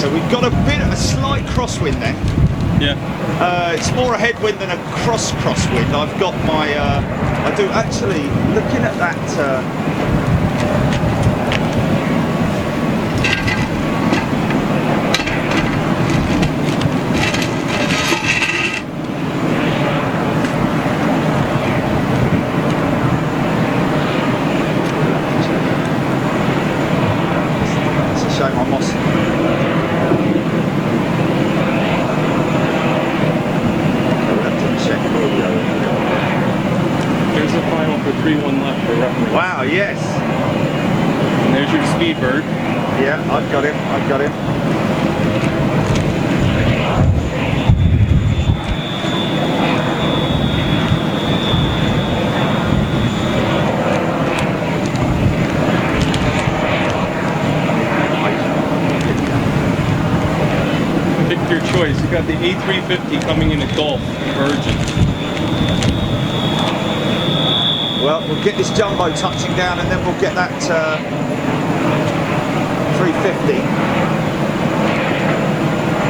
So we've got a slight crosswind then. Yeah. It's more a headwind than a crosswind. I've got my, I do actually, looking at that, wow, yes. And there's your speed bird. Yeah, I've got him, I've got him. Pick your choice. You got the A350 coming in a Gulf Virgin. Well, we'll get this jumbo touching down and then we'll get that 350.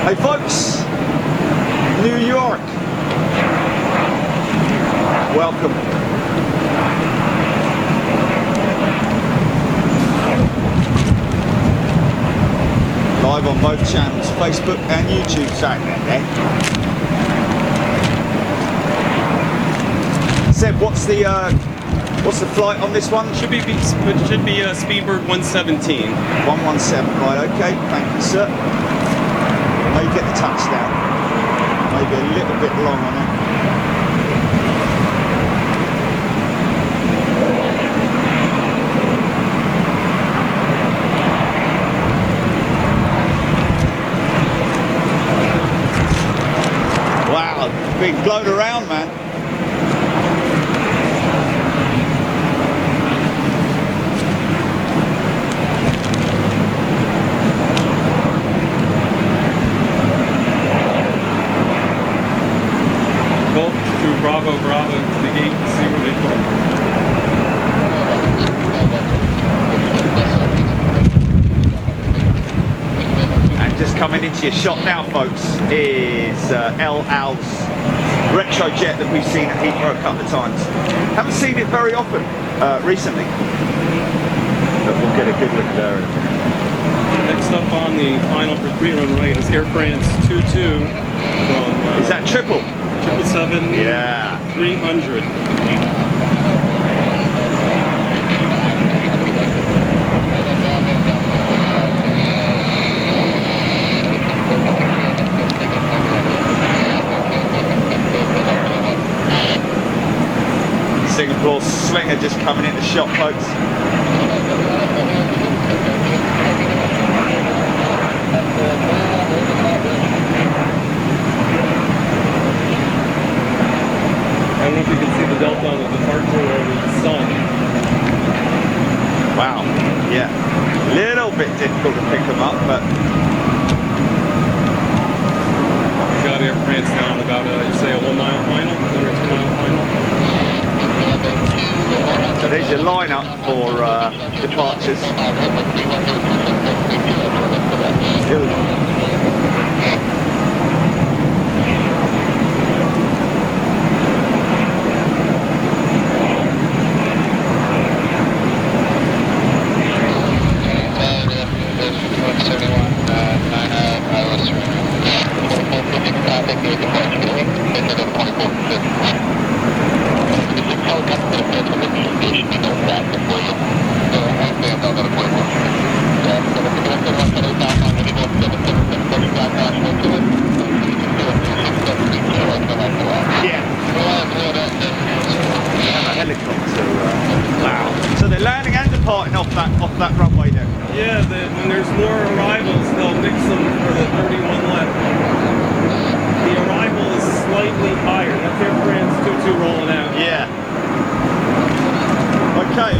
Hey folks, New York, welcome. Live on both channels, Facebook and YouTube Saturday. Seb, what's the flight on this one? Should be Speedbird 117. 117, right, okay, thank you sir. May get the touchdown. Maybe a little bit long on it. Wow, being blown around, man. Bravo, Bravo to the gate and see where they go. And just coming into your shot now, folks, is El Al's retro jet that we've seen at Heathrow a couple of times. Haven't seen it very often recently, but we'll get a good look at her. Next up on the final for 3 runway is Air France 22 from... is that triple? 777, yeah, 300. Singapore slinger just coming into shot, folks. I don't know if you can see the delta on the departure over the sun. Wow, yeah. Little bit difficult to pick them up, but... We got Air France now on about, you say, a 1 mile final? Or a 2 mile final? So there's your lineup for departures. Off that runway there. Yeah, when there's more arrivals, they'll mix them for the 31 left. The arrival is slightly higher. That's Air France 22 rolling out. Yeah. Okay,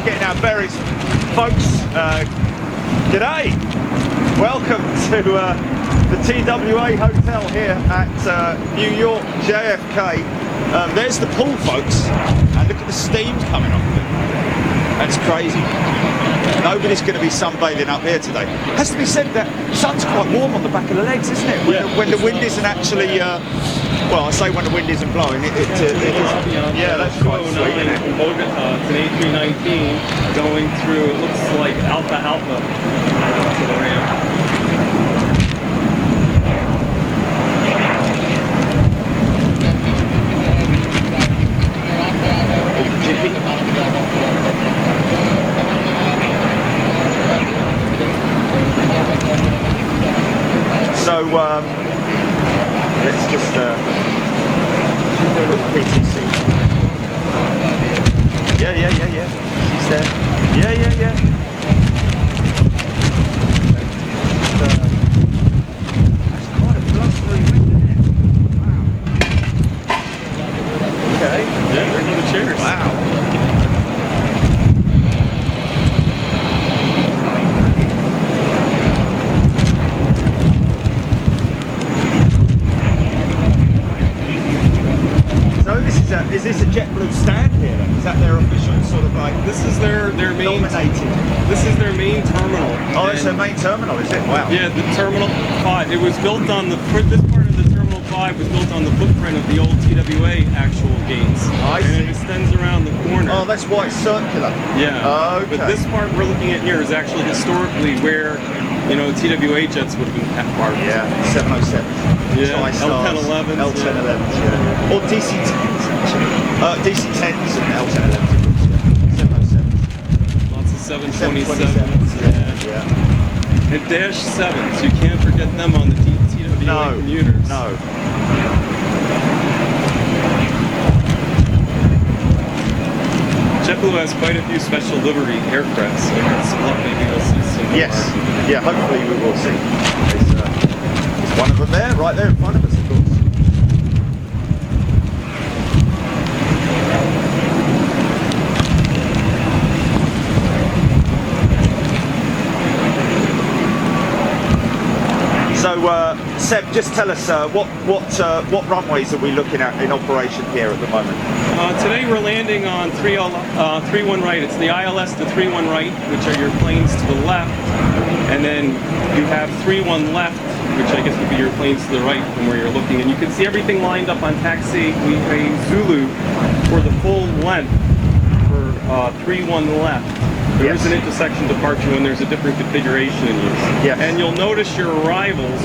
getting our berries, folks. G'day. Welcome to the TWA Hotel here at New York JFK. There's the pool, folks, and look at the steam coming off of it. That's crazy. Nobody's going to be sunbathing up here today. Has to be said that sun's quite warm on the back of the legs, isn't it? When the wind isn't actually, well, I say when the wind isn't blowing, it is. Yeah, that's quite sweet, isn't it? From Bogota, it's an A319 going through, it looks like Alpha Alpha to the ramp. So let's just do a little PTC. Yeah. She's there. Yeah. That's quite a blustery wind, isn't it? Wow. Okay. Yeah, there go the chairs. Wow. Is this a JetBlue stand here then? Is that their official sort of like... This is their main... Dominated. This is their main terminal. Oh, it's their main terminal, is it? Wow. Yeah, the Terminal 5. It was built on the... This part of the Terminal 5 was built on the footprint of the old TWA actual gates. And it extends around the corner. Oh, that's why it's circular. Yeah. Okay. But this part we're looking at here is actually historically where, you know, TWA jets would have been parked. Yeah, 707. Yeah, L1011s. L1011s, yeah. Or DC-10s, actually. DC-10s and L1011s. 707s. Lots of 727s. 727s, yeah. And Dash 7s. You can't forget them on the TWA commuters. No. JetBlue has quite a few special livery aircraft, so maybe we'll see some more. Yes. Yeah, hopefully we will see. There's one of them there, right there in front of us, of course. So, Seb, just tell us what runways are we looking at in operation here at the moment? Today we're landing on 3-1 right. It's the ILS to 3-1 right, which are your planes to the left, and then you have 3-1 left, which I guess would be your planes to the right from where you're looking. And you can see everything lined up on taxiway Zulu for the full length for 3-1 left. There is an intersection departure when there's a different configuration in use. Yes. And you'll notice your arrivals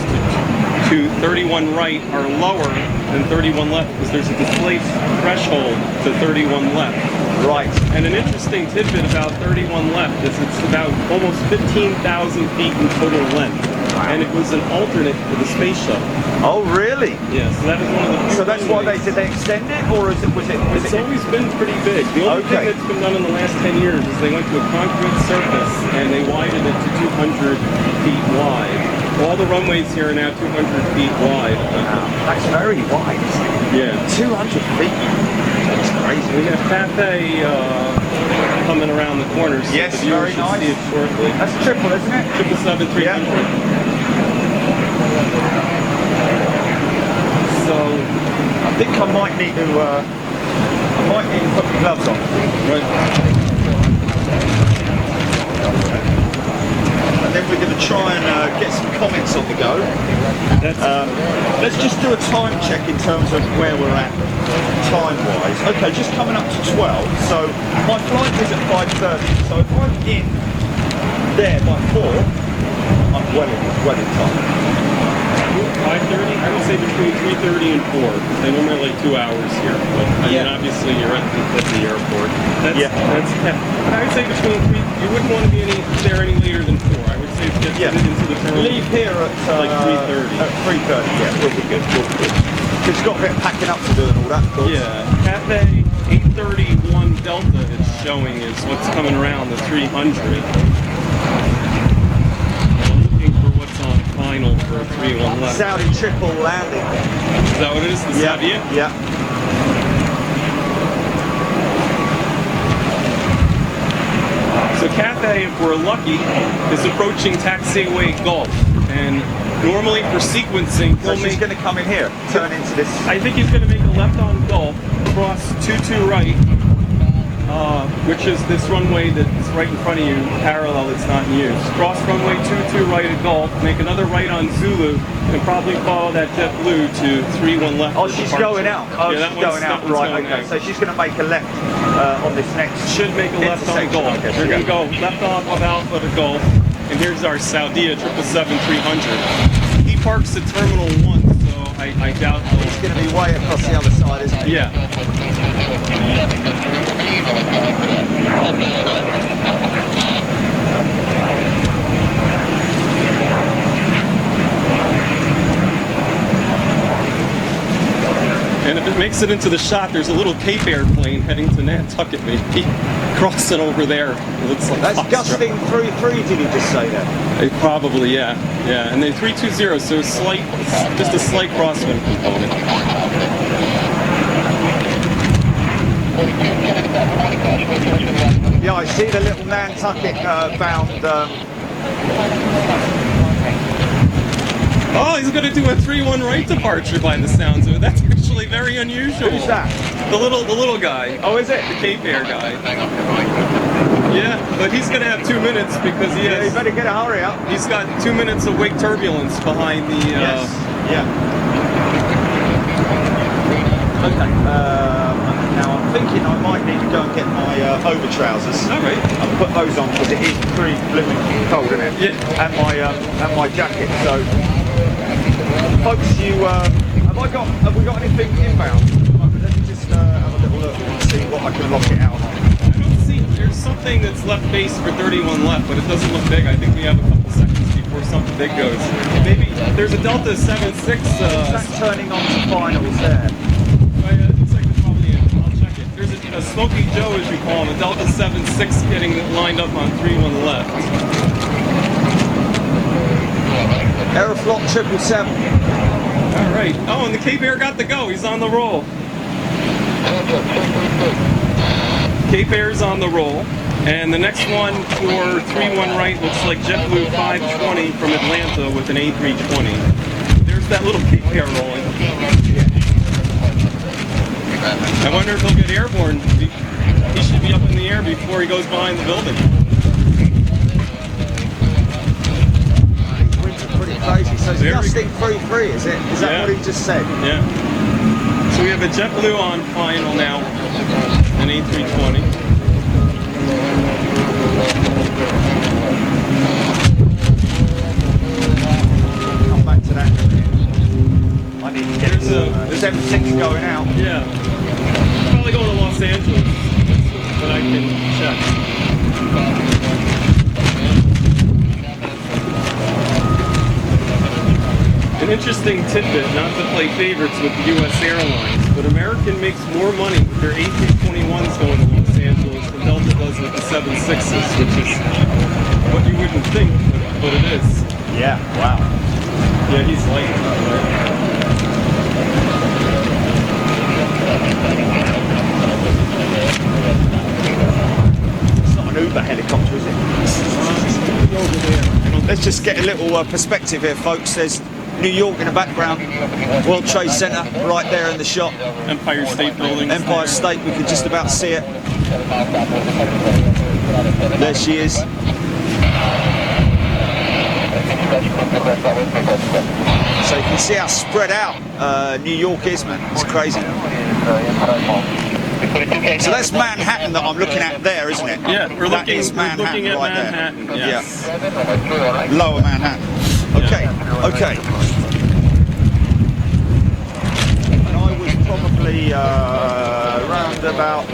to 31 right are lower than 31 left because there's a displaced threshold to 31 left. Right. And an interesting tidbit about 31 left is it's about almost 15,000 feet in total length. Wow. And it was an alternate for the space shuttle. Oh, really? Yeah, so that is one of the... So that's why did they extend it, or was it... It's always been pretty big. The only thing that's been done in the last 10 years is they went to a concrete surface and they widened it to 200 feet wide. All the runways here are now 200 feet wide. Wow, that's very wide. Yeah. 200 feet. That's crazy. We have Cathay coming around the corner, so yes, the viewers very should nice. see it shortly. That's triple, isn't it? 777-300. Yeah. So I think I might need to put my gloves on. right. And then we're going to try and get some comments on the go. Let's just do a time check in terms of where we're at time-wise. Okay, just coming up to 12. So my flight is at 5:30. So if I'm in there by 4, I'm well in time. 5:30? I would say between 3:30 and 4. They normally like 2 hours here, but I mean, obviously you're at the airport. That's I would say between 3. You wouldn't want to be there any later than 4. I would say get into the terminal. Leave here at like 3:30. At 3:30. Yeah, we'll be good. Because you've got a bit of packing up to do and all that. Of course. Yeah, Cathay 831 Delta is showing is what's coming around the 300. Final for a 3-1 left. Saudi triple landing. Is that what it is? The Saudi? Yeah. So Cathay, if we're lucky, is approaching taxiway Gulf. And normally for sequencing, So he's going to come in here, turn into this. I think he's going to make a left on Gulf, cross 22 right, which is this runway that's right in front of you, parallel, it's not in use. Cross runway 22 right at Gulf, make another right on Zulu, and probably follow that JetBlue to 31 left. Oh, she's going out. Oh, yeah, she's going out. Right, okay. So she's going to make a left on this next. Should make a left on Gulf. Okay, We're going to go left off of Alpha to Gulf, and here's our Saudia 777-300. He parks at Terminal 1, so I doubt he's going to be way across the other side, isn't he? Yeah. And if it makes it into the shot, there's a little Cape airplane heading to Nantucket, maybe crossing over there. It looks like that's gusting 3-3. Did he just say that? Probably, yeah, yeah. And they 320, so slight, just a slight crosswind component. Yeah, I see the little Nantucket bound. Oh, he's going to do a 3-1 right departure by the sounds of it. That's actually very unusual. Who's that? The little guy. Oh, is it? The Cape Air guy. Yeah, but he's going to have 2 minutes because he has. Yeah, you better get a hurry up. He's got 2 minutes of wake turbulence behind the. Yes. Yeah. Okay. Now I'm thinking I might need to go and get my over trousers. All right. I'll put those on because it is pretty blooming cold, isn't it? Yeah. And my jacket. So, folks, have we got anything inbound? Let me just have a little look and see what I can lock it out on. I don't see. There's something that's left base for 31 left, but it doesn't look big. I think we have a couple seconds before something big goes. Maybe there's a Delta 76. That's turning on to finals there. It looks like it's probably in. I'll check it. There's a Smoky Joe, as we call him, a Delta 76 getting lined up on 31 left. Aeroflot 777. All right. Oh, and the Cape Air got the go. He's on the roll. Cape Air's on the roll. And the next one for 3-1 right looks like JetBlue 520 from Atlanta with an A320. There's that little Cape Air rolling. I wonder if he'll get airborne. He should be up in the air before he goes behind the building. Crazy. So it's gusting 3-3, is it? Is that what he just said? Yeah. So we have a JetBlue on final now, an A320. Come back to that. I need to get there's M6 going out. Yeah. Probably going to Los Angeles, but I can check. An interesting tidbit, not to play favorites with the U.S. Airlines, but American makes more money with their A321s going to Los Angeles than Delta does with the 76s, which is what you wouldn't think, but it is. Yeah, wow. Yeah, he's light, right? It's not an Uber helicopter, is it? Let's just get a little perspective here, folks. There's New York in the background, World Trade Center right there in the shot. Empire State Building. Empire State, we could just about see it. There she is. So you can see how spread out New York is, man. It's crazy. So that's Manhattan that I'm looking at there, isn't it? Yeah, we're looking at right Manhattan. There. Yes. Yeah. Lower Manhattan. Okay, okay. And I was probably around about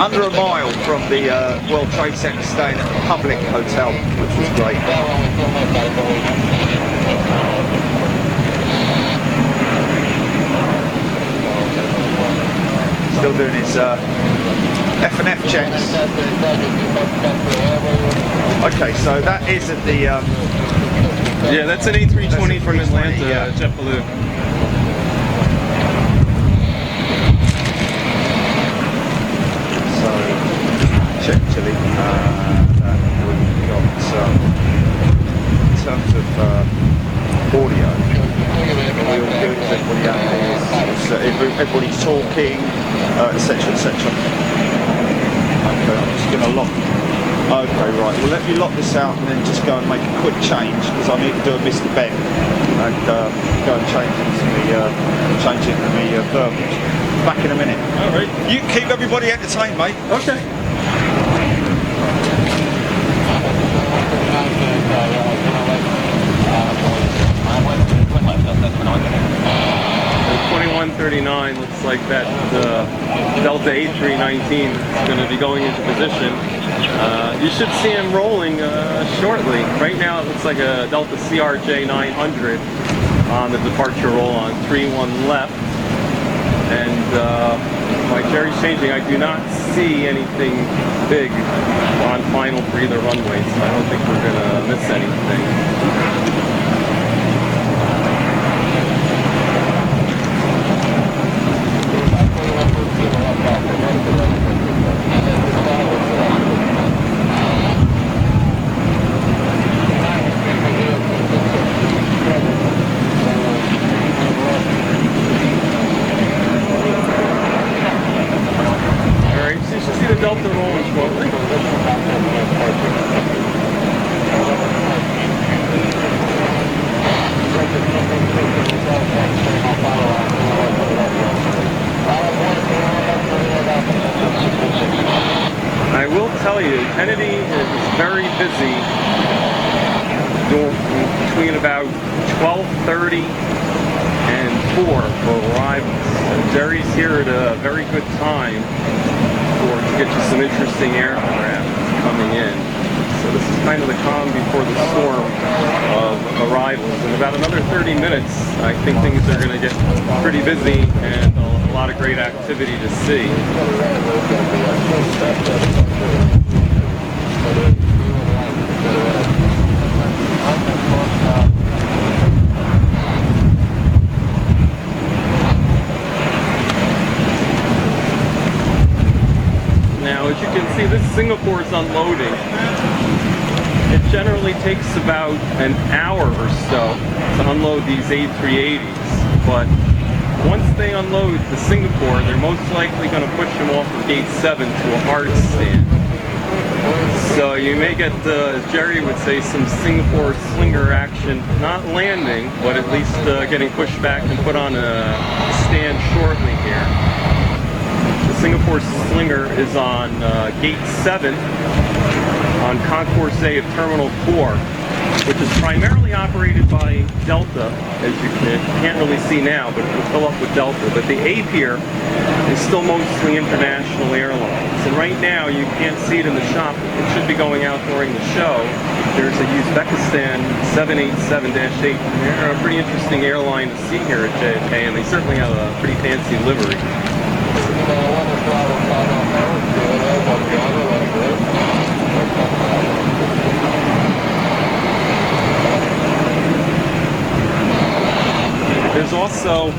under a mile from the World Trade Center, staying at the Public Hotel, which was great. Still doing his F&F checks. Okay, so that is at the... yeah, that's an A320 from Atlanta, yeah. JetBlue. So, check Chile. We've got, in terms of audio, we're all good, everybody out there, everybody's talking, etc, etc. we'll let you lock this out and then just go and make a quick change because I need to do a Mr. Ben and go and change into the thermals. Back in a minute. All right. You keep everybody entertained, mate. Okay. 2139 looks like that Delta A319 is going to be going into position. You should see him rolling shortly. Right now it looks like a Delta CRJ 900 on the departure roll on 31 left. And my Jerry's changing. I do not see anything big on final for either runway, so I don't think we're going to miss anything. Delta rolling shortly. I will tell you, Kennedy is very busy between about 12:30 and 4 for arrivals. Jerry's here at a very good time to get you some interesting aircraft coming in. So this is kind of the calm before the storm of arrivals. In about another 30 minutes, I think things are going to get pretty busy and a lot of great activity to see. Now, as you can see, this Singapore is unloading. It generally takes about an hour or so to unload these A380s, but once they unload the Singapore, they're most likely going to push them off of gate 7 to a hard stand. So you may get, as Jerry would say, some Singapore slinger action, not landing, but at least getting pushed back and put on a stand shortly here. Singapore Slinger is on gate 7 on Concourse A of Terminal 4, which is primarily operated by Delta, as you can't really see now, but it will fill up with Delta. But the A pier is still mostly international airlines. And right now, you can't see it in the shop. It should be going out during the show. There's a Uzbekistan 787-8. They're a pretty interesting airline to see here at JFK, and they certainly have a pretty fancy livery. There's also,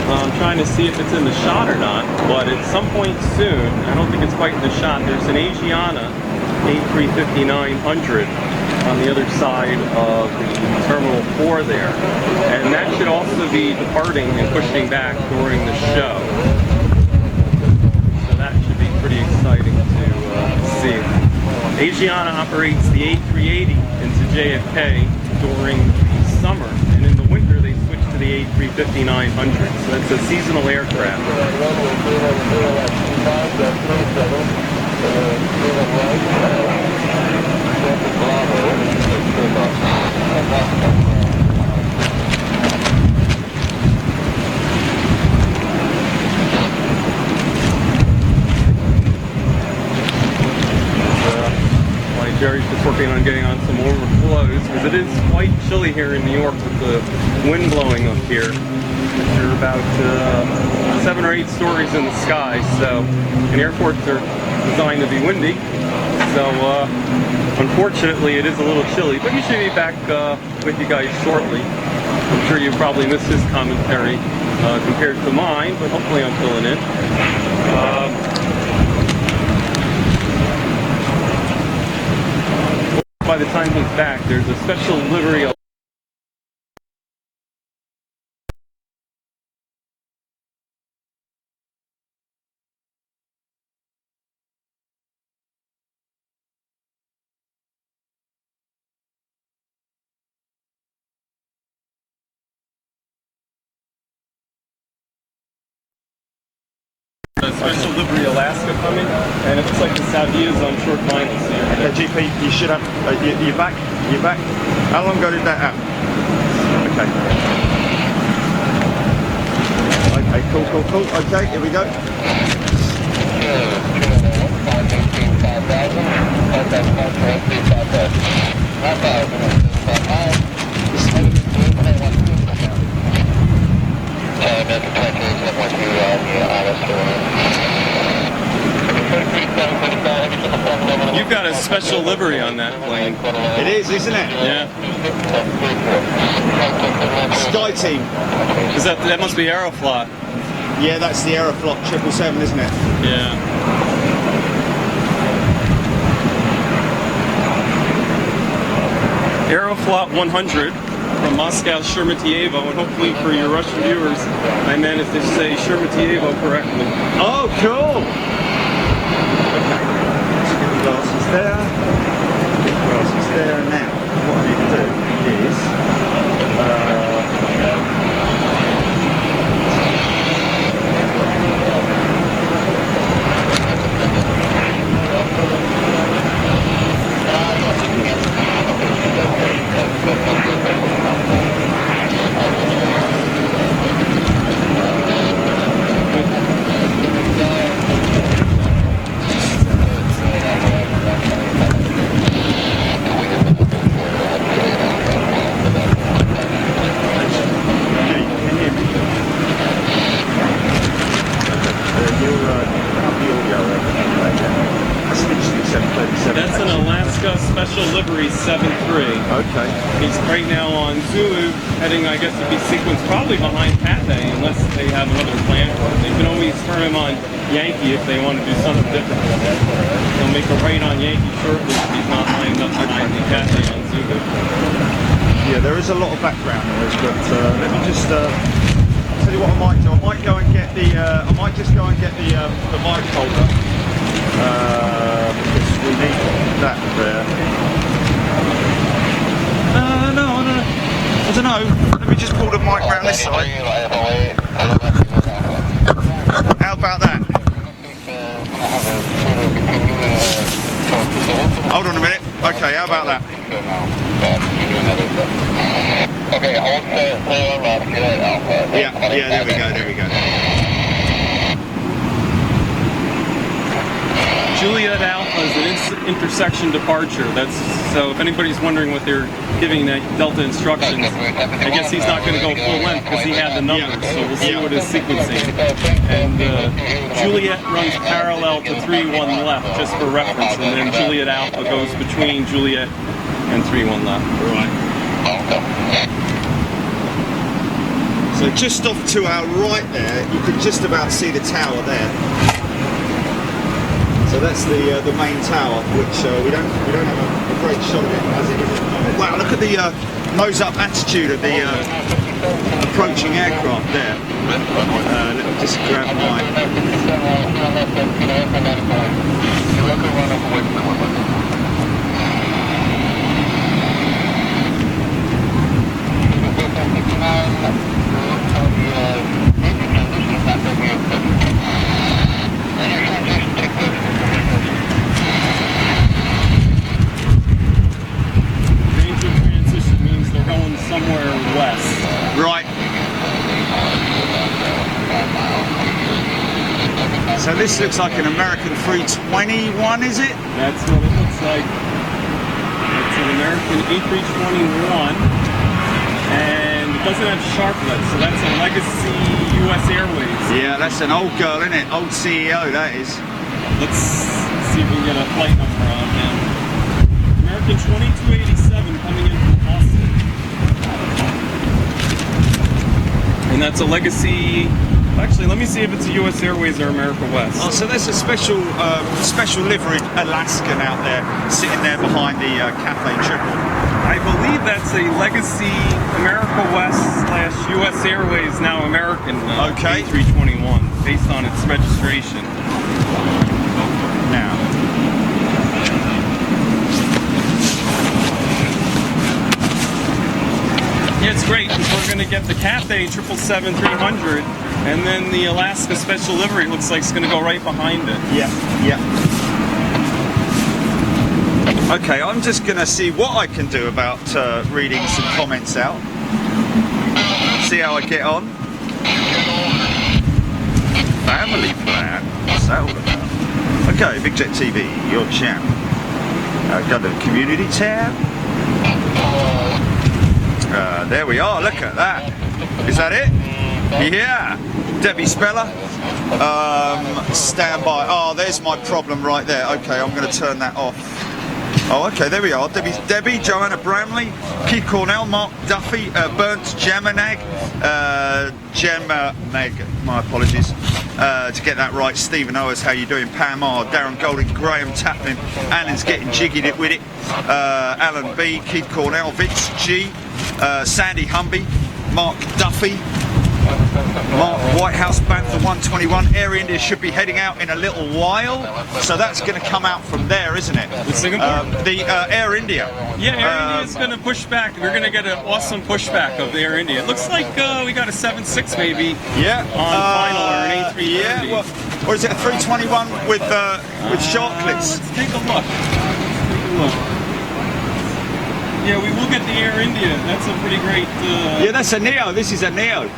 I'm trying to see if it's in the shot or not, but at some point soon, I don't think it's quite in the shot, there's an Asiana A350-900 on the other side of the Terminal 4 there. And that should also be departing and pushing back during the show. So that should be pretty exciting to see. Asiana operates the A380 into JFK during the summer, and in the winter they switch to the A350-900. So that's a seasonal aircraft. Jerry's just working on getting on some overflows because it is quite chilly here in New York with the wind blowing up here. They're about 7 or 8 stories in the sky, so and airports are designed to be windy. So unfortunately it is a little chilly, but he should be back with you guys shortly. I'm sure you probably missed his commentary compared to mine, but hopefully I'm filling in. By the time he's back, there's a special livery special livery Alaska coming, and it looks like the Saudi is on short finals here. Okay, GP, you should have. You're back. You're back. How long ago did that happen? Okay. Okay, cool. Okay, here we go. You've got a special livery on that plane. It is, isn't it? Yeah. Sky Team. Is that must be Aeroflot? Yeah, that's the Aeroflot 777, isn't it? Yeah. Aeroflot 100 from Moscow Sheremetyevo, and hopefully for your Russian viewers, I managed to say Sheremetyevo correctly. Oh, cool! Okay, let's get the glasses there. Get the glasses there. Now, what I need to do is that's an Alaska Special Livery 7-3. okay. He's right now on Zulu, heading, I guess, to be sequenced probably behind Cathay, unless they have another plan. They can always turn him on Yankee if they want to do something different. They'll make a right on Yankee shortly if he's not lined up behind the Cathay on Zulu. Yeah, there is a lot of background noise, but let me just tell you what I might do. I might go and get the. I might just go and get the mic holder because we need that there. No, I don't know. Let me just pull the mic round this side. How about that? Hold on a minute. Okay, how about that? Yeah, there we go. Juliet Alpha is an intersection departure. That's so if anybody's wondering what they're giving that Delta instructions, I guess he's not going to go full length because he had the numbers, so we'll see what his sequencing. And Juliet runs parallel to 3-1 left, just for reference, and then Juliet Alpha goes between Juliet and 3-1 left. Right. So just off to our right there, you can just about see the tower there. So that's the main tower, which we don't have a great shot of it as it is. Wow, look at the nose up attitude of the approaching aircraft there. Let me just grab my. Somewhere west. Right. So this looks like an American 321, is it? That's what it looks like. It's an American A321, and it doesn't have sharplets, so that's a legacy U.S. Airways. Yeah, that's an old girl, isn't it? Old CEO, that is. Let's see if we can get a flight number on him. American 2287 coming in from Austin. And that's a legacy. Actually, let me see if it's a U.S. Airways or America West. Oh, so there's a special liveried Alaskan out there, sitting there behind the Cathay Triple. I believe that's a legacy America West / U.S. Airways, now American Okay. A321, based on its registration. Now. Yeah, it's great because we're going to get the Cathay 777-300 And then the Alaska Special Livery looks like it's going to go right behind it. Yeah, yeah. Okay, I'm just going to see what I can do about reading some comments out. See how I get on. Family plan. What's that all about? Okay, Big Jet TV, your channel. Got the community tab. There we are, look at that. Is that it? Yeah. Debbie Speller. Stand by. Oh, there's my problem right there. Okay, I'm going to turn that off. Oh, okay, there we are. Debbie, Joanna Bramley, Keith Cornell, Mark Duffy, Burnt Jamanag, my apologies, to get that right. Stephen Owers, how you doing? Pam R, Darren Golding, Graham Taplin, Alan's getting jiggied with it. Alan B, Keith Cornell, Vince G, Sandy Humby, Mark Duffy, Mark Whitehouse, Bantha 121. Air India should be heading out in a little while, so that's going to come out from there, isn't it? Singapore? The Air India. Yeah, Air India's going to push back. We're going to get an awesome pushback of the Air India. It looks like we got a 7.6 maybe. Yeah. On final or an A330. Yeah. Well, or is it a 321 with shark clips? Let's take a look. Yeah, we will get the Air India. That's a pretty great. Yeah, that's a Neo. This is a Neo.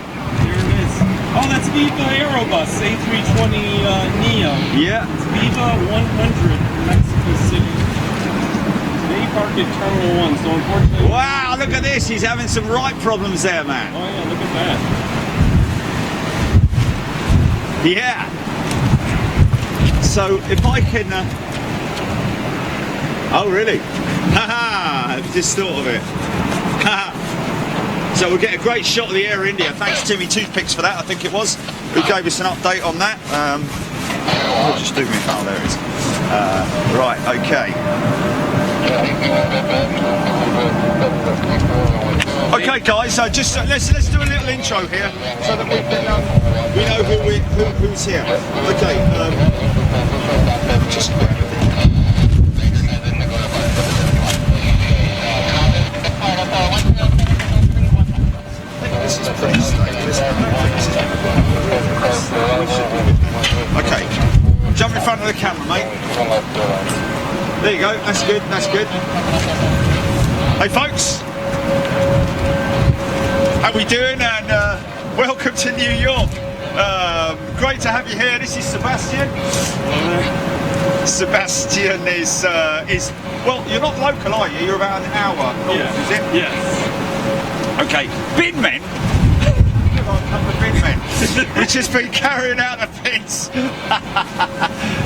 Here it is. Oh, that's Viva Aerobus A320 Neo. Yeah. It's Viva 100 Mexico City. They park at Terminal 1, so unfortunately. Wow, look at this. He's having some right problems there, man. Oh yeah, look at that. Yeah. So if I can. Oh really? Haha! Just thought of it. Haha. So we'll get a great shot of the Air India. Thanks Timmy Toothpicks for that, I think it was, who gave us an update on that. I'll just do me. Oh, there it is. Right, okay. Okay, guys. So just let's do a little intro here, so that we can we know who's here. Okay. Just. This is pretty stable. Okay, jump in front of the camera, mate. There you go. That's good. That's good. Hey, folks. How we doing? And welcome to New York. Great to have you here. This is Sebastian. Sebastian is well. You're not local, are you? You're about an hour north, is it? Yes. Okay, bin men. Which has been carrying out the fence.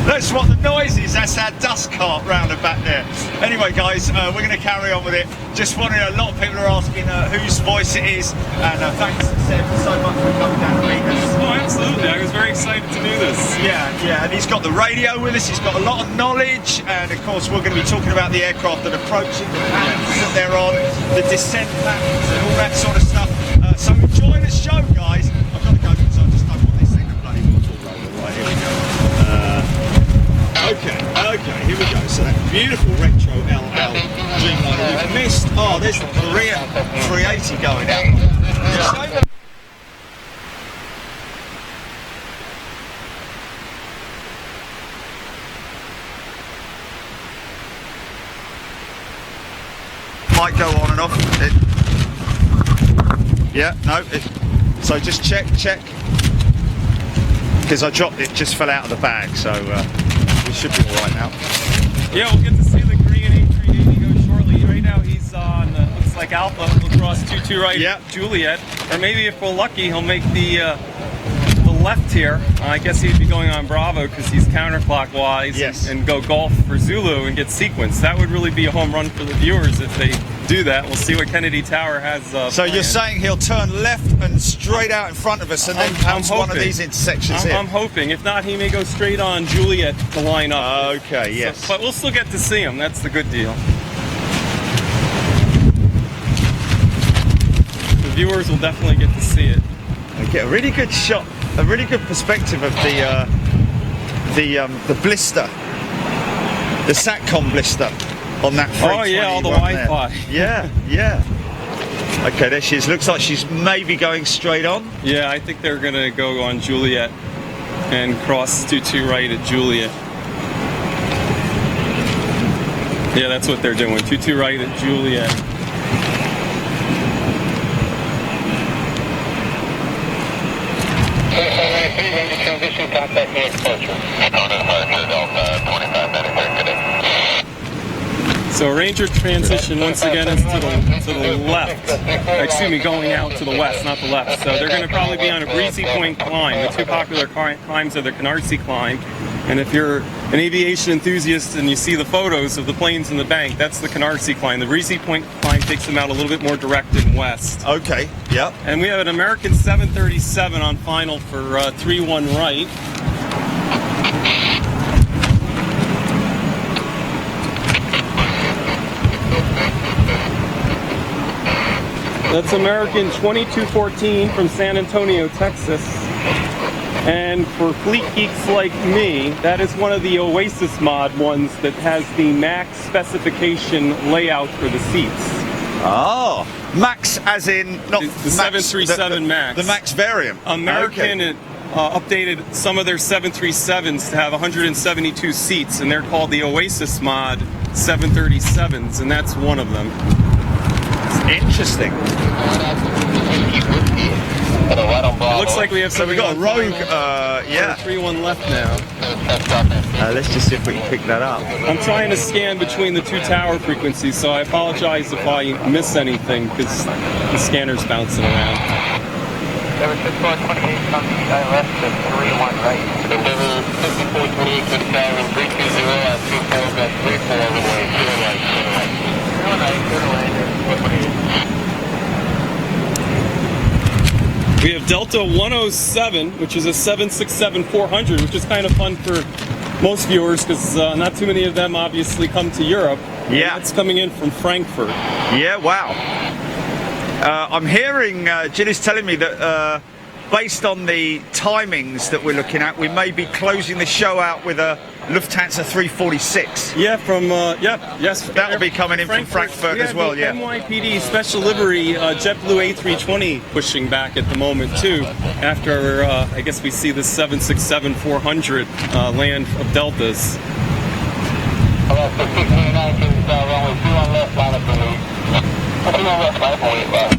That's what the noise is. That's our dust cart round the back there. Anyway, guys, we're going to carry on with it. Just wondering, a lot of people are asking whose voice it is, and thanks Seb so much for coming down to meet us. Oh, absolutely. I was very excited to do this. Yeah, and he's got the radio with us. He's got a lot of knowledge, and of course we're going to be talking about the aircraft that approaching, the patterns that they're on, the descent patterns, and all that sort of stuff. So enjoy the show, guys. I've got to go because I just don't want this thing to bloody fall over. Right, here we go. Okay, here we go. So that beautiful retro LL Dreamliner we've missed. Oh, there's the Korean 380 going out. Might go on and off. Yeah, no. So just check. Because I dropped it, just fell out of the bag, so we should be all right now. Yeah, we'll get to see the Korean A380 go shortly. Right now he's on, looks like Alpha, across 22 right, yep. Juliet. Or maybe if we're lucky, he'll make the left here. I guess he'd be going on Bravo because he's counterclockwise. Yes. And go Golf for Zulu and get sequenced. That would really be a home run for the viewers if they do that. We'll see what Kennedy Tower has So planned. you're saying he'll turn left and straight out in front of us and then comes one of these intersections here? I'm hoping. If not, he may go straight on Juliet to line up. Okay, yes. So, but we'll still get to see him. That's the good deal. The viewers will definitely get to see it. We get a really good shot, a really good perspective of the blister, the SATCOM blister on that. Oh yeah, all the Wi-Fi. Yeah. Okay, there she is. Looks like she's maybe going straight on. Yeah, I think they're going to go on Juliet and cross 22 right at Juliet. Yeah, that's what they're doing. 22 right at Juliet. Transition contact near departure. 25 minutes. So Ranger transition once again is to the left. Excuse me, going out to the west, not the left. So they're going to probably be on a Breezy Point climb. The two popular climbs are the Canarsie climb, and if you're an aviation enthusiast and you see the photos of the planes in the bank, that's the Canarsie climb. The Breezy Point climb takes them out a little bit more direct and west. Okay, yep. And we have an American 737 on final for 3-1 right. That's American 2214 from San Antonio, Texas. And for fleet geeks like me, that is one of the Oasis mod ones that has the max specification layout for the seats. Oh, max as in not The max, 737 Max. The max variant. American Okay. updated some of their 737s to have 172 seats, and they're called the Oasis mod 737s, and that's one of them. Interesting. It looks like we have So we something got a on rogue. Yeah. 3-1 left now. Let's just see if we can pick that up. I'm trying to scan between the two tower frequencies, so I apologize if I miss anything because the scanner's bouncing around. 7428 comes left to 3-1 right. 5428 to Skyline 320 at 24-34 runway 0 right. 0 right, 0 right. We have Delta 107, which is a 767-400, which is kind of fun for most viewers because not too many of them obviously come to Europe. Yeah. It's coming in from Frankfurt. Yeah, wow. I'm hearing, Jill is telling me that based on the timings that we're looking at, we may be closing the show out with a Lufthansa 346. Yeah, from, yes. That'll be coming in from Frankfurt as well, yeah. NYPD special livery JetBlue A320 pushing back at the moment too, after I guess we see the 767-400 land of Deltas.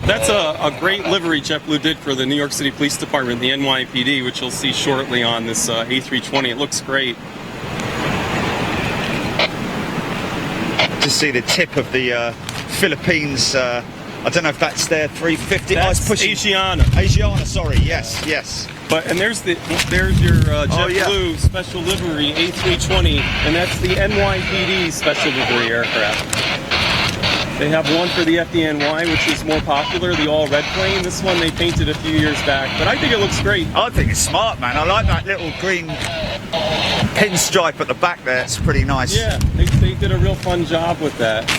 That's a great livery JetBlue did for the New York City Police Department, the NYPD, which you'll see shortly on this A320. It looks great. To see the tip of the Philippines, I don't know if that's their 350. That's it's pushing. Asiana. Asiana, sorry, yes. And there's your JetBlue special livery A320, and that's the NYPD special livery aircraft. They have one for the FDNY, which is more popular, the all-red plane. This one they painted a few years back, but I think it looks great. I think it's smart, man. I like that little green pinstripe at the back there. It's pretty nice. Yeah, they did a real fun job with that.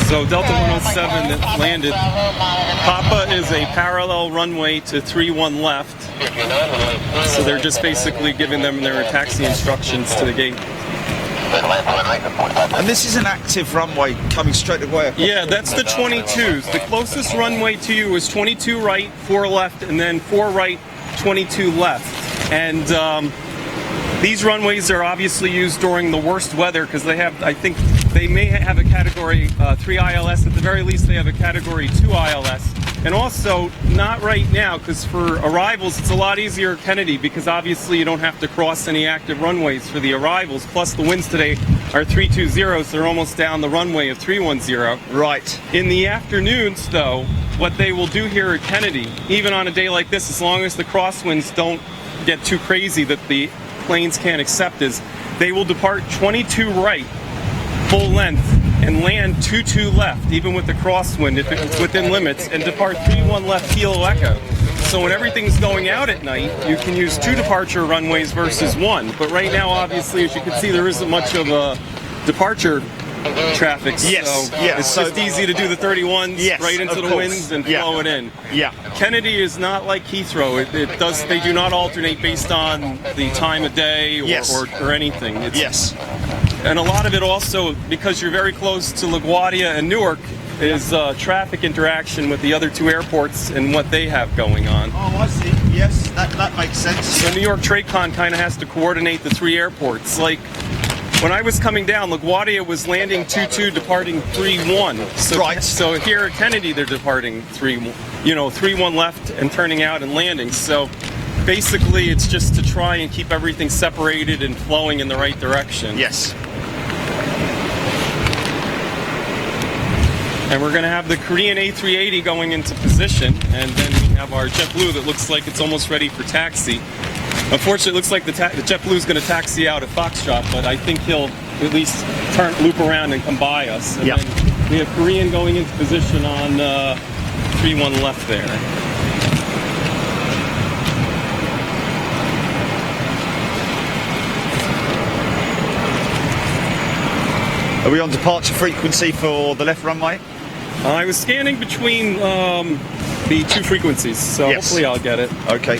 So Delta 107 that landed. Papa is a parallel runway to 3-1 left. So they're just basically giving them their taxi instructions to the gate. And this is an active runway coming straight away. Yeah, that's the 22s. The closest runway to you is 22 right, 4 left, and then 4 right, 22 left. And these runways are obviously used during the worst weather because they have, I think, they may have a Category 3 ILS. At the very least, they have a Category 2 ILS. And also, not right now, because for arrivals, it's a lot easier at Kennedy because obviously you don't have to cross any active runways for the arrivals. Plus, the winds today are 320, so they're almost down the runway of 310. Right. In the afternoons, though, what they will do here at Kennedy, even on a day like this, as long as the crosswinds don't get too crazy that the planes can't accept, is they will depart 22 right, full length, and land 22 left, even with the crosswind if it's within limits, and depart 31 left Kilo Echo. So when everything's going out at night, you can use 2 departure runways versus 1. But right now, obviously, as you can see, there isn't much of a departure traffic. Yes, so yeah, it's so- just easy to do the 31s Yes, right into of the course. winds and Yeah. flow it in. Yeah. Kennedy is not like Heathrow. It does. They do not alternate based on the time of day or, Yes. or anything. It's, Yes. And a lot of it also, because you're very close to LaGuardia and Newark, is traffic interaction with the other two airports and what they have going on. Oh, I see. Yes, that makes sense. So New York TradeCon kind of has to coordinate the three airports. Like when I was coming down, LaGuardia was landing 22, departing 31. So, Right. So here at Kennedy, they're departing 31 left and turning out and landing. So basically, it's just to try and keep everything separated and flowing in the right direction. Yes. And we're going to have the Korean A380 going into position, and then we have our JetBlue that looks like it's almost ready for taxi. Unfortunately, it looks like the JetBlue is going to taxi out at Foxtrot, but I think he'll at least loop around and come by us. And Yeah. then we have Korean going into position on 31 left there. Are we on departure frequency for the left runway? I was scanning between the two frequencies, so Yes. hopefully I'll get it. Okay.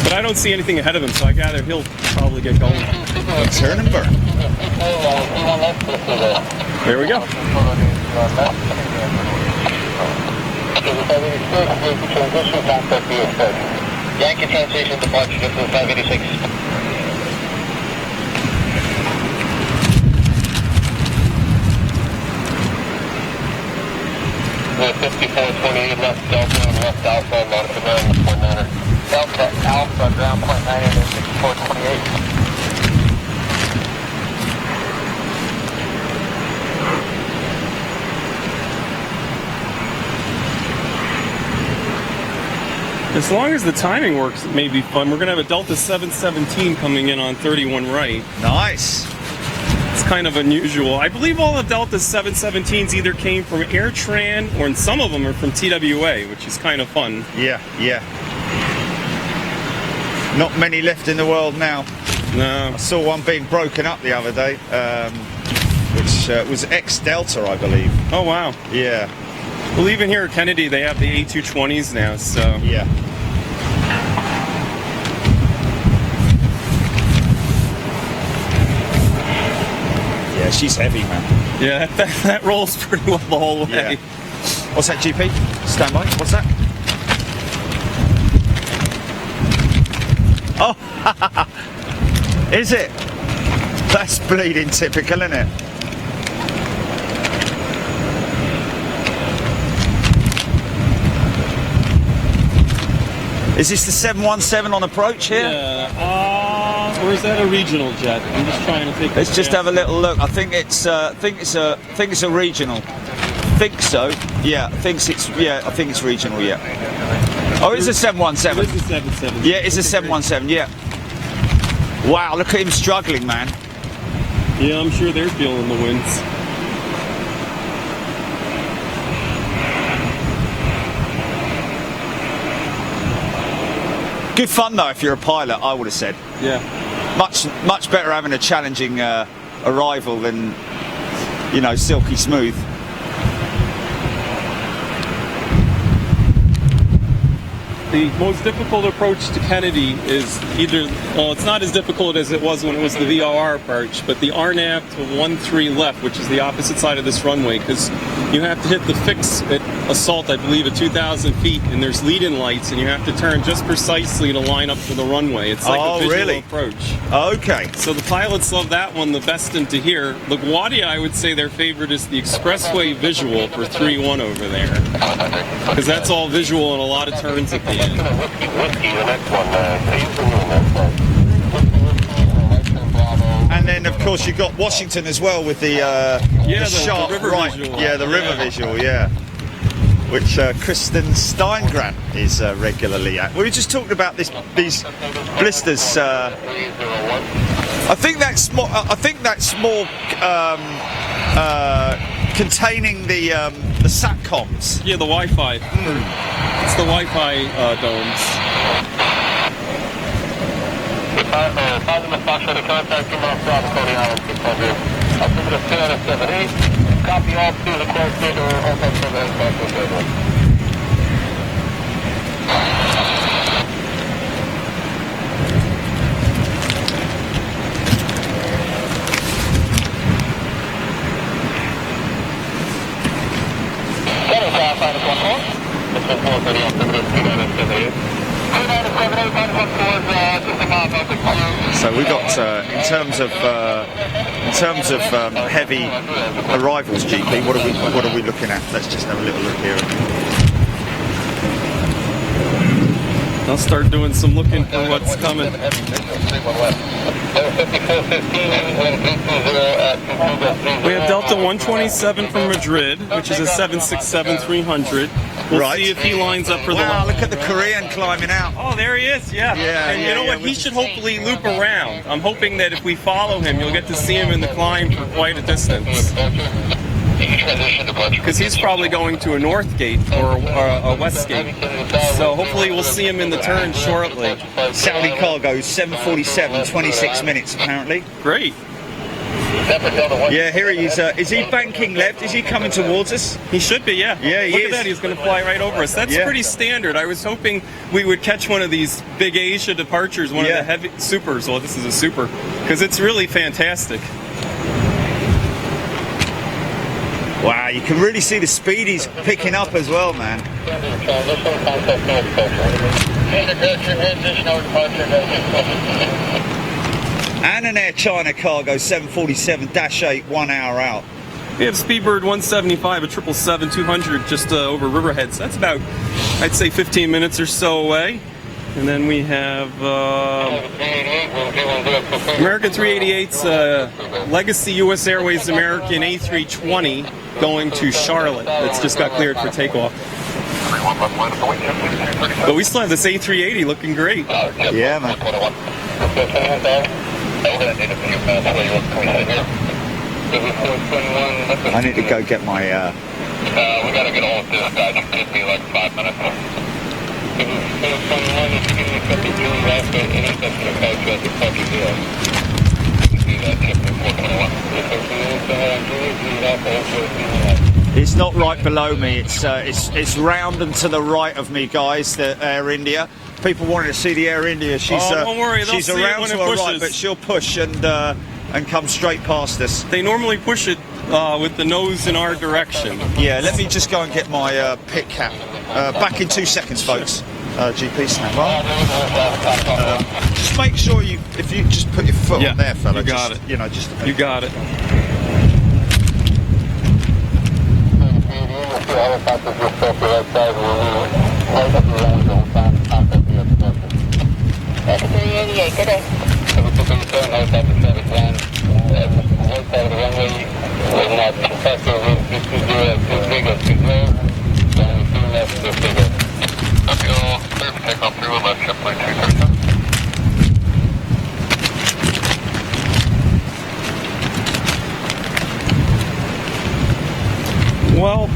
But I don't see anything ahead of him, so I gather he'll probably get going. Turn and burn. There we go. Yankee transition departure to 586. We're 5428 left Delta and left Alpha, Monica ground, point 9. Delta Alpha, ground point 9 and 5428. As long as the timing works, it may be fun. We're going to have a Delta 717 coming in on 31 right. Nice. It's kind of unusual. I believe all the Delta 717s either came from AirTran or some of them are from TWA, which is kind of fun. Yeah, yeah. Not many left in the world now. No. I saw one being broken up the other day, which was ex-Delta, I believe. Oh, wow. Yeah, Well, even here at Kennedy, they have the A220s now, so. yeah. Yeah, she's heavy, man. Yeah, that rolls pretty well the whole way. Yeah. What's that, GP? Stand by. What's that? Oh, is it? That's bleeding typical, isn't it? Is this the 717 on approach here? Yeah. Or is that a regional jet? I'm just trying to take. Let's just have a little look. I think it's a regional. Think so. Yeah, I think it's regional. Yeah. Oh, it's a 717. It is a 717. Yeah, it's a 717. Yeah. Wow, look at him struggling, man. Yeah, I'm sure they're feeling the winds. Good fun though, if you're a pilot, I would have said. Yeah. Much better having a challenging arrival than, silky smooth. The most difficult approach to Kennedy is it's not as difficult as it was when it was the VRR approach, but the RNAV to 13 left, which is the opposite side of this runway, because you have to hit the fix at assault, I believe, at 2,000 feet, and there's lead-in lights, and you have to turn just precisely to line up for the runway. It's like a visual approach. Okay. So the pilots love that one the best into here. LaGuardia, I would say their favorite is the expressway visual for 3-1 over there, because that's all visual and a lot of turns at the end. Whiskey, the next one, And then, of course, you've got Washington as well with the sharp river right. visual. Yeah, the river visual. Yeah, which Kristen Steingran is regularly at. We were just talking about these blisters. I think that's more. Containing the satcoms. Yeah, the Wi-Fi. It's the Wi-Fi domes. Positive Foxtrot to contact him off Bravo, Coney Island, 600. Altimeter 278. Copy all to the course or also to the schedule. So we got in terms of heavy arrivals, GP. What are we looking at? Let's just have a little look here. I'll start doing some looking for what's coming. We have Delta 127 from Madrid, which is a 767-300. We'll Right. see if he lines up for the. Wow, look at the Korean climbing out. Oh, there he is, yeah. Yeah, and yeah, you know what? yeah, He should hopefully loop around. I'm hoping that if we follow him, you'll get to see him in the climb for quite a distance. Because he's probably going to a north gate or a west gate. So hopefully we'll see him in the turn shortly. Saudi cargo 747, 26 minutes apparently. Great. Yeah, here he is he banking left? Is he coming towards us? He should be, yeah. Yeah, he Look is. at that, he's going to fly right over us. That's Yeah. pretty standard. I was hoping we would catch one of these big Asia departures, one Yeah. of the heavy supers. Well, this is a super, because it's really fantastic. Wow, you can really see the speed he's picking up as well, man. And an Air China cargo 747-8, 1 hour out. We have Speedbird 175, a 777-200 just over Riverhead. So that's about, I'd say, 15 minutes or so away. And then we have American 388's Legacy US Airways American A320 going to Charlotte. That's just got cleared for takeoff. But we still have this A380 looking great. Yeah, man. I need to go get my... we gotta get all of this, guys. It could be like 5 minutes. It's not right below me. It's round and to the right of me, guys. The Air India. People wanted to see the Air India. She's don't worry, they'll she's see it around when to it her right, pushes. but she'll push and come straight past us. They normally push it with the nose in our direction. Yeah, let me just go and get my pit cap. Back in 2 seconds, folks. GP stand by. Just make sure if you just put your foot Yeah, on there, fella. you got just, it. You know, just. You got it. Well,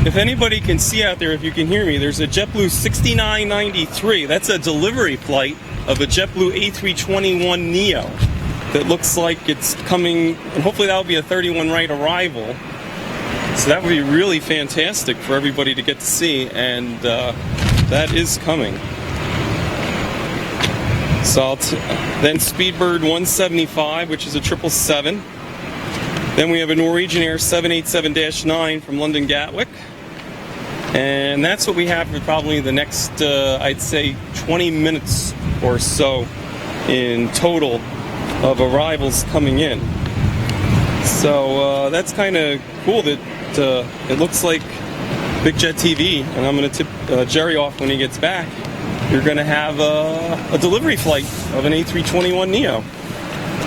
if anybody can see out there, if you can hear me, there's a JetBlue 6993. That's a delivery flight of a JetBlue A321neo that looks like it's coming, and hopefully that'll be a 31 right arrival. So that would be really fantastic for everybody to get to see, and that is coming. So then Speedbird 175, which is a 777. Then we have a Norwegian Air 787-9 from London Gatwick. And that's what we have for probably the next, I'd say, 20 minutes or so in total of arrivals coming in. So that's kind of cool that it looks like Big Jet TV, and I'm going to tip Jerry off when he gets back. You're going to have a delivery flight of an A321neo.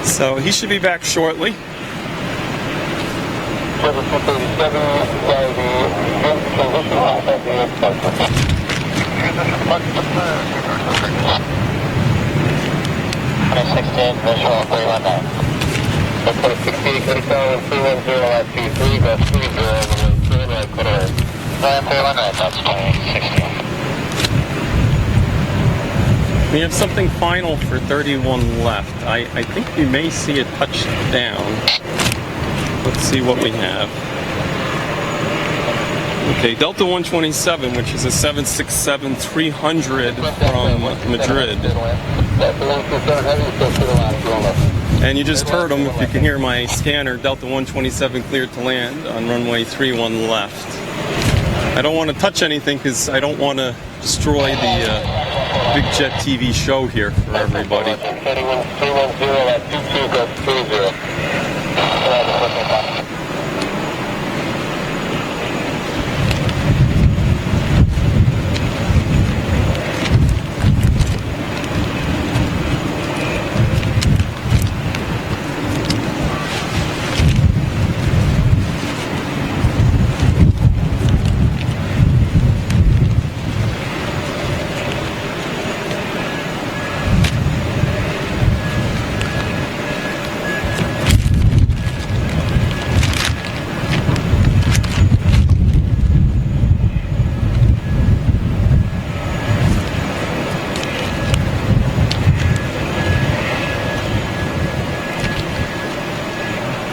So he should be back shortly. We have something final for 31 left. I think we may see it touch down. Let's see what we have. Okay, Delta 127, which is a 767-300 from Madrid. And you just heard them, if you can hear my scanner, Delta 127 cleared to land on runway 31 left. I don't want to touch anything because I don't want to destroy the Big Jet TV show here for everybody.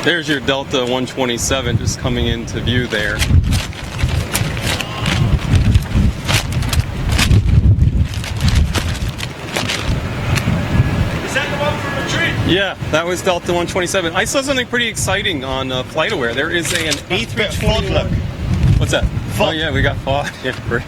There's your Delta 127 just coming into view there. Is that the one from Madrid? Yeah, that was Delta 127. I saw something pretty exciting on FlightAware. There is an A321. What's that? FOD. Oh yeah, we got FOD. Yeah, great.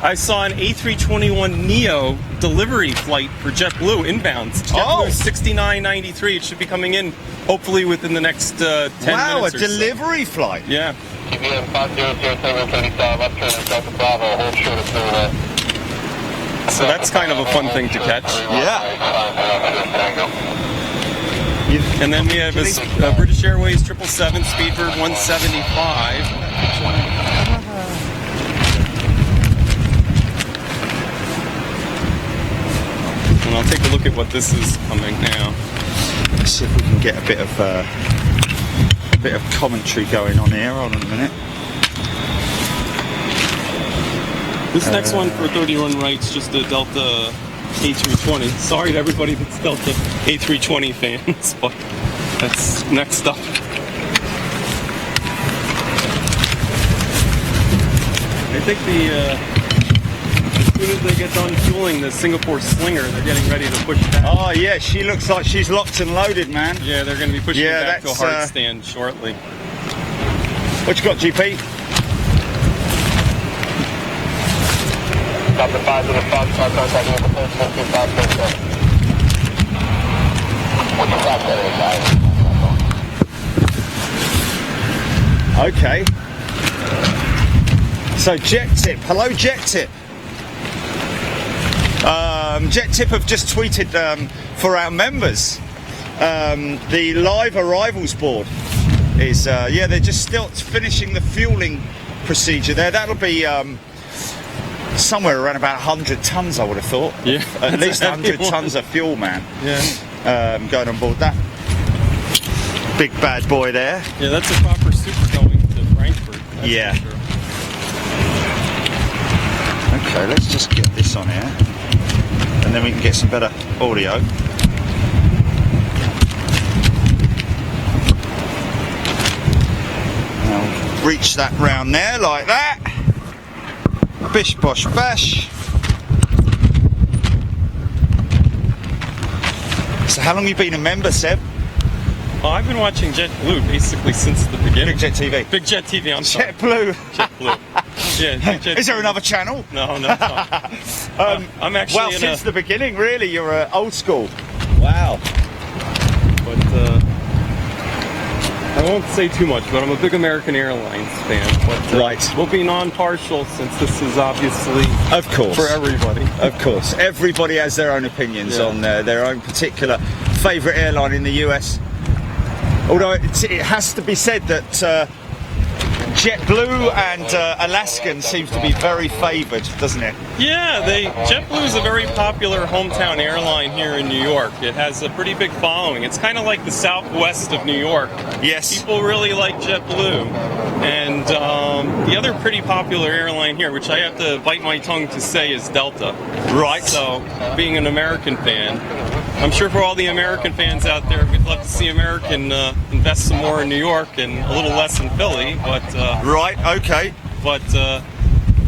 I saw an A321neo delivery flight for JetBlue inbound. JetBlue 6993. It should be coming in hopefully within the next 10 wow, minutes a or delivery flight. Yeah. So that's kind of a fun thing to catch. Yeah. And then we have a British Airways 777 Speedbird 175. And I'll take a look at what this is coming now. Let's see if we can get a bit of commentary going on here. Hold on a minute. This next one for 31 right's just a Delta A320. Sorry to everybody that's Delta A320 fans, but that's next up. I think as soon as they get done fueling the Singapore Slinger, they're getting ready to push back. Oh yeah, she looks like she's locked and loaded, man. Yeah, they're going to be pushing it back to a that's, hard stand shortly. What you got, GP? Okay. So Jet Tip, hello Jet Tip. Jet Tip have just tweeted for our members. The live arrivals board is yeah, they're just still finishing the fueling procedure there. That'll be somewhere around about 100 tons, I would have thought. Yeah, at least 100 tons of fuel, man. Yeah. Going on board that big bad boy there. Yeah, that's a proper super going to Frankfurt. That's Yeah. for sure. Okay, let's just get this on here, and then we can get some better audio. Now reach that round there like that. Bish bosh bash. So how long have you been a member, Seb? Oh, I've been watching JetBlue basically since the beginning. Big Jet TV. Big Jet TV, I'm sorry. JetBlue. JetBlue. Yeah, Big Jet Is there TV. another channel? No, no. I'm actually Well, in since a, the beginning, really, you're old school. Wow. but I won't say too much, but I'm a big American Airlines fan. But, Right. We'll be non-partial since this is obviously Of course. for everybody. Of course. Everybody has their own opinions Yeah. on their own particular favourite airline in the US. Although it has to be said that JetBlue and Alaskan seems to be very favoured, doesn't it? Yeah, JetBlue is a very popular hometown airline here in New York. It has a pretty big following. It's kind of like the Southwest of New York. Yes. People really like JetBlue. And the other pretty popular airline here, which I have to bite my tongue to say, is Delta. Right. So, being an American fan, I'm sure for all the American fans out there, we'd love to see American invest some more in New York and a little less in Philly. But right. Okay. But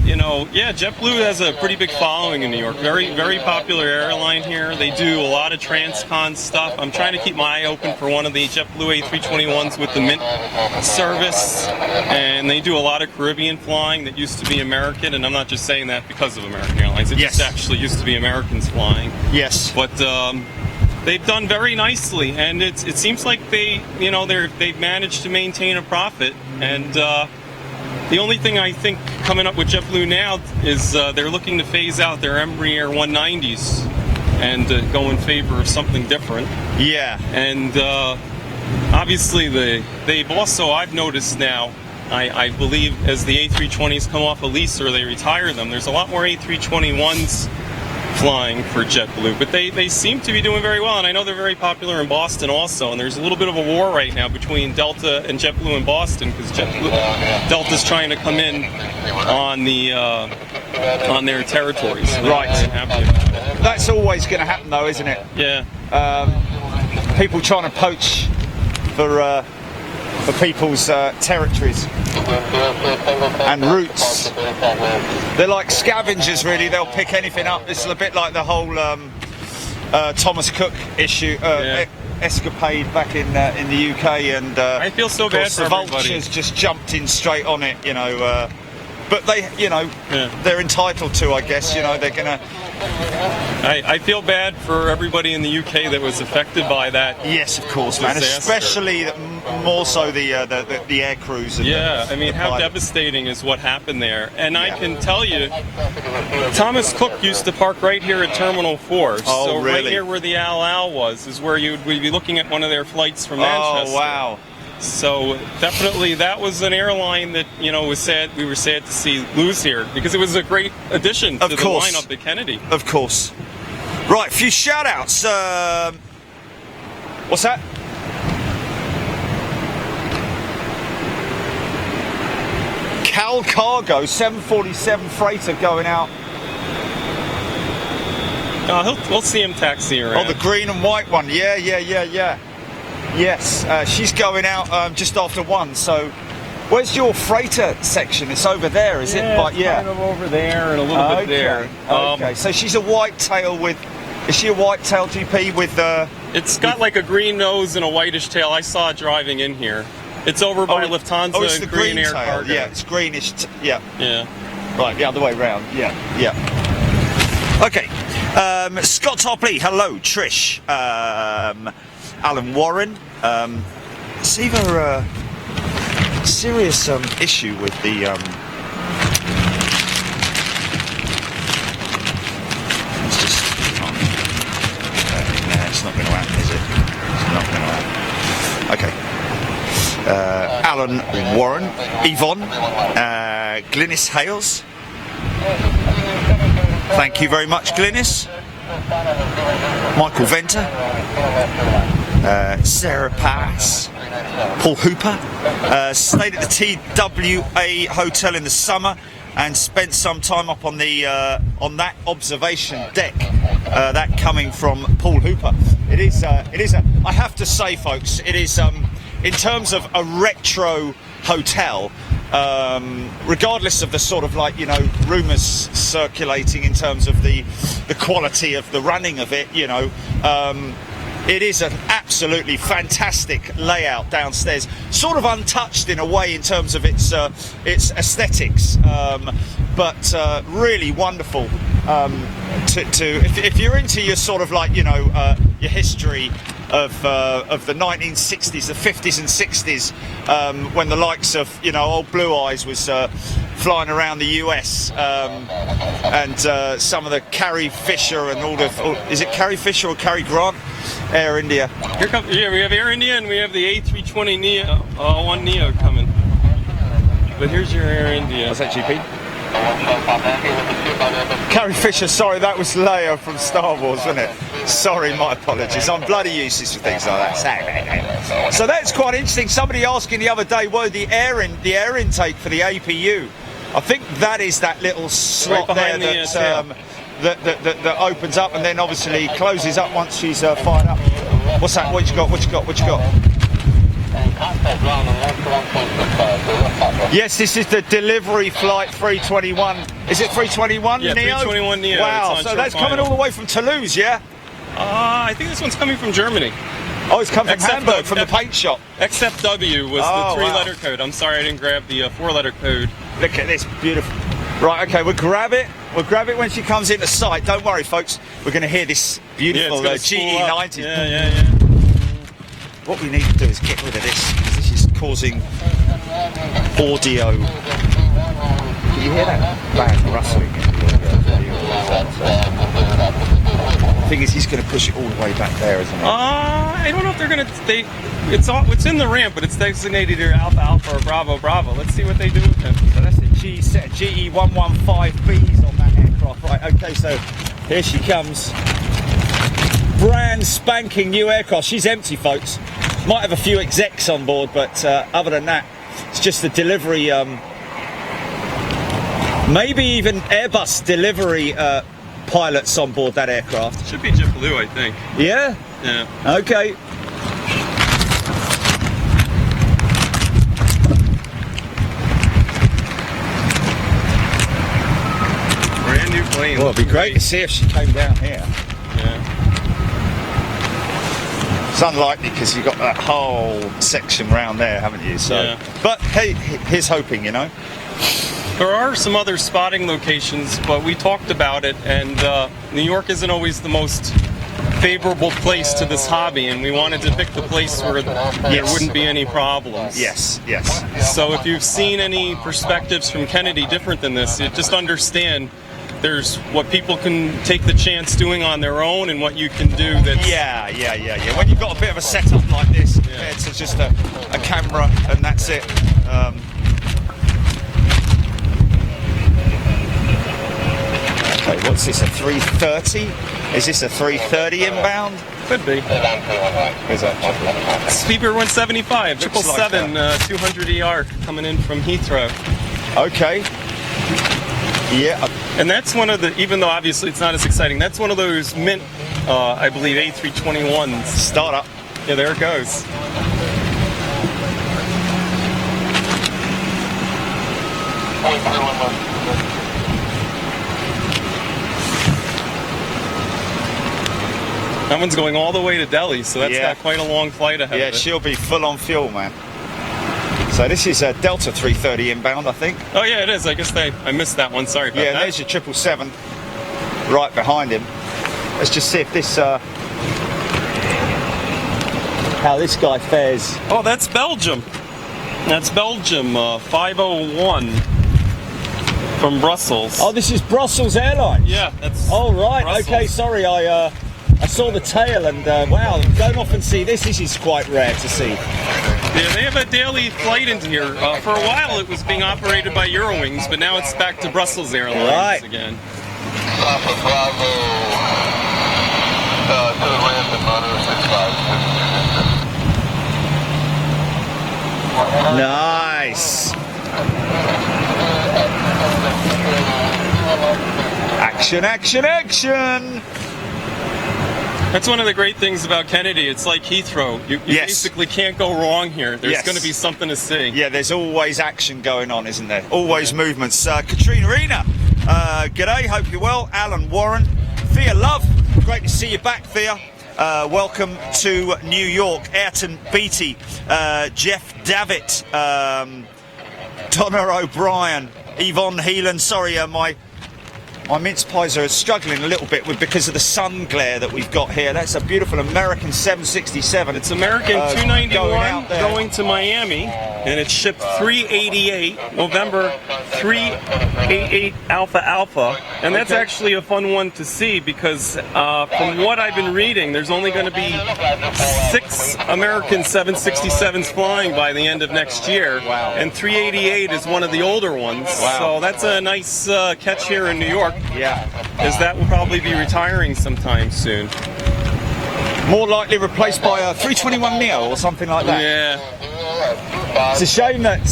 you know, yeah, JetBlue has a pretty big following in New York. Very, very popular airline here. They do a lot of transcon stuff. I'm trying to keep my eye open for one of the JetBlue A321s with the Mint service, and they do a lot of Caribbean flying that used to be American. And I'm not just saying that because of American Airlines. It Yes. just actually used to be Americans flying. Yes. But they've done very nicely, and it seems like they've managed to maintain a profit. And the only thing I think coming up with JetBlue now is they're looking to phase out their Embraer 190s and go in favor of something different. Yeah. And obviously they've also, I've noticed now, I believe as the A320s come off a lease or they retire them, there's a lot more A321s flying for JetBlue, but they seem to be doing very well, and I know they're very popular in Boston also, and there's a little bit of a war right now between Delta and JetBlue in Boston, because Delta's trying to come in on their territories. So Right. they're happy about it. That's always going to happen, though, isn't it? Yeah. People trying to poach for people's territories and routes. They're like scavengers, really. They'll pick anything up. This is a bit like the whole Thomas Cook issue, escapade back in the UK, and I feel so of course bad for the everybody. vultures just jumped in straight on it, you know. But they, you know, Yeah. they're entitled to, I guess. You know, they're gonna. I feel bad for everybody in the UK that was affected by that. Yes, of course, man. Disaster. Especially more so the air crews. And Yeah, I mean, the how pilots. devastating is what happened there. And I Yeah. can tell you, Thomas Cook used to park right here at Terminal 4. Oh, so really? right here where the Al was is where you'd be looking at one of their flights from Manchester. Oh, wow. So definitely that was an airline that, you know, was sad. We were sad to see lose here because it was a great addition to Of the course. lineup at Kennedy. Of course. Right, a few shout outs. What's that? Cal Cargo 747 freighter going out. We'll see him taxi around. Oh, the green and white one. Yeah. Yes, she's going out just after 1. So, where's your freighter section? It's over there, is it? But kind of over there and a little bit there. Okay, so she's a whitetail with. Is she a whitetail GP with? It's got like a green nose and a whitish tail. I saw it driving in here. It's over by Lufthansa Oh, it's the and Green Air tail. Cargo. Yeah, it's greenish. Yeah. Yeah. Right, the other way round. Yeah. Okay. Scott Topley, hello. Trish. Alan Warren. It's either a serious issue with the. It's just. Nah, it's not going to happen, is it? It's not going to happen. Okay. Alan Warren, Yvonne, Glynis Hales. Thank you very much, Glynis. Michael Venter, Sarah Pass, Paul Hooper. Stayed at the TWA Hotel in the summer and spent some time up on the on that observation deck. That coming from Paul Hooper. It is a. I have to say, folks, it is in terms of a retro hotel. Regardless of the sort of like, you know, rumours circulating in terms of the quality of the running of it, you know, it is an absolutely fantastic layout downstairs, sort of untouched in a way in terms of its aesthetics, but really wonderful. If you're into your sort of like, you know, your history of the 1960s, the 50s and 60s, when the likes of, you know, old Blue Eyes was flying around the US, and some of the Carrie Fisher and all the, is it Carrie Fisher or Carrie Grant? Air India. Here comes, yeah, we have Air India and we have the A320 Neo, 1 Neo coming. but here's your Air India. What's that, GP? Carrie Fisher, sorry, that was Leia from Star Wars, wasn't it? Sorry, my apologies. I'm bloody useless for things like that. So that's quite interesting. Somebody asking the other day, what the air intake for the APU? I think that is that little slot right there that opens up and then obviously closes up once she's fired up. What's that? What you got? Yes, this is the delivery flight 321. Is it 321 Yeah, Neo? 321 Neo. Wow, so that's coming all the way from Toulouse, yeah? I think this one's coming from Germany. Oh, it's come from Hamburg, from the paint shop. XFW was the 3-letter code. I'm sorry I didn't grab the 4-letter code. Look at this, beautiful. Right, okay, we'll grab it. We'll grab it when she comes into sight. Don't worry, folks. We're going to hear this beautiful GE90. Yeah. What we need to do is get rid of this, because this is causing audio. Can you hear that bang rustling? The thing is, he's going to push it all the way back there, isn't he? I don't know if they're going to. It's in the ramp, but it's designated either Alpha or Bravo. Let's see what they do with him. So that's the GE115Bs on that aircraft. Right, okay, so here she comes. Brand spanking new aircraft. She's empty, folks. Might have a few execs on board, but other than that, it's just the delivery, maybe even Airbus delivery pilots on board that aircraft. Should be JetBlue, I think. Yeah? Yeah. Okay. Brand new plane. Well, it'd be great to see if she came down here. Yeah. It's unlikely because you've got that whole section round there, haven't you? So, yeah. But hey, here's hoping, you know. There are some other spotting locations, but we talked about it, and New York isn't always the most favorable place to this hobby, and we wanted to pick the place where there wouldn't be any problems. Yes. So if you've seen any perspectives from Kennedy different than this, you just understand there's what people can take the chance doing on their own and what you can do that's... Yeah. When you've got a bit of a setup like this, compared to just a camera and that's it. Okay, what's this, a 330? Is this a 330 inbound? Could be. Is that Speedbird 175, 777, 200 ER coming in from Heathrow. Okay. Yeah. And that's one of the, even though obviously it's not as exciting, that's one of those mint, I believe, A321s. Startup. Yeah, there it goes. That one's going all the way to Delhi, so that's got quite a long flight ahead of it. Yeah, she'll be full on fuel, man. So this is a Delta 330 inbound, I think. Oh yeah, it is. I guess I missed that one. Sorry about that. Yeah, there's your 777 right behind him. Let's just see if this, how this guy fares. Oh, that's Belgium. That's Belgium, 501 from Brussels. Oh, this is Brussels Airlines. Yeah, that's. Oh right. Brussels. Okay, sorry. I saw the tail and wow, don't often see this. This is quite rare to see. Yeah, they have a daily flight into here. For a while it was being operated by Eurowings, but now it's back to Brussels Airlines again. Nice. Action. That's one of the great things about Kennedy. It's like Heathrow. You basically can't go wrong here. There's going to be something to see. Yeah, there's always action going on, isn't there? Always movements. Katrina Rena, g'day, hope you're well. Alan Warren, Thea Love, great to see you back, Thea. Welcome to New York. Ayrton Beatty, Jeff Davitt, Donna O'Brien, Yvonne Heelan. Sorry, my My mince pies are struggling a little bit because of the sun glare that we've got here. That's a beautiful American 767. It's American 291 out there. going to Miami, and it's shipped 388, November 388 Alpha Alpha. And that's actually a fun one to see because from what I've been reading, there's only going to be 6 American 767s flying by the end of next year. Wow. And 388 is one of the older ones. Wow. So that's a nice catch here in New York. Yeah. As that will probably be retiring sometime soon. More likely replaced by a 321 Neo or something like that. Yeah. It's a shame that,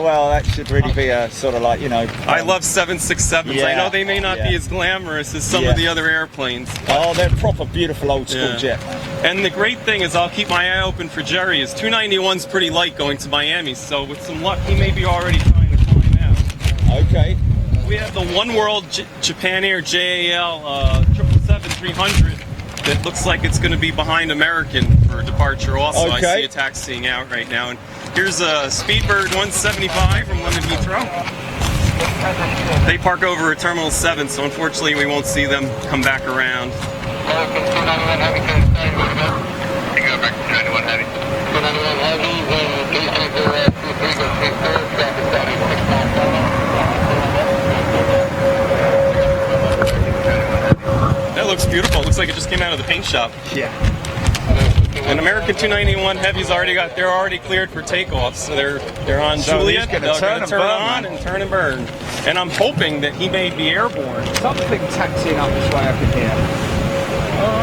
well, that should really be a sort of like, you know... I love 767s. Yeah, I know they may not yeah. be as glamorous as some Yeah. of the other airplanes. Oh, they're proper beautiful old school Yeah. jet. And the great thing is I'll keep my eye open for Jerry. His 291's pretty light going to Miami, so with some luck he may be already trying to climb out. Okay. We have the One World Japan Air JAL 777-300 that looks like it's going to be behind American for departure also. I Okay. see it taxiing out right now. And here's a Speedbird 175 from London Heathrow. They park over at Terminal 7, so unfortunately we won't see them come back around. American 291 Heavy, I go back to 291 Heavy. 291 Heavy, when 330 traffic starting 697. That looks beautiful. It looks like it just came out of the paint shop. Yeah. An American 291 Heavy's they're already cleared for takeoff, so they're on So he's Juliet. gonna They're turn gonna and turn burn, on man. and turn and burn. And I'm hoping that he may be airborne. Something taxiing up this way I can hear.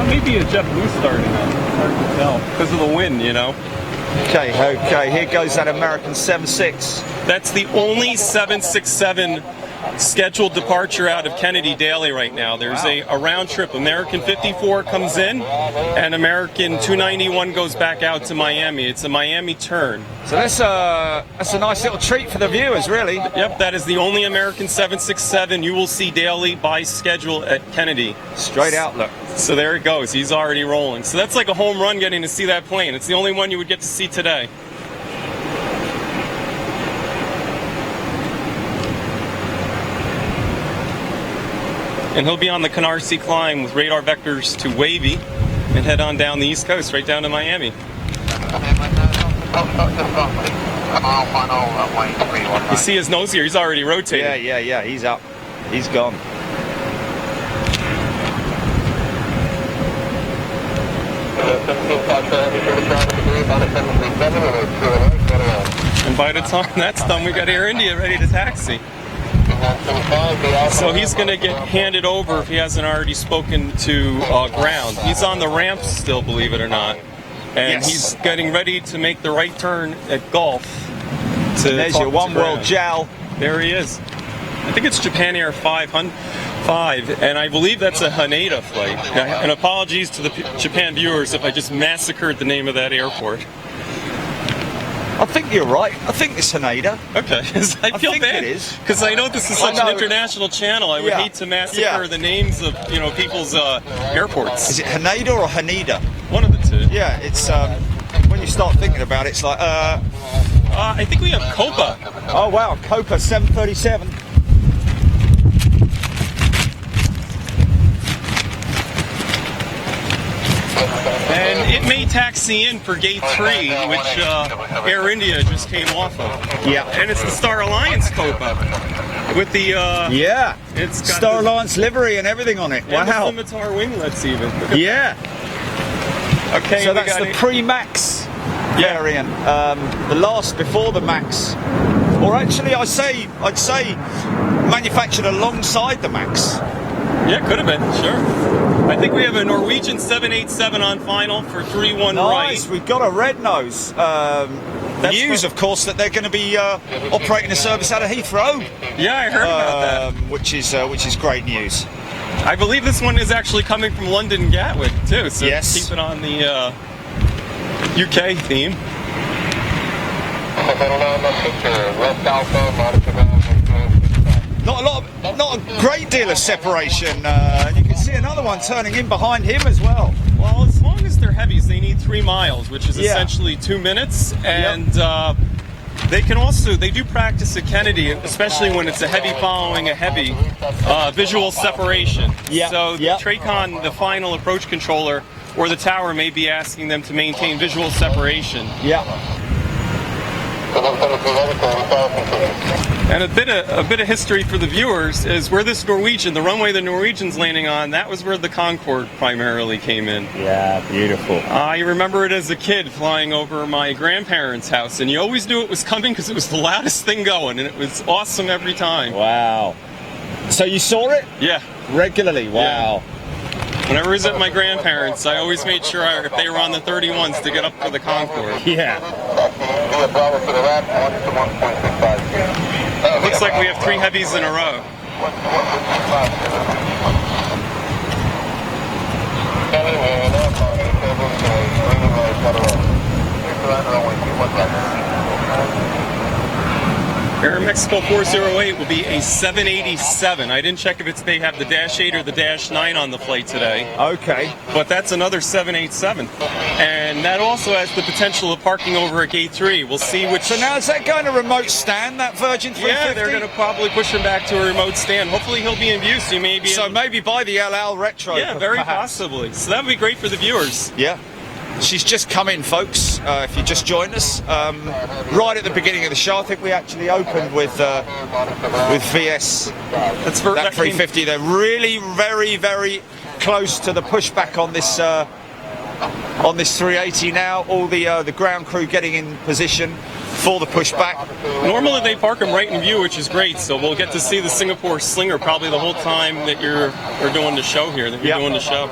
Maybe a JetBlue starting up. Hard to tell because of the wind, you know. Okay, here goes that American 76. That's the only 767 scheduled departure out of Kennedy Daily right now. There's a round trip. American 54 comes in, and American 291 goes back out to Miami. It's a Miami turn. So that's a nice little treat for the viewers, really. Yep, that is the only American 767 you will see daily by schedule at Kennedy. Straight outlook. So there it goes. He's already rolling. So that's like a home run getting to see that plane. It's the only one you would get to see today. And he'll be on the Canarsie climb with radar vectors to Wavy and head on down the East Coast, right down to Miami. You see his nose here? He's already rotating. Yeah, he's up. He's gone. And by the time that's done, we got Air India ready to taxi. So he's going to get handed over if he hasn't already spoken to ground. He's on the ramp still, believe it or not. And Yes. he's getting ready to make the right turn at Gulf. And there's your One World JAL. There he is. I think it's Japan Air 5, and I believe that's a Haneda flight. And apologies to the Japan viewers if I just massacred the name of that airport. I think you're right. I think it's Haneda. Okay, I feel think bad it is. because I know this is such I an know. international channel. I would Yeah. hate to massacre Yeah. the names of people's airports. Is it Haneda or Haneda? One of the two. Yeah, it's when you start thinking about it, it's like I think we have Copa. oh wow, Copa 737. And it may taxi in for Gate 3, which Air India just came off of. Yeah. And it's the Star Alliance Copa with the Yeah. it's got Star the, Alliance livery and everything on it. and the Wow. scimitar winglets even. Yeah. Okay, So we that's got the it. pre-Max variant. The last before the Max. Or actually I'd say manufactured alongside the Max. Yeah, could have been, sure. I think we have a Norwegian 787 on final for 3-1 Nice, right. we've got a red nose. News, of course, that they're going to be operating a service out of Heathrow, Yeah, I heard about that. which is great news. I believe this one is actually coming from London Gatwick too, so Yes. keep it on the UK theme. Not a great deal of separation. You can see another one turning in behind him as well. Well, as long as they're heavies, they need 3 miles, which is Yeah. essentially 2 minutes. And They do practice at Kennedy, especially when it's a heavy following a heavy, visual separation. Yeah. So the TRACON, the final approach controller, or the tower may be asking them to maintain visual separation. Yeah. And a bit of history for the viewers is where this Norwegian, the runway the Norwegian's landing on, that was where the Concorde primarily came in. Yeah, beautiful. I remember it as a kid flying over my grandparents' house, and you always knew it was coming because it was the loudest thing going, and it was awesome every time. Wow. So you saw it? Yeah. Regularly? Wow. Yeah. Whenever I was at my grandparents, I always made sure if they were on the 31s to get up for the Concorde. Yeah. It looks like we have 3 heavies in a row. Aeromexico 408 will be a 787. I didn't check if they have the Dash 8 or the Dash 9 on the flight today. Okay. But that's another 787. And that also has the potential of parking over at Gate 3. We'll see which... So now is that going to remote stand, that Virgin 350? Yeah, they're going to probably push him back to a remote stand. Hopefully he'll be in view, so you may be... So maybe by the LL Retro. Yeah, very perhaps. possibly. So that would be great for the viewers. Yeah. She's just come in, folks, if you just joined us. Right at the beginning of the show, I think we actually opened with VS. That's for that 350. They're really very, very close to the pushback on this 380 now. All the ground crew getting in position for the pushback. Normally they park them right in view, which is great, so we'll get to see the Singapore Slinger probably the whole time that you're doing the show here, that you're doing the show.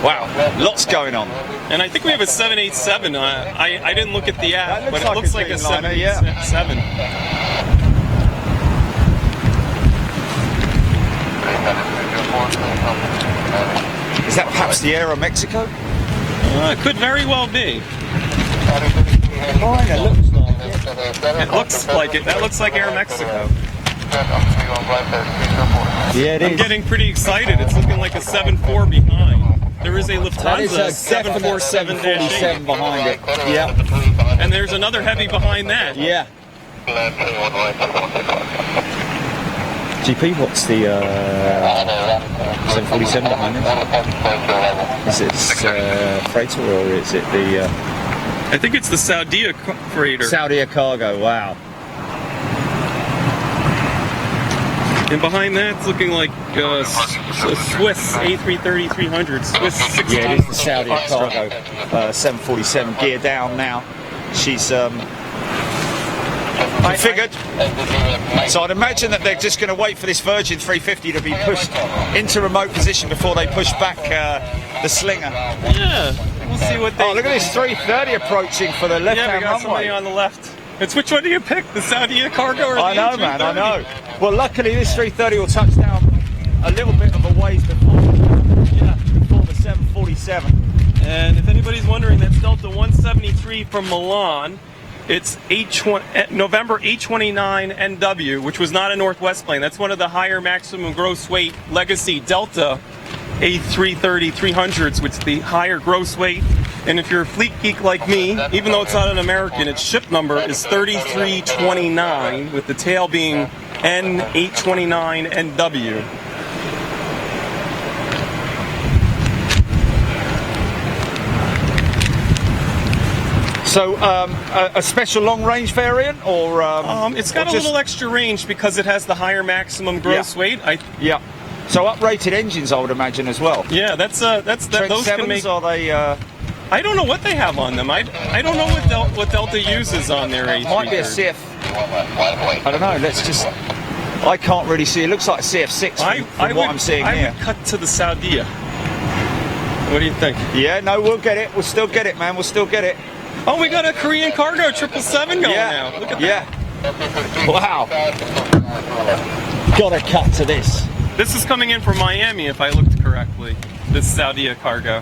Wow, lots going on. And I think we have a 787. I didn't look at the app, but it like looks a like a Dreamliner, 787. Is that perhaps the Aeromexico? It could very well be. It looks like it. That looks like Aeromexico. Yeah, it is. I'm getting pretty excited. It's looking like a 7-4 behind. There is a Lufthansa 747-8 behind it. Yeah. And there's another heavy behind that. Yeah. GP, what's the 747 behind it? Is it freighter or is it the... I think it's the Saudia freighter. Saudia cargo, wow. And behind that, it's looking like a Swiss A330-300, Swiss 60. Yeah, it is the Saudia cargo 747, gear down now. She's configured. So I'd imagine that they're just going to wait for this Virgin 350 to be pushed into remote position before they push back the Slinger. Yeah, we'll see what they... Oh, look at this 330 approaching for the left-hand runway. Yeah, we got somebody on the left. It's which one do you pick, the Saudia cargo or the I know, A330? man, I know. Well, luckily this 330 will touch down a little bit of a ways before the 747. And if anybody's wondering, that's Delta 173 from Milan. It's November 829 NW, which was not a Northwest plane. That's one of the higher maximum gross weight legacy Delta A330-300s, which is the higher gross weight. And if you're a fleet geek like me, even though it's not an American, its ship number is 3329, with the tail being N829NW. So a special long-range variant, or it's got a little extra range because it has the higher maximum gross weight. Yeah. So uprated engines, I would imagine, as well. Yeah, that's those can make. Are they? I don't know what they have on them. I don't know what Delta uses on their A330. Might be a CF. I don't know. Let's just. I can't really see. It looks like a CF6 from what I'm seeing here. I would cut to the Saudia. What do you think? Yeah, no, we'll get it. We'll still get it, man. We'll still get it. Oh, we got a Korean cargo 777 going now. Look at that. Wow. Gotta cut to this. This is coming in from Miami, if I looked correctly. This Saudia cargo.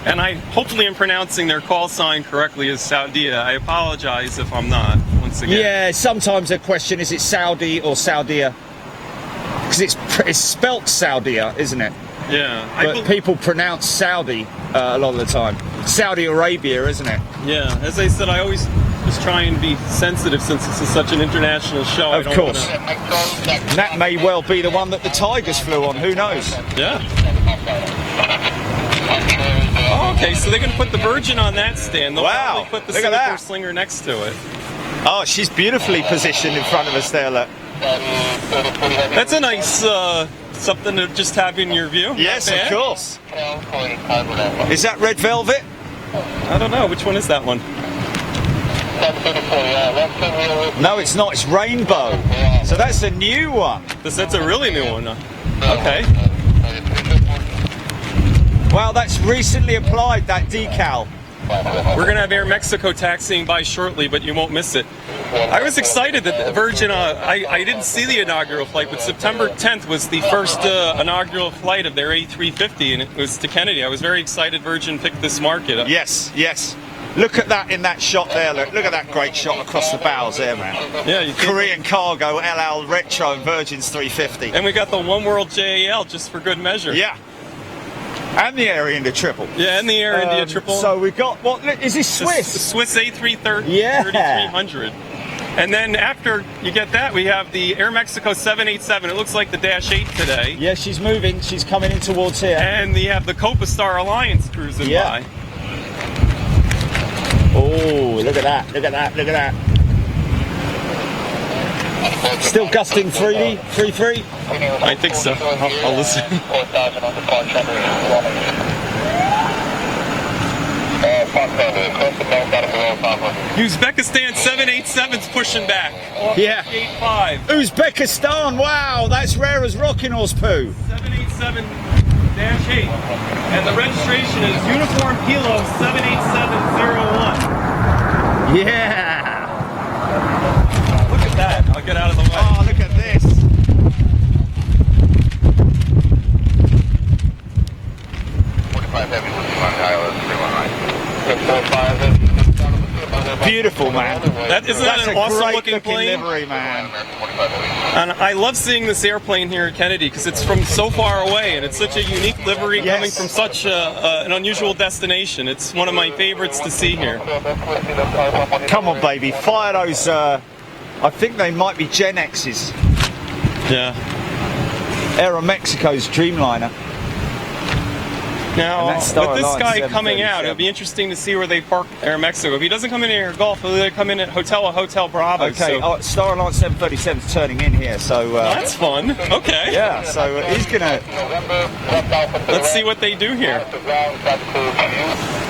And I hopefully am pronouncing their call sign correctly as Saudia. I apologize if I'm not, once again. Yeah, sometimes a question, is it Saudi or Saudia? Because it's spelt Saudia, isn't it? Yeah. But people pronounce Saudi a lot of the time. Saudi Arabia, isn't it? Yeah, as I said, I always was trying to be sensitive since this is such an international show. Of course. That may well be the one that the Tigers flew on, who knows? Yeah. Oh, okay, so they're going to put the Virgin on that stand. They'll Wow, probably put the look at Singapore that. Slinger next to it. Oh, she's beautifully positioned in front of us there, look. That's a nice something to just have in your view. Yes, Not of bad. course. Is that red velvet? I don't know. Which one is that one? No, it's not. It's rainbow. So that's a new one. That's a really new one. Okay. Wow, that's recently applied, that decal. We're going to have Air Mexico taxiing by shortly, but you won't miss it. I was excited that the Virgin, I didn't see the inaugural flight, but September 10th was the first inaugural flight of their A350, and it was to Kennedy. I was very excited Virgin picked this market. Yes, yes. Look at that in that shot there, look. Look at that great shot across the bows there, man. Yeah, you can. Korean Cargo, LL Retro, and Virgin's 350. And we got the One World JAL just for good measure. Yeah. And the Air India Triple. Yeah, and the Air India Triple. So we've got, what, is this The Swiss? Swiss A330, Yeah. 3300. And then after you get that, we have the Air Mexico 787. It looks like the Dash 8 today. Yeah, she's moving. She's coming in towards here. And you have the Copa Star Alliance cruising Yeah. by. Oh, look at that, look at that, look at that. Still gusting 3D, 3-3? I think so. I'll listen. Uzbekistan 787's pushing back. Yeah. 85. Uzbekistan, wow, that's rare as rocking horse poo. 787-8. And the registration is Uniform Kilo 78701. Yeah. Look at that. I'll get out of the way. Oh, look at this. Beautiful, man. That isn't That's that an a awesome great looking plane? livery, man. And I love seeing this airplane here at Kennedy because it's from so far away and it's such a unique livery Yes. coming from such an unusual destination. It's one of my favorites to see here. Come on, baby, fire those. I think they might be Gen X's. Yeah. Aero Mexico's Dreamliner. Now, And that's Star with this Alliance guy coming out, 737. it'll be interesting to see where they park Air Mexico. If he doesn't come in Air Gulf, he'll either come in at Hotel Bravo. Okay, So, Star Alliance 737's turning in here, so that's fun. Okay. yeah, so he's gonna. Let's see what they do here.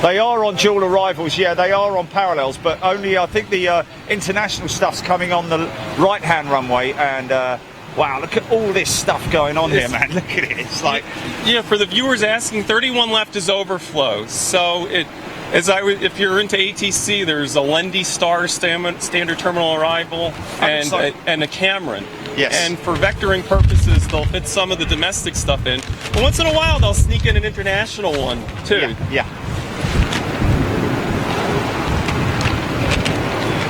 They are on dual arrivals, yeah, they are on parallels, but only I think the international stuff's coming on the right-hand runway, and wow, look at all this stuff going on here, man. Look at it. It's like, Yeah, for the viewers asking, 31 left is overflow. So if you're into ATC, there's a Lendy Star standard terminal arrival and a Cameron. Yes. And for vectoring purposes, they'll fit some of the domestic stuff in. But once in a while, they'll sneak in an international one too. yeah.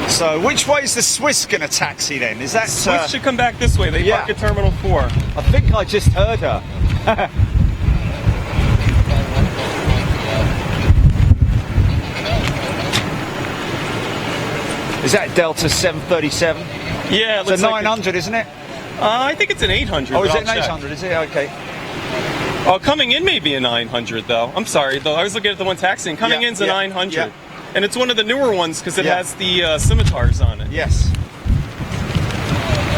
So which way is the Swiss going to taxi then? Is that? Swiss should come back this way. They yeah. park at Terminal 4. I think I just heard her. Is that Delta 737? Yeah, it It's a looks like 900, isn't it? I think it's an 800. Oh, is but it I'll an check. 800? Is it? Okay. Oh, coming in may be a 900 though. I'm sorry though. I was looking at the one taxiing. Coming Yeah, in's a yeah, 900, yeah. and it's one of the newer ones because it Yeah. has the scimitars on it. Yes.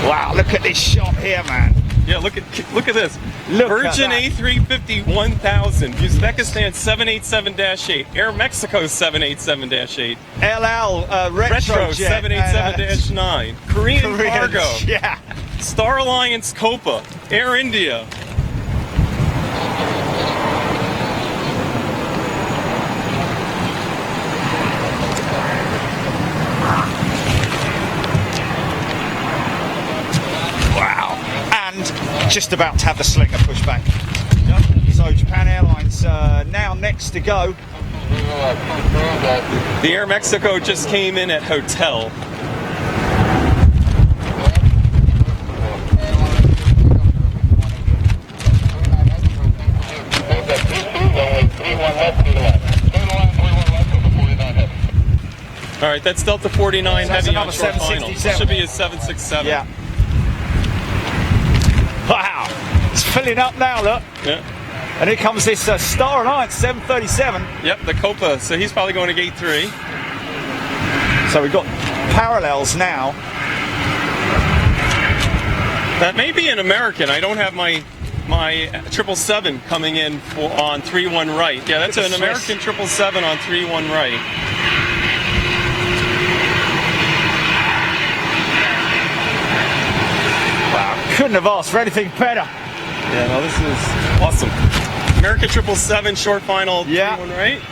Wow, look at this shot here, man. Yeah, look at this. Look Virgin at that. A350 1000, Uzbekistan 787-8, Air Mexico 787-8, LL Retro Retrojet 787-9, Korean Cargo, Yeah. Star Alliance Copa, Air India. Wow. And just about to have the Slinger push back. So Japan Airlines now next to go. The Air Mexico just came in at Hotel. All right, that's Delta 49 So that's heavy on another short final. 767. Should be a 767. Yeah. Wow. It's filling up now, look. Yeah. And here comes this Star Alliance 737. Yep, the Copa. So he's probably going to gate 3. So we've got parallels now. That may be an American. I don't have my 777 coming in on 31 right. Yeah, that's an American 777 on 31 right. Wow. Couldn't have asked for anything better. Yeah, no, this is awesome. American 777 short final 31 right.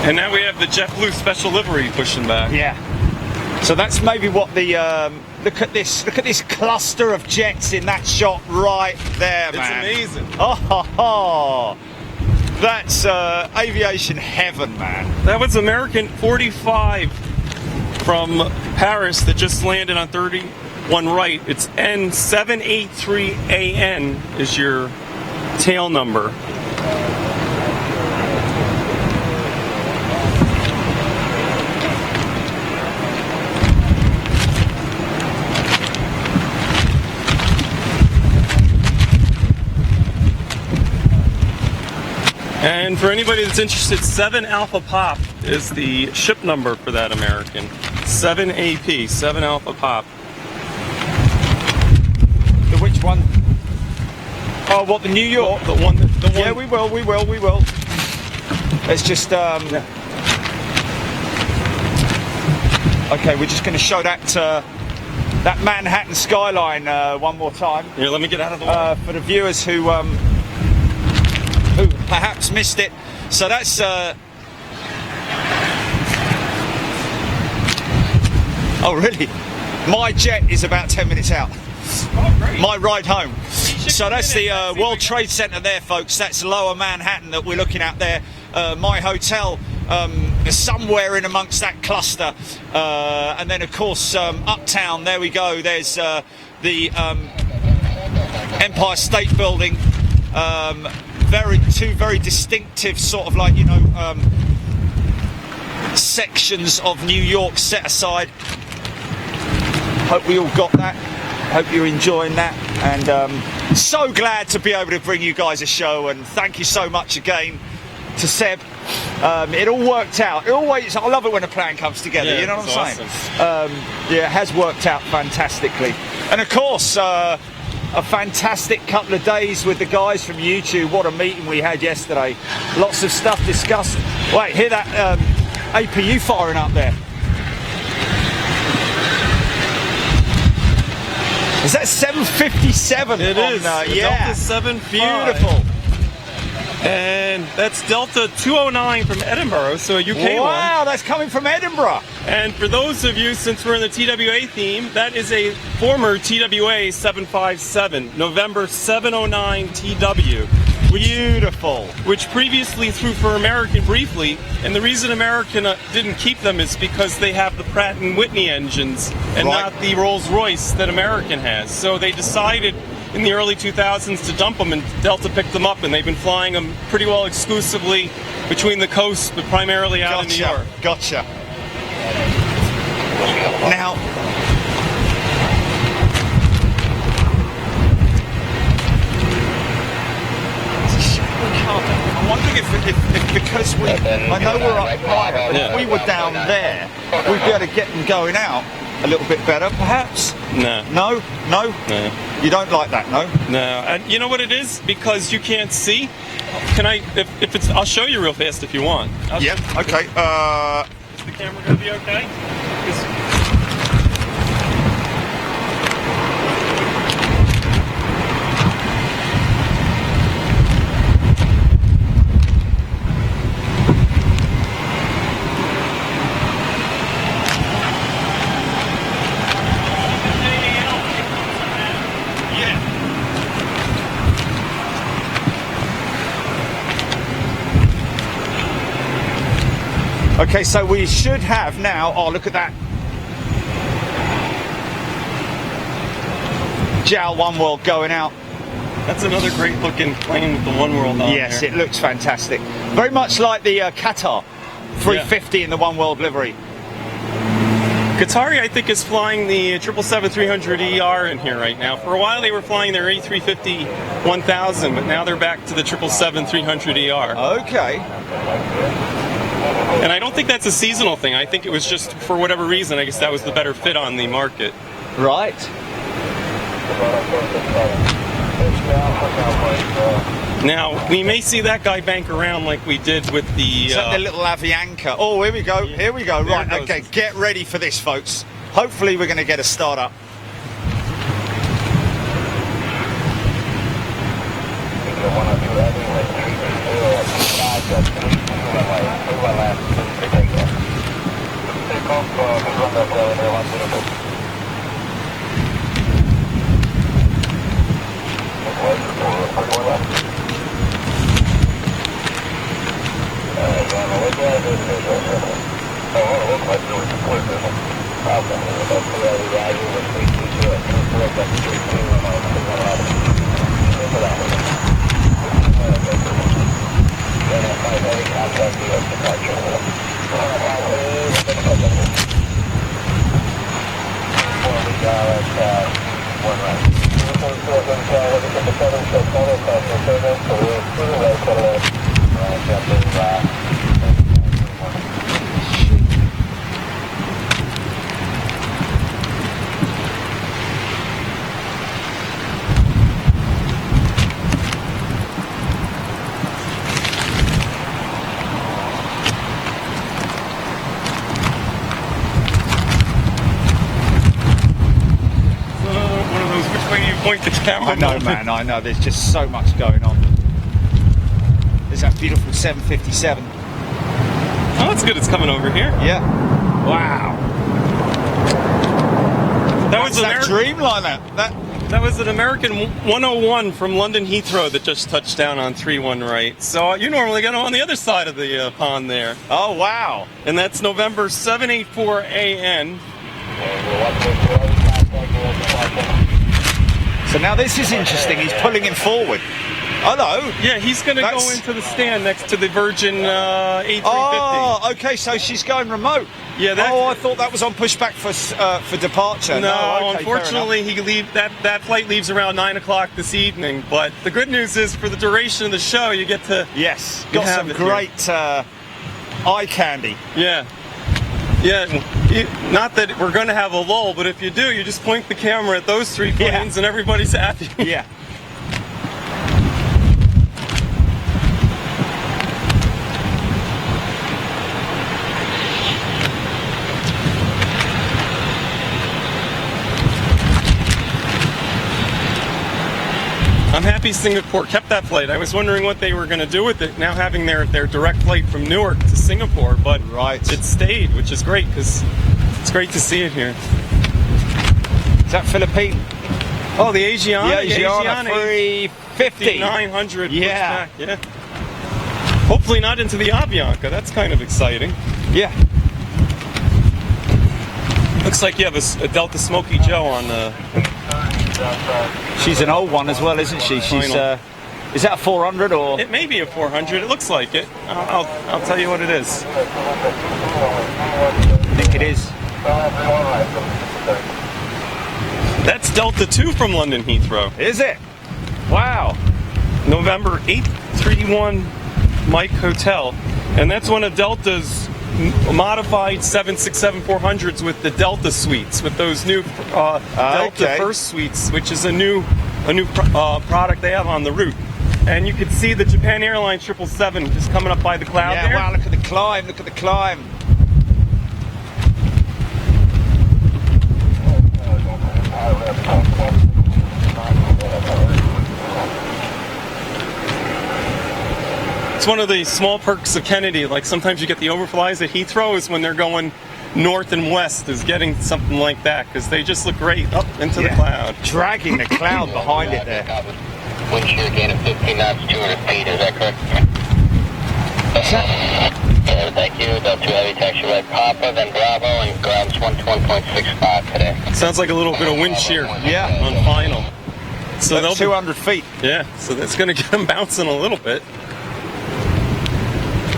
And now we have the JetBlue special livery pushing back. Yeah. So that's maybe what the look at this cluster of jets in that shot right there, man. It's amazing. Oh, ho, ho. That's aviation heaven, man. That was American 45 from Paris that just landed on 31 right. It's N783AN is your tail number. And for anybody that's interested, 7 Alpha Pop is the ship number for that American. 7AP, 7 Alpha Pop. The which one? Oh, what, the New York? The one. Yeah, we will. Let's just okay, we're just going to show that Manhattan skyline one more time. Here, let me get out of the way. For the viewers who perhaps missed it. So that's oh really? My jet is about 10 minutes out. Oh, great. My ride home. So that's the World Trade Center there, folks. That's Lower Manhattan that we're looking at there. My hotel is somewhere in amongst that cluster. And then, of course, uptown, there we go. There's the Empire State Building. Two very distinctive sort of like, you know, sections of New York set aside. Hope we all got that. Hope you're enjoying that, and so glad to be able to bring you guys a show, and thank you so much again to Seb. It all worked out. I love it when a plan comes together, yeah, you know what I'm saying? Awesome. Yeah, it has worked out fantastically. And of course, a fantastic couple of days with the guys from YouTube. What a meeting we had yesterday. Lots of stuff discussed. Wait, hear that APU firing up there? Is that 757? It is. Yeah. Delta 7. Beautiful. And that's Delta 209 from Edinburgh, so a UK one. Wow, that's coming from Edinburgh. And for those of you, since we're in the TWA theme, that is a former TWA 757, November 709 TW. Beautiful. Which previously flew for American briefly, and the reason American didn't keep them is because they have the Pratt & Whitney engines and Right. not the Rolls-Royce that American has. So they decided in the early 2000s to dump them, and Delta picked them up, and they've been flying them pretty well exclusively between the coasts, but primarily out in New York. Gotcha. Now, I'm wondering if because I know we're up higher, if we were down there, we'd be able to get them going out a little bit better, perhaps? No. No? No? No. You don't like that, no? No. And you know what it is? Because you can't see. Can I, if it's, I'll show you real fast if you want. Yeah, okay. Is the camera going to be okay? Okay, so we should have now, oh look at that. JAL One World going out. That's another great looking plane with the One World on Yes, there. it looks fantastic. Very much like the Qatar 350 in the One World livery. Qatari, I think, is flying the 777-300ER in here right now. For a while, they were flying their A350-1000, but now they're back to the 777-300ER. Okay. And I don't think that's a seasonal thing. I think it was just, for whatever reason, I guess that was the better fit on the market. Right. Now, we may see that guy bank around like we did with the... Is that the little Avianca? Oh, here we go. Here we go. Right, okay, get ready for this, folks. Hopefully we're going to get a start up. Point the camera. I know, man, I know. There's just so much going on. There's that beautiful 757. Oh, that's good. It's coming over here. Yeah. Wow. That was that Dreamliner. That was an American 101 from London Heathrow that just touched down on 31 right. So you normally get them on the other side of the pond there. Oh, wow. And that's November 784AN. So now this is interesting. He's pulling him forward. Hello. Yeah, he's going to go into the stand next to the Virgin A350. Oh, okay. So she's going remote. Yeah. I thought that was on pushback for departure. No, okay, unfortunately, that flight leaves around 9 o'clock this evening. But the good news is, for the duration of the show, you get to got some great eye candy. Yeah. Yeah, not that we're going to have a lull, but if you do, you just point the camera at those three planes and everybody's happy. Yeah. I'm happy Singapore kept that flight. I was wondering what they were going to do with it, now having their direct flight from Newark to Singapore, but it stayed, which is great, because it's great to see it here. Is that Philippine? Oh, the Asiana? Yeah, Asiana 350. 900. Yeah. Yeah. Hopefully not into the Avianca. That's kind of exciting. Yeah. Looks like you have a Delta Smokey Joe on the... She's an old one as well, isn't she? She's is that a 400 or? It may be a 400. It looks like it. I'll tell you what it is. I think it is. That's Delta 2 from London Heathrow. Is it? Wow. November 831 Mike Hotel, and that's one of Delta's modified 767-400s with the Delta suites, with those new Delta First suites, which is a new product they have on the route. And you can see the Japan Airlines 777 just coming up by the cloud there. Wow, look at the climb, look at the climb. It's one of the small perks of Kennedy. Like sometimes you get the overflies at Heathrow is when they're going north and west, is getting something like that, because they just look great up into the cloud. Dragging the cloud behind it there. Wind shear gain of 15 knots, 200 feet, is that correct? Thank you, Delta 2 Heavy Papa, then Bravo, and grounds 121.65 today. Sounds like a little bit of wind shear. Yeah. On final. So they'll 200 feet. Yeah, so that's going to get them bouncing a little bit.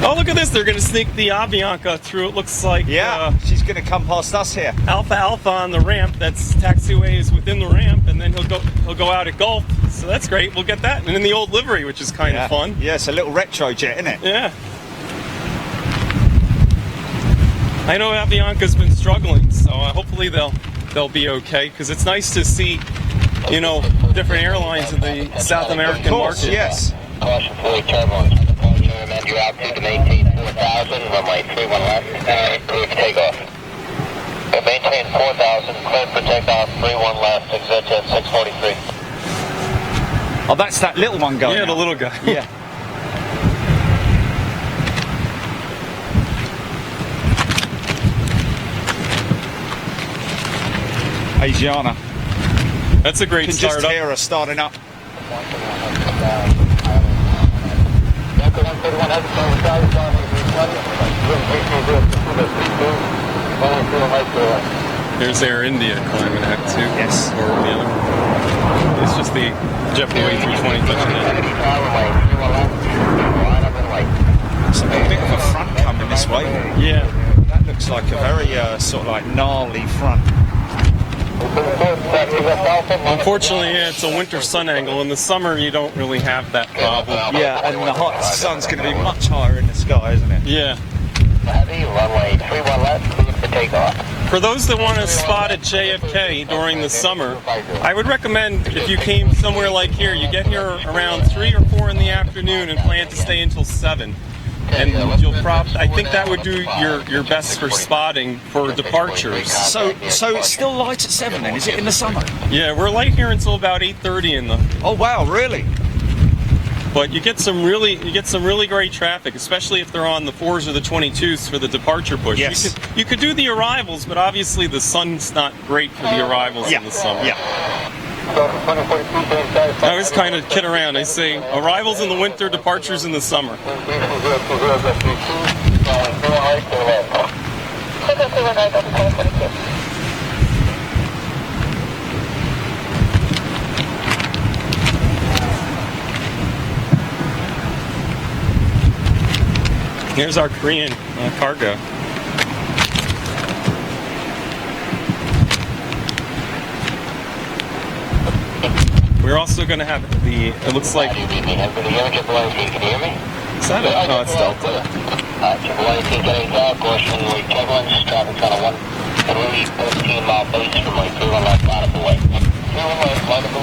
Oh, look at this. They're going to sneak the Avianca through. It looks like She's going to come past us here. Alpha Alpha on the ramp. That's taxiway is within the ramp, and then he'll go out at Gulf. So that's great. We'll get that. And in the old livery, which is kind of fun. Yeah, it's a little retro jet, isn't it? Yeah. I know Avianca's been struggling, so hopefully they'll be okay, because it's nice to see, you know, different airlines in the South American market. Yes. Caution for turbulence. Recommend you out to maintain 4,000, runway 31 left, clear for takeoff. Maintain 4,000, clear for takeoff, 31 left, exit at 6:43. Oh, that's that little one going. Yeah, the out. little guy. Yeah. Asiana. That's a great Can start just up. hear her starting up. There's Air India climbing out too. Yes. Or the other one. It's just the JetBlue A320 touching down. It's a bit of a front coming this way. Yeah. That looks like a very sort of like gnarly front. Unfortunately, yeah, it's a winter sun angle. In the summer, you don't really have that problem. Yeah, and the hot sun's going to be much higher in the sky, isn't it? Yeah. Heavy, runway 31 left, clear for takeoff. For those that want to spot at JFK during the summer, I would recommend if you came somewhere like here, you get here around 3 or 4 in the afternoon and plan to stay until 7. And you'll I think that would do your best for spotting for departures. So it's still light at 7 then, is it in the summer? Yeah, we're light here until about 8:30 in the. Oh wow, really? But you get some really great traffic, especially if they're on the 4s or the 22s for the departure push. Yes. You could do the arrivals, but obviously the sun's not great for the arrivals in the summer. Yeah. I always kind of kid around. I say arrivals in the winter, departures in the summer. Here's our Korean cargo. We're also going to have it looks like, is that it? No, it's Delta. Getting back, caution, turbulence, traffic's on a 15-mile base from like 3 left out of the way. 3 left,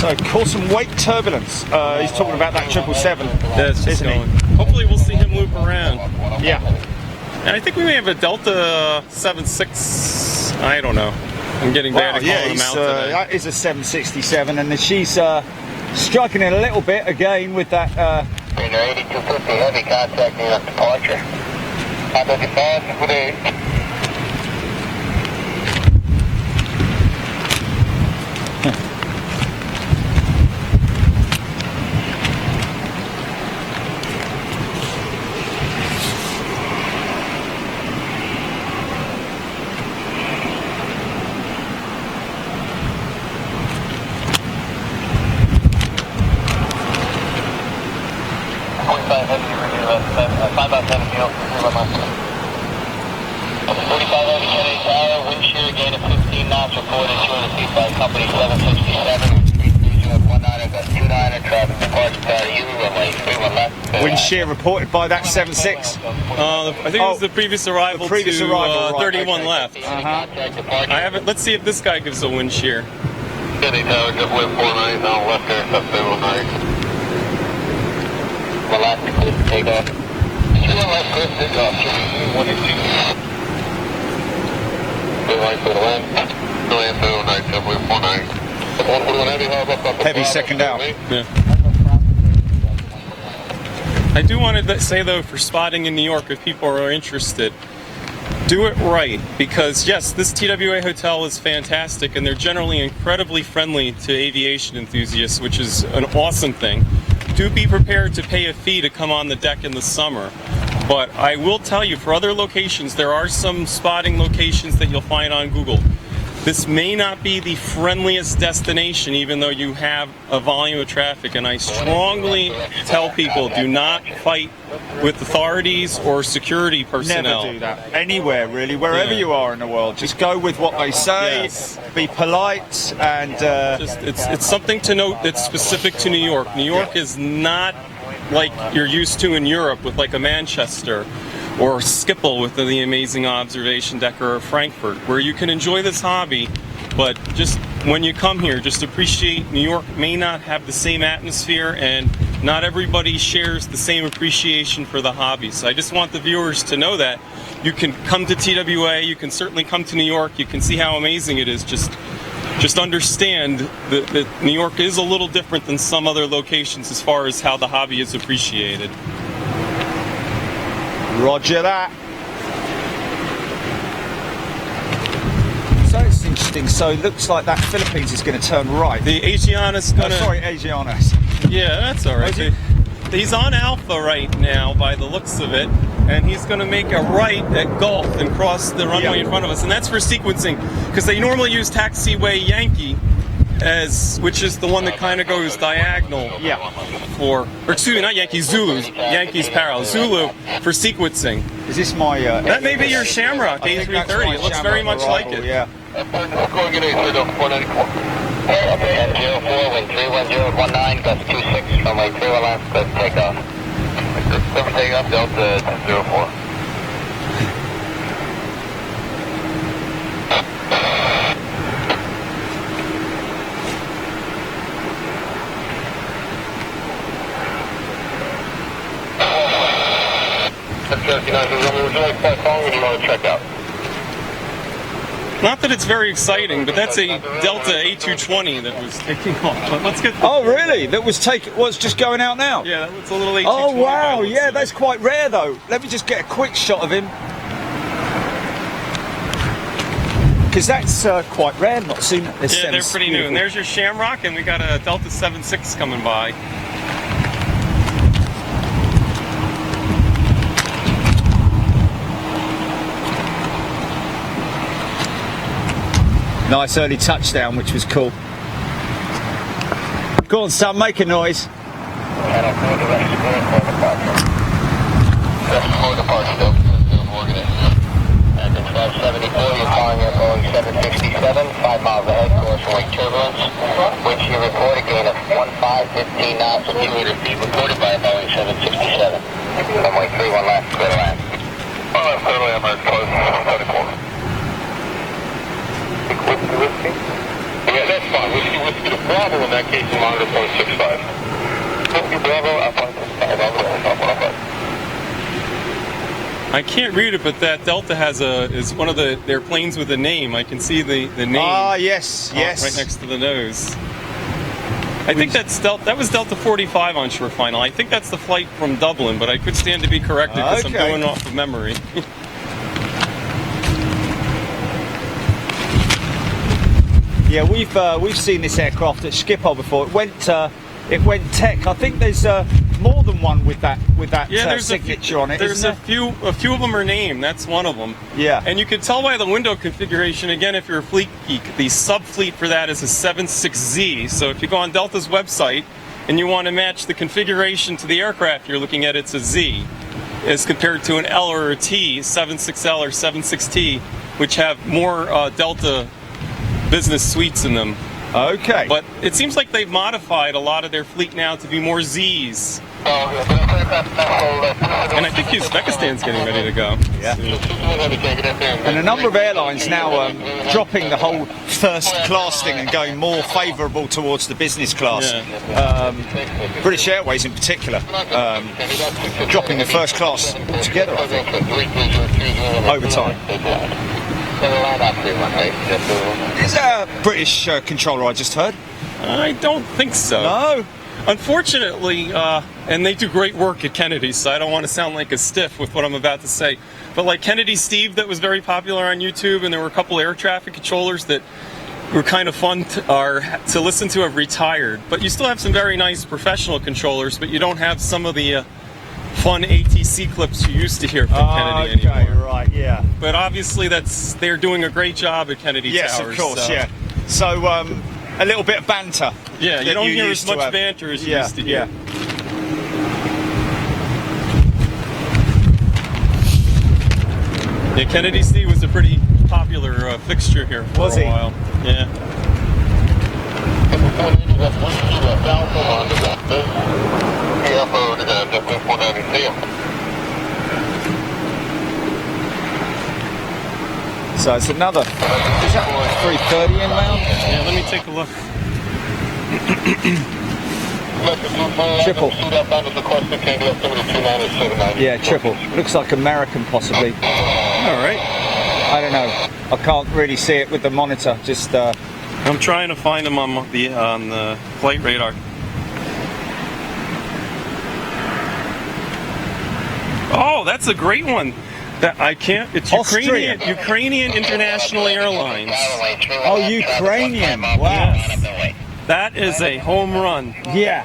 So cause some weight turbulence. He's talking about that 777, That's just isn't going. he? Hopefully we'll see him loop around. Yeah. And I think we may have a Delta 76. I don't know. I'm getting bad at calling them out today. That is a 767, and she's struggling a little bit again with that. 8250 heavy contact near departure. 555 for the. Wind shear gain of 15 knots reported, 200 feet by company 767. 19 got 29 traffic departure pattern, you runway 31 left. Wind shear reported by that 76. I think it was the previous arrival to 31 left. I haven't. Let's see if this guy gives a wind shear. Any tower, just wind 49 now left there, up 09. Relax, clear for takeoff. 2 left, clear for takeoff. 1 and 2. Heavy second out. Yeah. I do want to say though, for spotting in New York, if people are interested, do it right, because yes, this TWA hotel is fantastic and they're generally incredibly friendly to aviation enthusiasts, which is an awesome thing. Do be prepared to pay a fee to come on the deck in the summer. But I will tell you, for other locations, there are some spotting locations that you'll find on Google. This may not be the friendliest destination, even though you have a volume of traffic. And I strongly tell people, do not fight with authorities or security personnel. Never do that. Anywhere, really. Wherever you are in the world. Just go with what they say. Yes. Be polite. And It's something to note that's specific to New York. New York is not like you're used to in Europe with like a Manchester or Schiphol with the amazing observation deck, or Frankfurt, where you can enjoy this hobby, but just when you come here, just appreciate New York may not have the same atmosphere, and not everybody shares the same appreciation for the hobby. So I just want the viewers to know that you can come to TWA, you can certainly come to New York, you can see how amazing it is. Just understand that New York is a little different than some other locations as far as how the hobby is appreciated. Roger that. So it's interesting. So it looks like that Philippines is going to turn right. The Asiana's gonna... Sorry, Asianas. Yeah, that's all right. He's on Alpha right now by the looks of it, and he's going to make a right at Gulf and cross the runway in front of us, and that's for sequencing, because they normally use taxiway Yankee, which is the one that kind of goes diagonal or excuse me, not Yankee, Zulu. Yankee's parallel. Zulu for sequencing. Is this my... that may be your Shamrock A330. It looks very much like it. Yeah. And 04, wind 31019, gust 26, runway 31 left, gust takeoff. Number takeoff, Delta 04. Not that it's very exciting, but that's a Delta A220 that was taking off. But let's get. Oh, really? That was just going out now? Yeah, that was a little A220. Oh, wow. Yeah, that's quite rare, though. Let me just get a quick shot of him. Because that's quite rare. I've not seen this. Yeah, they're pretty new. And there's your Shamrock, and we got a Delta 76 coming by. Nice early touchdown, which was cool. Go on, son, make a noise. At 1274, you're calling at Boeing 767, 5 miles ahead, course wing turbulence. Wind shear reported gain of 15 knots, 200 feet reported by Boeing 767. Runway 31 left, clear to land. Clear to land, close, 34. Yeah, that's fine. Whiskey to Bravo in that case, monitor 0.65. Whiskey Bravo, I can't read it, but that Delta is one of their planes with a name. I can see the name. Ah, yes, yes. Right next to the nose. I think that was Delta 45 on shore final. I think that's the flight from Dublin, but I could stand to be corrected because I'm going off of memory. Yeah, we've seen this aircraft at Schiphol before. It went tech. I think there's more than one with that signature on it. There's a few of them are named. That's one of them. Yeah. And you can tell by the window configuration. Again, if you're a fleet geek, the sub-fleet for that is a 76Z. So if you go on Delta's website and you want to match the configuration to the aircraft you're looking at, it's a Z, as compared to an L or a T, 76L or 76T, which have more Delta business suites in them. Okay. But it seems like they've modified a lot of their fleet now to be more Zs. And I think Uzbekistan's getting ready to go. Yeah. And a number of airlines now dropping the whole first class thing and going more favourable towards the business class. Yeah. British Airways in particular, dropping the first class altogether, I think, over time. Is that a British controller I just heard? I don't think so. No? Unfortunately, and they do great work at Kennedy, so I don't want to sound like a stiff with what I'm about to say, but like Kennedy Steve, that was very popular on YouTube, and there were a couple air traffic controllers that were kind of fun to listen to, have retired. But you still have some very nice professional controllers, but you don't have some of the fun ATC clips you used to hear from Kennedy anymore. Right, yeah. But obviously they're doing a great job at Kennedy Yes, Towers. of course, so. yeah. So, a little bit of banter. Yeah, you that don't hear as used to much have. banter as you used to hear. Yeah, Kennedy C was a pretty popular fixture here for Was a he? while. Yeah. So it's another. Is that 330 inbound? Yeah, let me take a look. Triple. Yeah, triple. Looks like American, possibly. All right. I don't know. I can't really see it with the monitor. Just. I'm trying to find them on the flight radar. Oh, that's a great one. That I can't. It's Ukrainian International Airlines. Oh, Ukrainian! Wow. Yes. That is a home run. Yeah.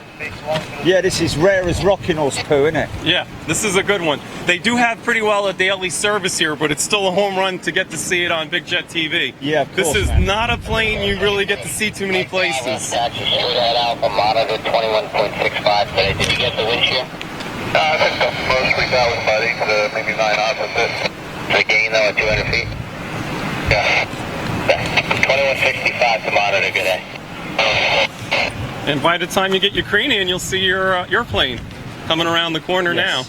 Yeah, this is rare as rocking horse poo, isn't it? Yeah, this is a good one. They do have pretty well a daily service here, but it's still a home run to get to see it on Big Jet TV. Yeah, of course, this is man. not a plane you really get to see too many places. Taxi straight at Alpha, monitor 21.65 today. Did you get the wind shear? I think the most 3,000 buddy, maybe 9 knots with it. The gain though at 200 feet? Yeah. 2165 to monitor, good day. And by the time you get Ukrainian, you'll see your plane coming around the corner now.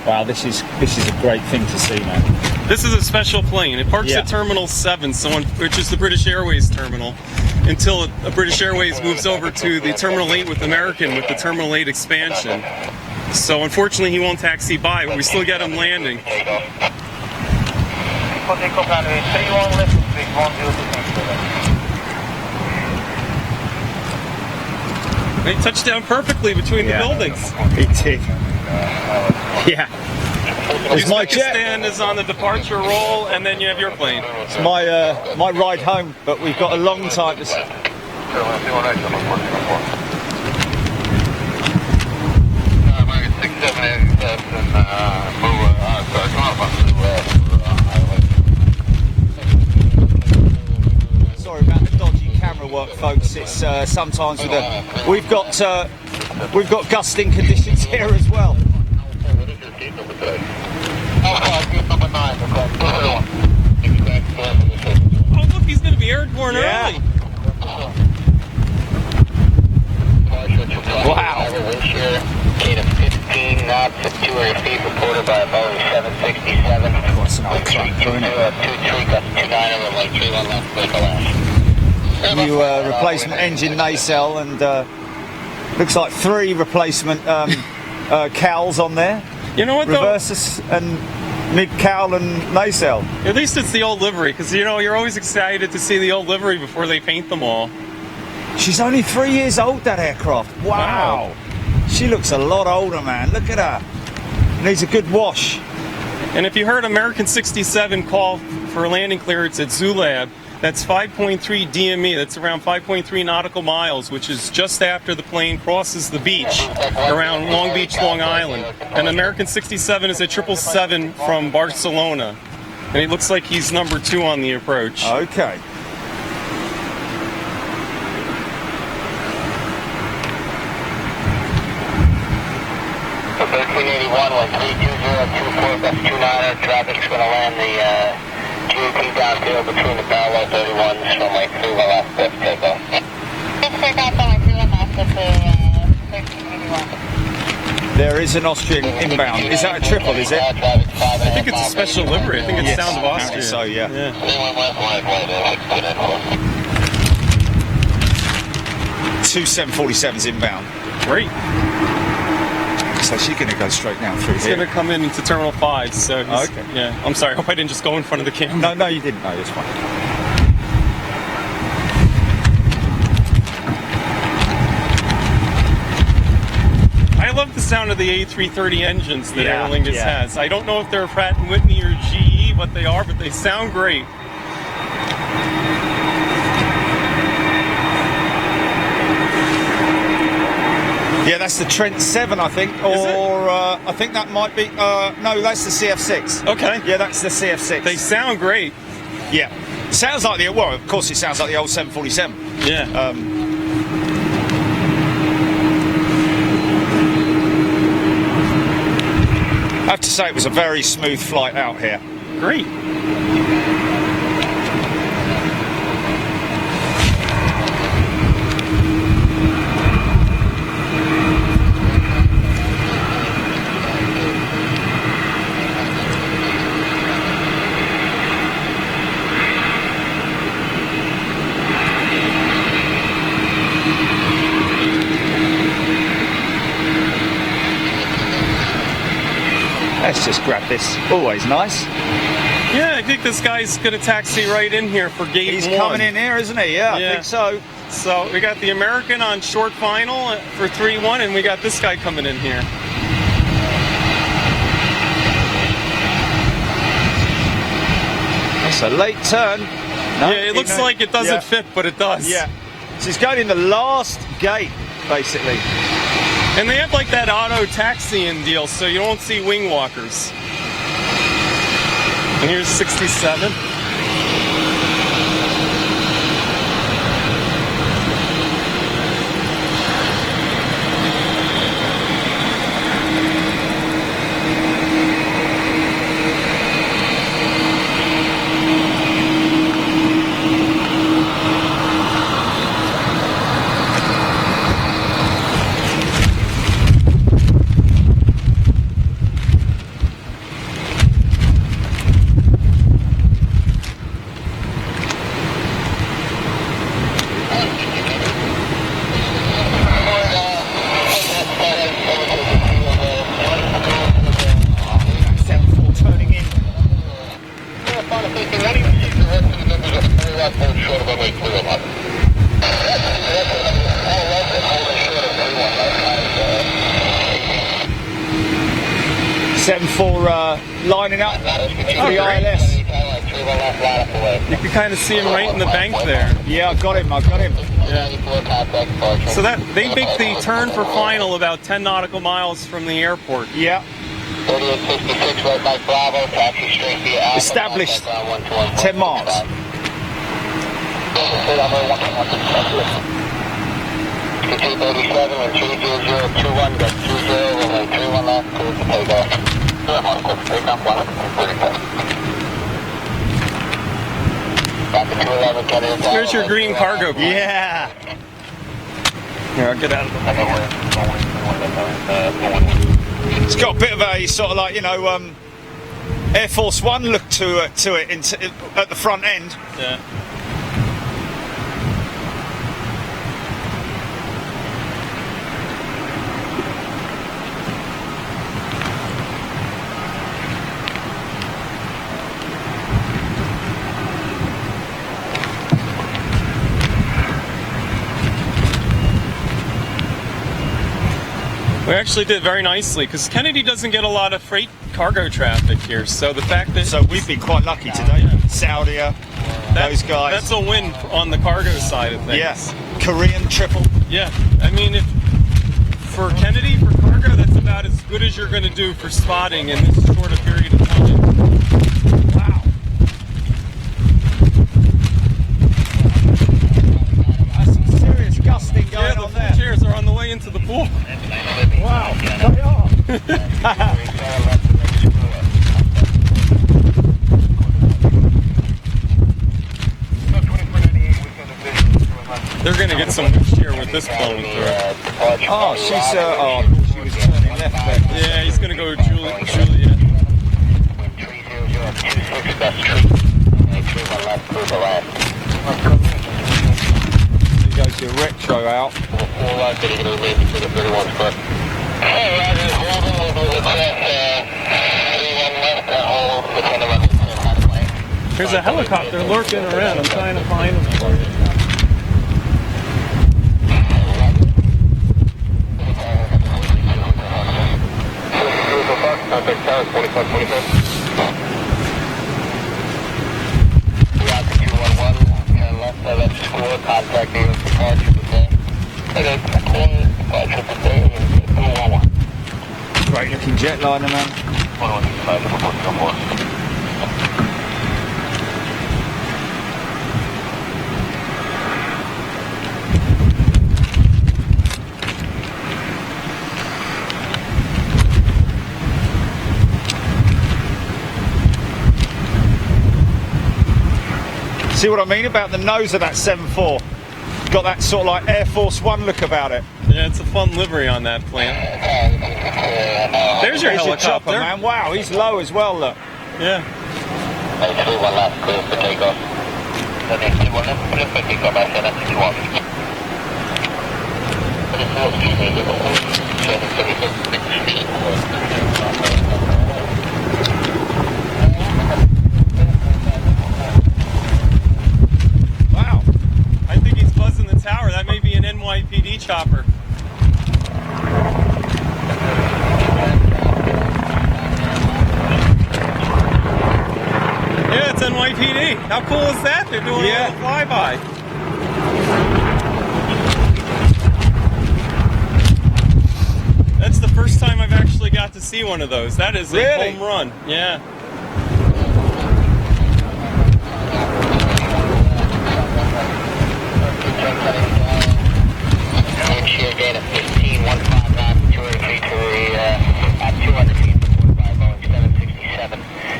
Wow, this is a great thing to see, man. This is a special plane. It parks at Terminal 7, which is the British Airways terminal, until British Airways moves over to the Terminal 8 with American with the Terminal 8 expansion. So unfortunately he won't taxi by, but we still get him landing. They touched down perfectly between the buildings. He did. Yeah. It's my jet. Uzbekistan is on the departure roll, and then you have your plane. It's my ride home, but we've got a long time to. Sorry about the dodgy camera work, folks. It's sometimes with we've got gusting conditions here as well. Oh look, he's going to be airborne early. Wow. Gate of 15 knots at 200 feet, reported by a Boeing 767. That's an old truck, isn't it? 23, gust 29, runway 31 left, break left. New replacement engine nacelle, and looks like 3 replacement cowls on there. You know what Reversus and mid cowl and nacelle. At least it's the old livery, because you know you're always excited to see the old livery before they paint them all. She's only 3 years old, that aircraft. Wow. She looks a lot older, man. Look at her. Needs a good wash. And if you heard American 67 call for landing clearance at Zulab, that's 5.3 DME. That's around 5.3 nautical miles, which is just after the plane crosses the beach around Long Beach, Long Island. And American 67 is a 777 from Barcelona. And it looks like he's number 2 on the approach. Okay. So 1381, 32024, that's 29er. Traffic's going to land the GOP downfield between the parallel 31s from like 3 left, left takeoff. Just take off on 3 left at the 1381. There is an Austrian inbound. Is that a triple, is it? I think it's a special livery. I think it's sound of Austria. So, yeah. 2 747s inbound. Great. So she's going to go straight now through He's here. going to come into Terminal 5. So Okay. Yeah. I'm sorry. I hope I didn't just go in front of the camera. No, you didn't. No, it's fine. I love the sound of the A330 engines that Yeah, Aer Lingus has. I don't know if they're Pratt & Whitney or GE, what they are, but they sound great. Yeah, that's the Trent 7, I think, or I think that might be. No, that's the CF6. Okay. Yeah, that's the CF6. They sound great. Yeah, sounds like the well. Of course, it sounds like the old 747. Yeah. I have to say, it was a very smooth flight out here. Great. Let's just grab this. Always nice. Yeah, I think this guy's going to taxi right in here for gate 1. He's coming in here, isn't he? Yeah, Yeah. I think so. So we got the American on short final for 3-1, and we got this guy coming in here. That's a late turn. No, Yeah, it looks like it doesn't fit, but it does. Yeah. So he's going in the last gate, basically. And they have like that auto taxiing deal, so you won't see wing walkers. And here's 67. Lining up for the great. ILS. You can kind of see him right in the bank there. Yeah, I got him. So that they make the turn for final about 10 nautical miles from the airport. Yeah. 3866 right by Bravo, taxi straight via Established 10 miles. 237 and 30021, got 20 and 31 left, clear to take off. Here's your green cargo plane. Yeah. Here, I'll get out of the way. It's got a bit of a sort of like, you know, Air Force One look to it at the front end. Yeah. We actually did very nicely because Kennedy doesn't get a lot of freight cargo traffic here. So the fact that So we've been quite lucky today. Saudia, those guys. That's a win on the cargo side of things. Yes. Korean triple. Yeah. I mean, if for Kennedy, for cargo, that's about as good as you're going to do for spotting in this short a period of time. Wow. That's some serious gusting going on there. The chairs are on the way into the pool. Wow, they are. They're going to get some shear with this blowing through. Oh, she was turning left there. Yeah, he's going to go Juliet. He goes your retro out. There's a helicopter lurking around. I'm trying to find him for you. Great looking jetliner, man. See what I mean about the nose of that 7.4? Got that sort of like Air Force One look about it. Yeah, it's a fun livery on that plane. There's your There's your helicopter. chopper, man. Wow, he's low as well, look. Yeah. Wow. I think he's buzzing the tower. That may be an NYPD chopper. Yeah, it's NYPD. How cool is that? They're doing a little flyby. That's the first time I've actually got to see one of those. That is a home run. Yeah. Shear gain of 15, 159, 200 feet to at 200 feet, 45 Boeing 767.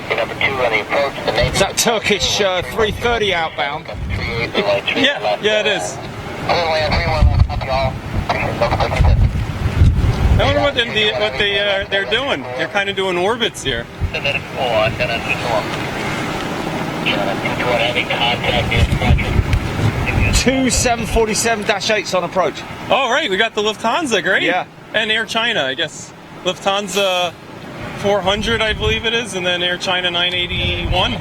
Your number 2 on the approach. The name Is that Turkish 330 outbound? Yeah, it is. I wonder what they're doing. They're kind of doing orbits here. 2 747-8s on approach. Oh, right, we got the Lufthansa, great. Yeah. And Air China, I guess. Lufthansa 400, I believe it is, and then Air China 981.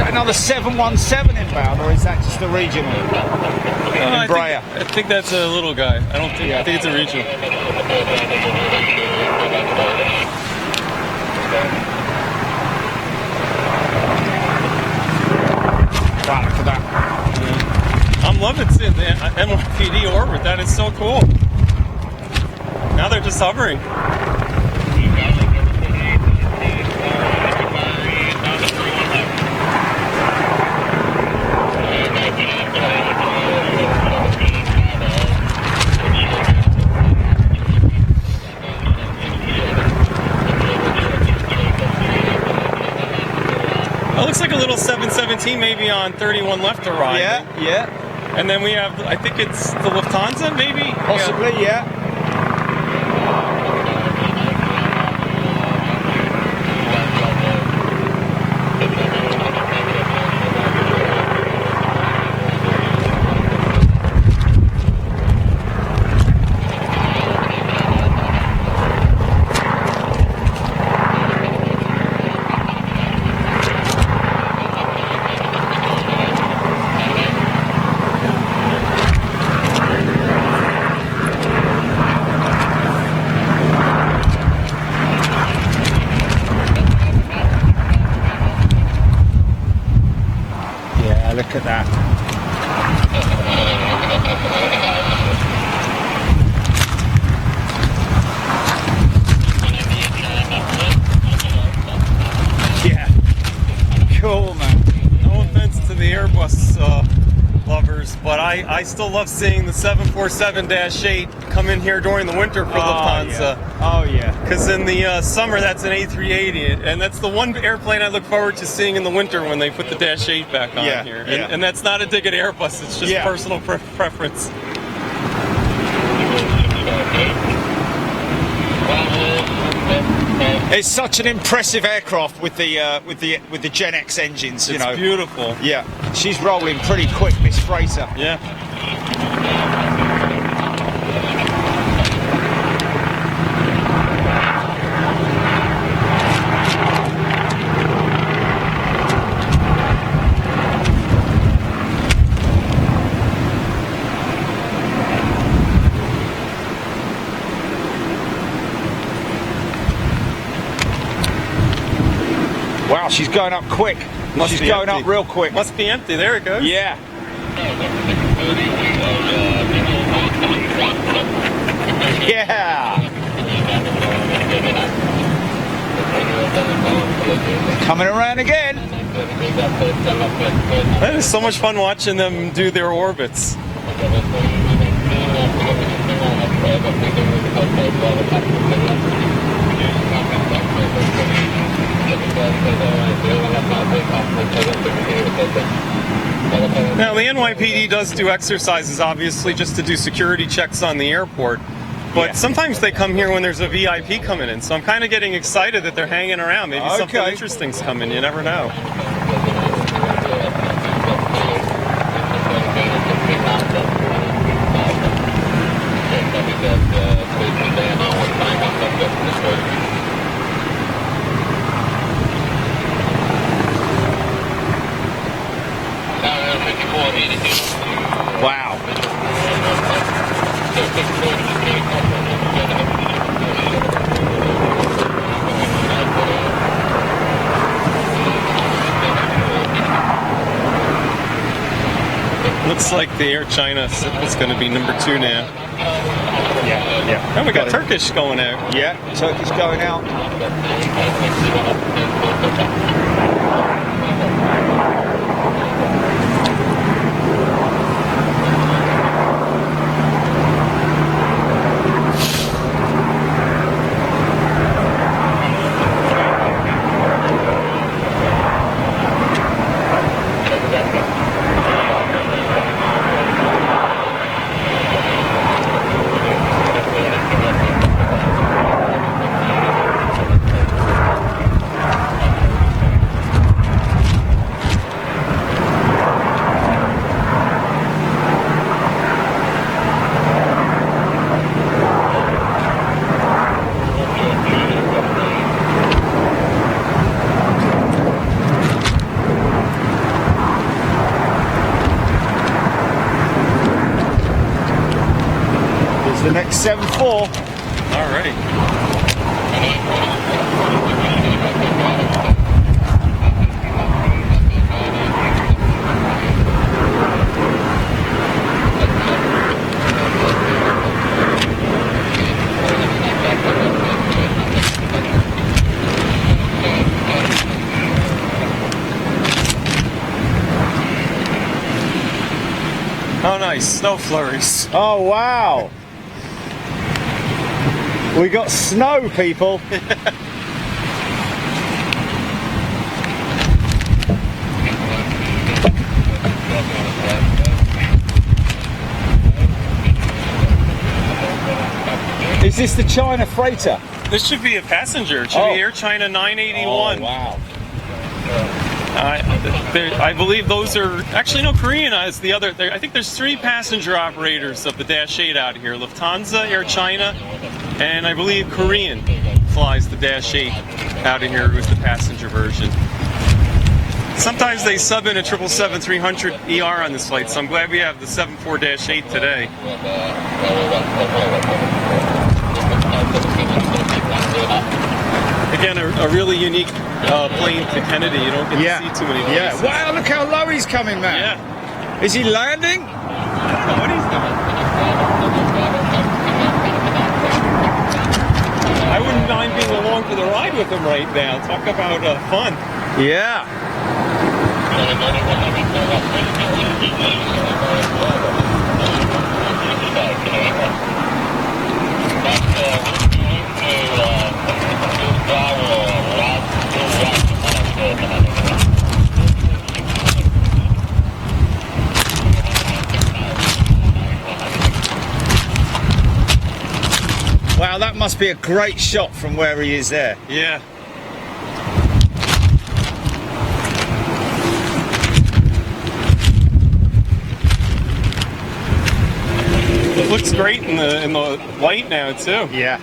Another 717 inbound, or is that just a regional? Embraer. I think that's a little guy. I think it's a regional. Wow, look at that. Yeah. I'm loving seeing the NYPD orbit. That is so cool. Now they're just hovering. It looks like a little 717 maybe on 31 left to right. Yeah. And then we have, I think it's the Lufthansa maybe? Possibly, yeah. Look at that. Yeah. Cool, man. No offense to the Airbus lovers, but I still love seeing the 747-8 come in here during the winter for Lufthansa. Oh, yeah. Because in the summer, that's an A380, and that's the one airplane I look forward to seeing in the winter when they put the Dash 8 back on here. And that's not a dig at Airbus, it's just personal preference. It's such an impressive aircraft with the Gen X engines. It's beautiful. Yeah, she's rolling pretty quick, this freighter. Yeah. Wow, she's going up quick. She's going up real quick. Must be empty. There it goes. Yeah. Yeah. Coming around again. It is so much fun watching them do their orbits. Now the NYPD does do exercises, obviously, just to do security checks on the airport. But sometimes they come here when there's a VIP coming in, so I'm kind of getting excited that they're hanging around. Maybe something interesting's coming. You never know. Wow. Looks like the Air China is going to be number 2 now. Yeah. Oh, we got Turkish going out. Yeah, Turkish going out. The next 7-4. All right. Oh, nice. Snow flurries. Oh, wow. We got snow, people. Is this the China freighter? This should be a passenger. It should be Air China 981. Oh, wow. I believe those are actually no, Korean is the other. I think there's 3 passenger operators of the Dash 8 out here: Lufthansa, Air China, and I believe Korean flies the Dash 8 out of here, who's the passenger version. Sometimes they sub in a 777-300 ER on this flight, so I'm glad we have the 74-8 today. Again, a really unique plane to Kennedy. You don't get to see too many places. Yeah. Wow, look how low he's coming, man. Yeah. Is he landing? I don't know what he's doing. I wouldn't mind being along for the ride with him right now. Talk about fun. Yeah. Wow, that must be a great shot from where he is there. Yeah. It looks great in the light now too. Yeah.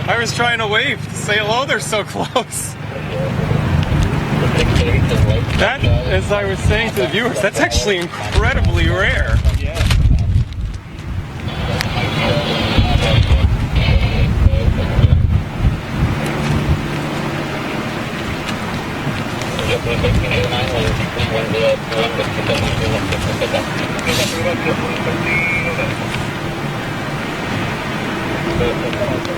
I was trying to wave to say hello, they're so close. That, as I was saying to the viewers, that's actually incredibly rare. Yeah.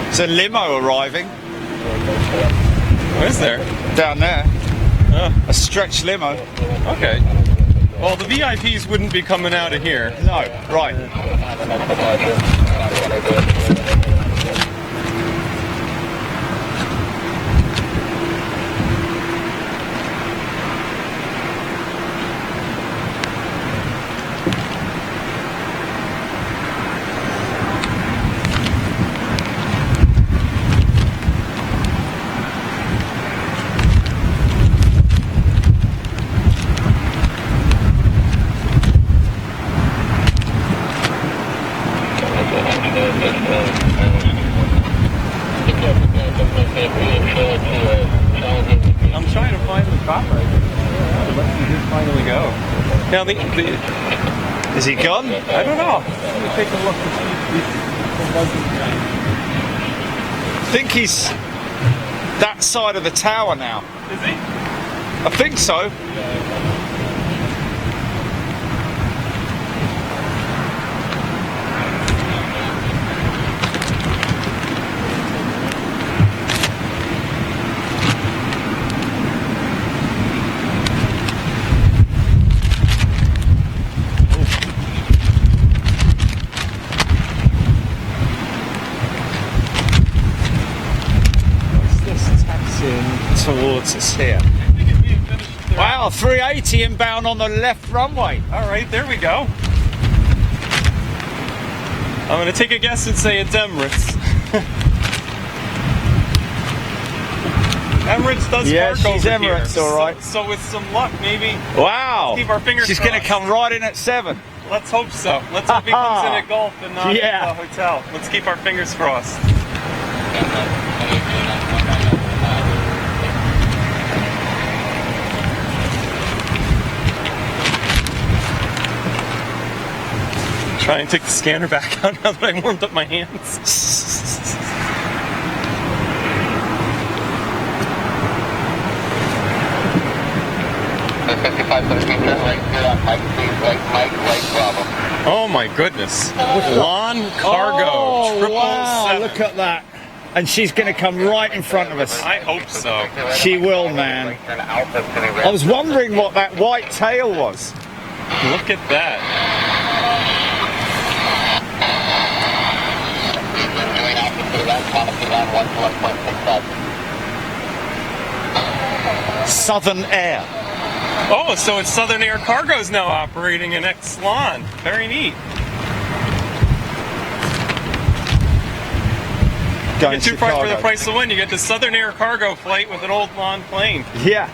It's a limo arriving. Where's there? Down there. A stretch limo. Okay. Well, the VIPs wouldn't be coming out of here. No, right. I'm trying to find the cop right here. Let's see who finally go. Now, Is he gone? I don't know. Let me take a look to see. I think he's that side of the tower now. Is he? I think so. Towards us here. Wow, 380 inbound on the left runway. All right, there we go. I'm going to take a guess and say it's Emirates. Emirates does Yeah, park she's over Emirates, here. all right. So with some luck, maybe. Wow. Let's keep our fingers She's going to crossed. come right in at 7. Let's hope so. Let's hope he comes in at Gulf and not Yeah. at the hotel. Let's keep our fingers crossed. Try and take the scanner back out now that I warmed up my hands. 55 for the future, right here on Mike, please, right Bravo. Oh my goodness. Lawn cargo, Oh, wow, 777. look at that. And she's going to come right in front of us. I hope so. She will, man. I was wondering what that white tail was. Look at that. Southern Air. Oh, so it's Southern Air Cargo's now operating in Exelon. Very neat. Going Get two to parts for the Chicago. price of one. You get the Southern Air Cargo flight with an old lawn plane. Yeah.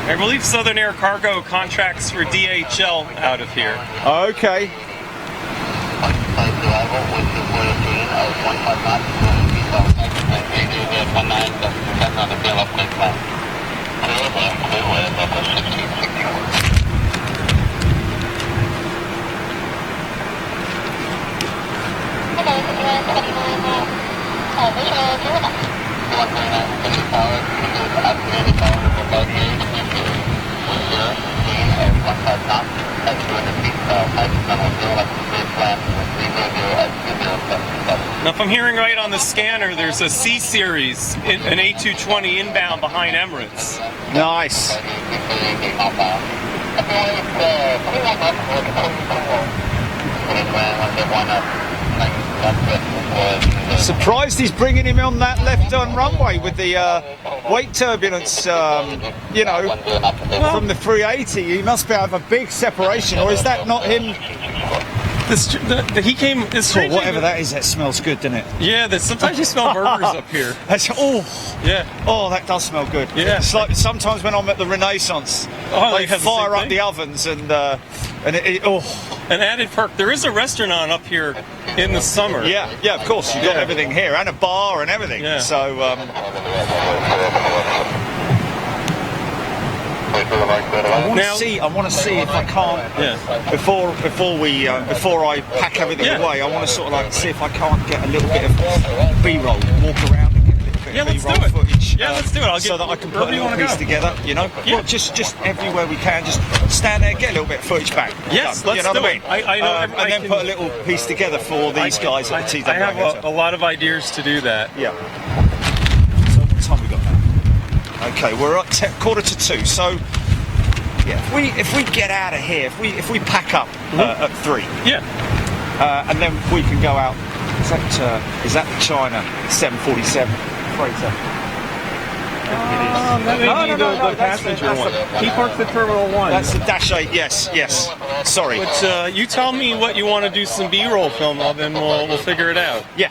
I believe Southern Air Cargo contracts for DHL out of here. Okay. if I'm hearing right on the scanner, there's a C series, an A220 inbound behind Emirates. Nice. Surprised he's bringing him on that left-turn runway with the weight turbulence, you know, from the 380. He must be have a big separation, or is that not him? He came. Well, whatever that is, that smells good, doesn't it? Yeah, sometimes you smell burgers up here. That's, Yeah. Oh, that does smell good. Yeah. It's like sometimes when I'm at the Renaissance, they fire up the ovens and An added perk, there is a restaurant up here in the summer. Yeah, of course, you've got everything here, and a bar and everything. Yeah. So, I want to see if I can't. Yeah. Before I pack everything away, I want to sort of like see if I can't get a little bit of B-roll, walk around and get a little bit of let's B-roll do it. footage. Yeah, let's do it. So that I can put a little piece together, you know. Yeah. Well, just everywhere we can, just stand there, get a little bit of footage back. Yes, done. let's You know do what I it. mean? I know. And then put a little piece together for these guys at the TW. I have a lot of ideas to do that. Yeah. So what time we got now? Okay, we're at 2:45. So yeah, if we get out of here, if we pack up at 3, Yeah. and then we can go out. Is that the China 747 freighter? The passenger one. He parked at Terminal 1. That's the Dash 8. Yes. Sorry. But you tell me what you want to do some B-roll film of, and we'll figure it out. Yeah.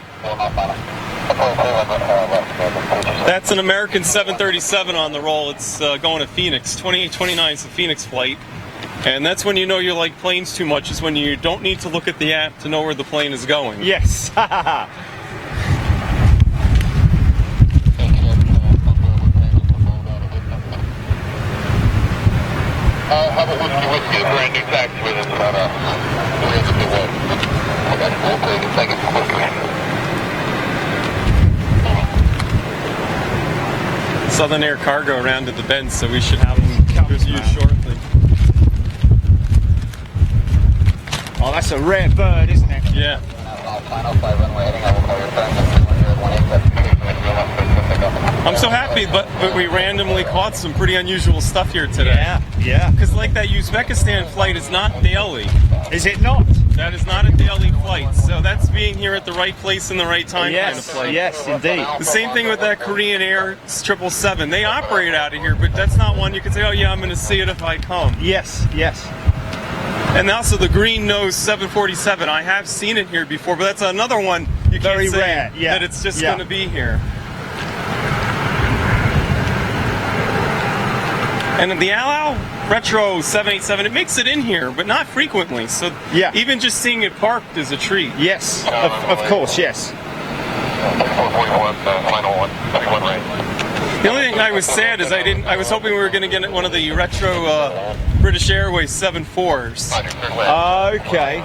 That's an American 737 on the roll. It's going to Phoenix. 2829 is a Phoenix flight. And that's when you know you like planes too much, is when you don't need to look at the app to know where the plane is going. Yes. brand new taxi with us about 300 away. We'll take a second quickly. Southern Air Cargo rounded the bend, so we should have them come to you shortly. Oh, that's a rare bird, isn't it? Yeah. I'm so happy, but we randomly caught some pretty unusual stuff here today. Yeah. Because like that Uzbekistan flight is not daily. Is it not? That is not a daily flight. So that's being here at the right place in the right time kind of flight. Yes, indeed. The same thing with that Korean Air 777. They operate out of here, but that's not one you can say, oh yeah, I'm going to see it if I come. Yes. And also the green nose 747. I have seen it here before, but that's another one you Very can't say rare. Yeah. that it's just going to be here. And the Al Retro 787, it makes it in here, but not frequently. So even just seeing it parked is a treat. Yes, of course, yes. 441, final one, 31 right. The only thing I was sad is I was hoping we were going to get one of the retro British Airways 74s. Okay.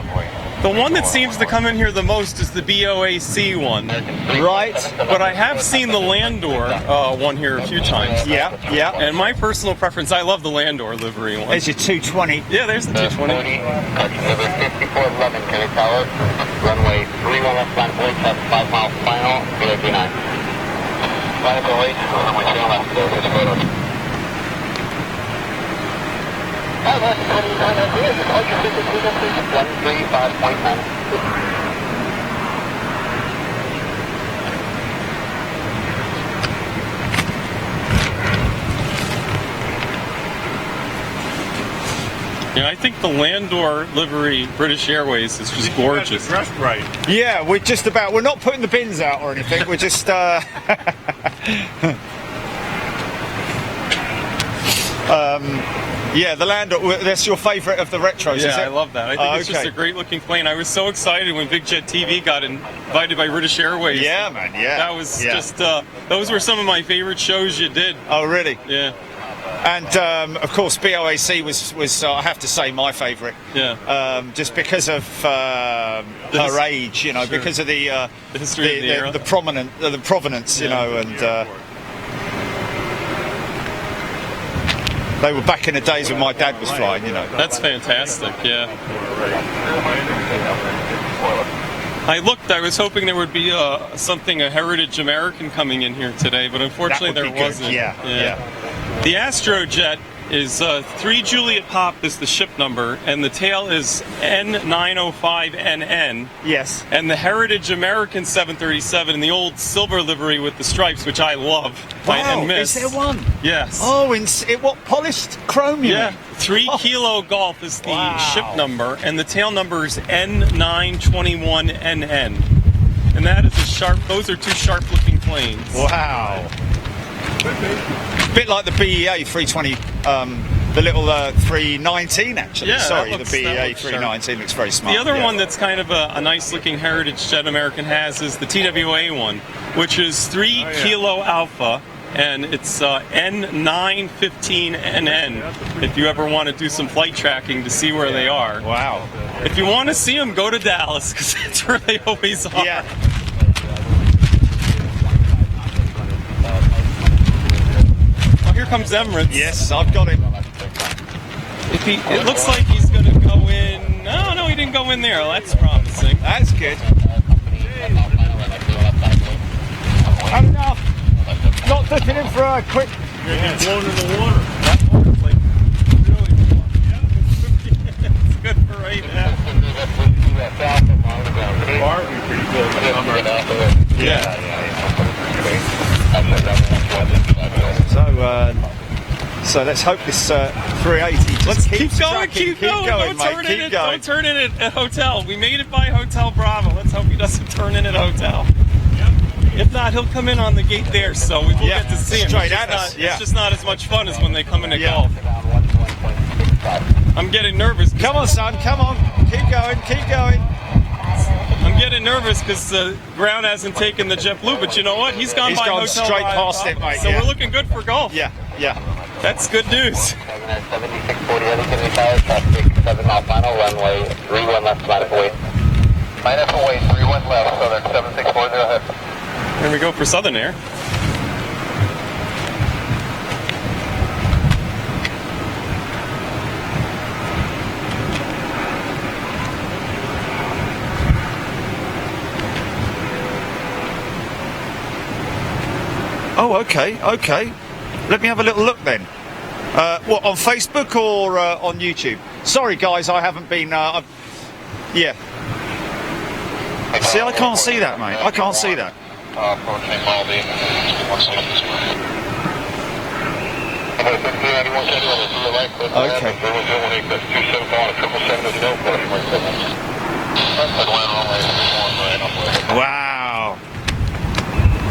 The one that seems to come in here the most is the BOAC one. Right. But I have seen the Landor one here a few times. Yeah. And my personal preference, I love the Landor livery one. There's your 220. Yeah, there's the 220. Number 5411, Kerry Tower, runway 31 left line, void test, 5 mile final, 039. Final go 8, runway 3 left, there's the photo. Yeah, I think the Landor livery British Airways is just gorgeous. Dressed right. Yeah, we're not putting the bins out or anything. We're just yeah, the Landor, that's your favourite of the retros, is it? Yeah, I love that. I think it's just a great looking plane. I was so excited when Big Jet TV got invited by British Airways. Yeah, man, yeah. That was just, those were some of my favorite shows you did. Oh, really? Yeah. And of course, BOAC was I have to say, my favourite. Yeah. Just because of her age, you know, because of the history of the era. the provenance, you know, and. They were back in the days when my dad was flying, you know. That's fantastic, yeah. I looked. I was hoping there would be a Heritage American coming in here today, but unfortunately That there would be good. wasn't. Yeah. The Astrojet is 3 Juliet Pop is the ship number, and the tail is N905NN. Yes. And the Heritage American 737 in the old silver livery with the stripes, which I love. Wow, and miss. is there one? Yes. Oh, what polished chrome? You Yeah, mean? 3 Kilo Golf is the Wow. ship number, and the tail number is N921NN. And that is a sharp, those are 2 sharp looking planes. Wow. Bit like the BEA 320, the little 319 actually. Yeah, Sorry, that the looks BEA 319 looks very smart. The other yeah. one that's kind of a nice looking Heritage Jet American has is the TWA one, which is 3 Kilo Alpha, and it's N915NN, if you ever want to do some flight tracking to see where they are. Wow. If you want to see them, go to Dallas, because that's where they always are. Yeah. Oh, here comes Emirates. Yes, I've got him. It looks like he's going to go in. No, he didn't go in there. That's promising. That's good. Had enough. Not looking in for a quick. You're getting blown in the water. That water's like really warm. It's good for right now. Bar would be pretty cool. Yeah. So let's hope this 380 just Let's keeps keep going, tracking. keep going. Don't mate, turn keep in it. going. Don't turn in it at hotel. We made it by Hotel Bravo. Let's hope he doesn't turn in at hotel. If not, he'll come in on the gate there, so we will Yeah, get to see him. straight It's at just us, not- yeah. It's just not as much fun as when they come in at Yeah. golf. I'm getting nervous. Come on, son, come on. Keep going, keep going. I'm getting nervous because the ground hasn't taken the JetBlue, but you know what? He's gone He's by gone Hotel straight Bravo. past it, mate, So yeah. we're looking good for golf. Yeah, yeah. That's good news. 7640, traffic 7 mile final, runway 31 left, minus away. Minus away, 31 left, so that's 7640, go ahead. Here we go for Southern Air. Oh, okay, okay. Let me have a little look then. What, on Facebook or on YouTube? Sorry, guys, I haven't been. Yeah. See, I can't see that, mate. I can't see that. Approaching Maldives. Wow.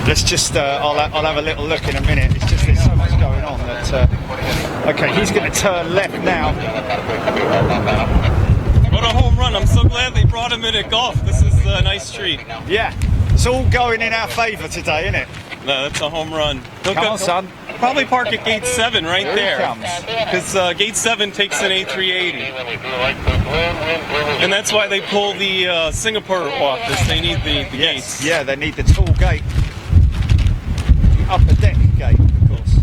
Let's just. I'll have a little look in a minute. It's just there's so much going on that. Okay, he's going to turn left now. What a home run. I'm so glad they brought him in at golf. This is a nice treat. Yeah. It's all going in our favour today, isn't it? No, that's a home run. He'll Come go- on, son. Probably park at gate 7 right Here he there. comes. Because gate 7 takes an A380. And that's why they pull the Singapore off this. They need the gates. Yeah, they need the tall gate. The upper deck gate, of course.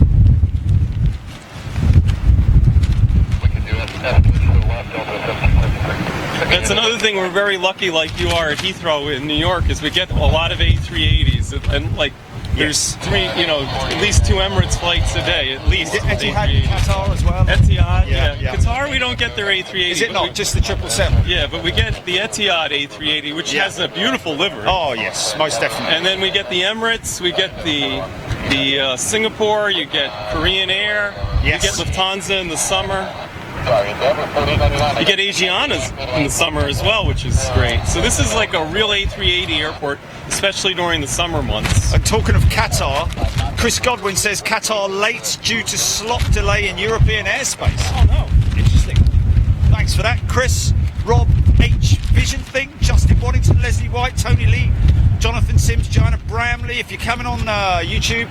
That's another thing we're very lucky, like you are at Heathrow in New York, is we get a lot of A380s. And like, there's three, at least 2 Emirates flights a day, at least. Is it with Etihad A380s. Qatar as well? Etihad, Yeah, yeah. yeah. Qatar, we don't get their A380. Is it but not we- just the 777? Yeah, but we get the Etihad A380, which Yeah. has a beautiful livery. Oh yes, most definitely. And then we get the Emirates, we get the Singapore, you get Korean Air, Yes. you get Lufthansa in the summer. You get Asianas in the summer as well, which is great. So this is like a real A380 airport, especially during the summer months. And talking of Qatar, Chris Godwin says Qatar late due to slot delay in European airspace. Oh no. Interesting. Thanks for that, Chris. Rob H. Vision Thing, Justin Waddington, Leslie White, Tony Lee, Jonathan Sims, Joanna Bramley. If you're coming on YouTube,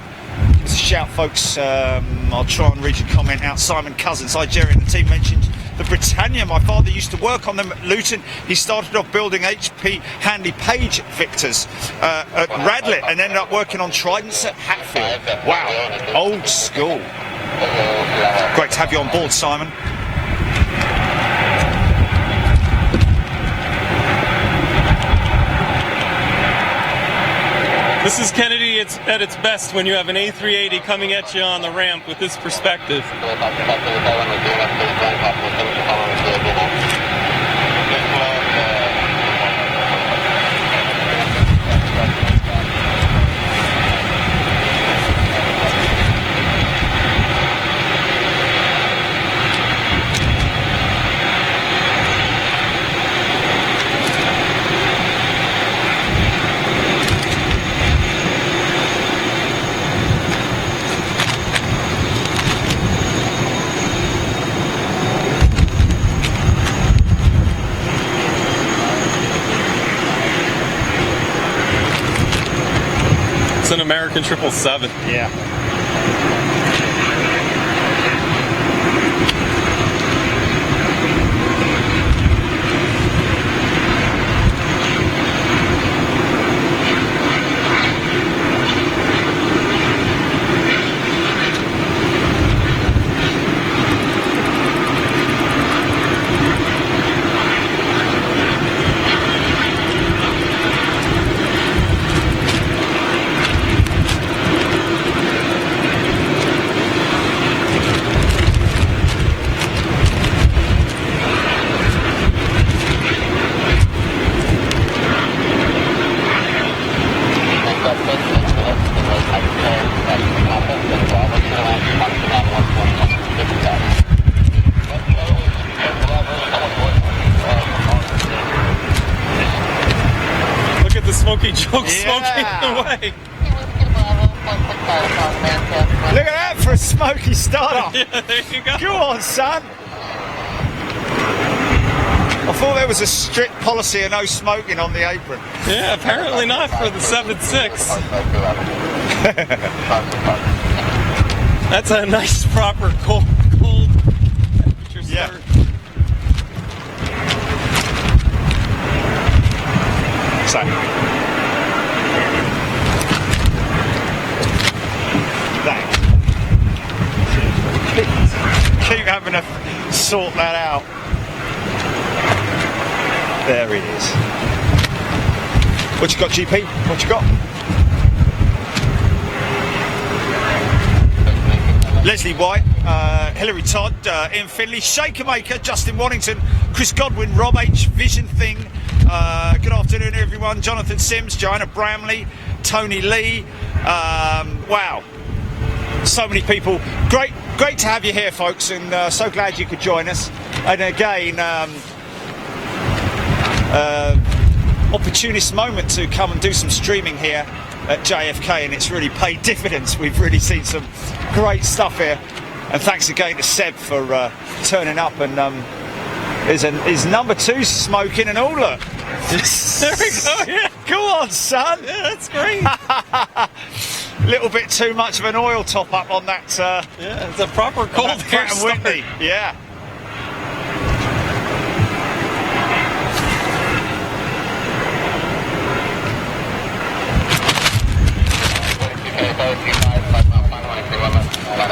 give us a shout, folks. I'll try and read your comment out. Simon Cousins, hi Jerry and the team mentioned the Britannia. My father used to work on them at Luton. He started off building HP Handley Page Victors at Radlett and ended up working on Tridents at Hatfield. Wow, old school. Great to have you on board, Simon. This is Kennedy at its best when you have an A380 coming at you on the ramp with this perspective. It's an American 777. Yeah. Smoky Joe smoking away. Look at that for a smoky startup. Yeah, there you go. Go on, son. I thought there was a strict policy of no smoking on the apron. Yeah, apparently not for the 7.6. That's a nice proper cold temperature start. Yeah. So, keep having to sort that out. There it is. What you got, GP? What you got? Leslie White, Hilary Todd, Ian Finley, Shaker Maker, Justin Waddington, Chris Godwin, Rob H, Vision Thing. Good afternoon, everyone. Jonathan Sims, Joanna Bramley, Tony Lee. Wow, so many people. Great to have you here, folks, and so glad you could join us. And again, opportunist moment to come and do some streaming here at JFK, and it's really paid dividends. We've really seen some great stuff here, and thanks again to Seb for turning up. And his number 2 smoking and all. Look, there we go. Yeah, go on, son. Yeah, that's great. Little bit too much of an oil top up on that. Yeah, it's a proper cold air Pratt & start. Whitney. Yeah.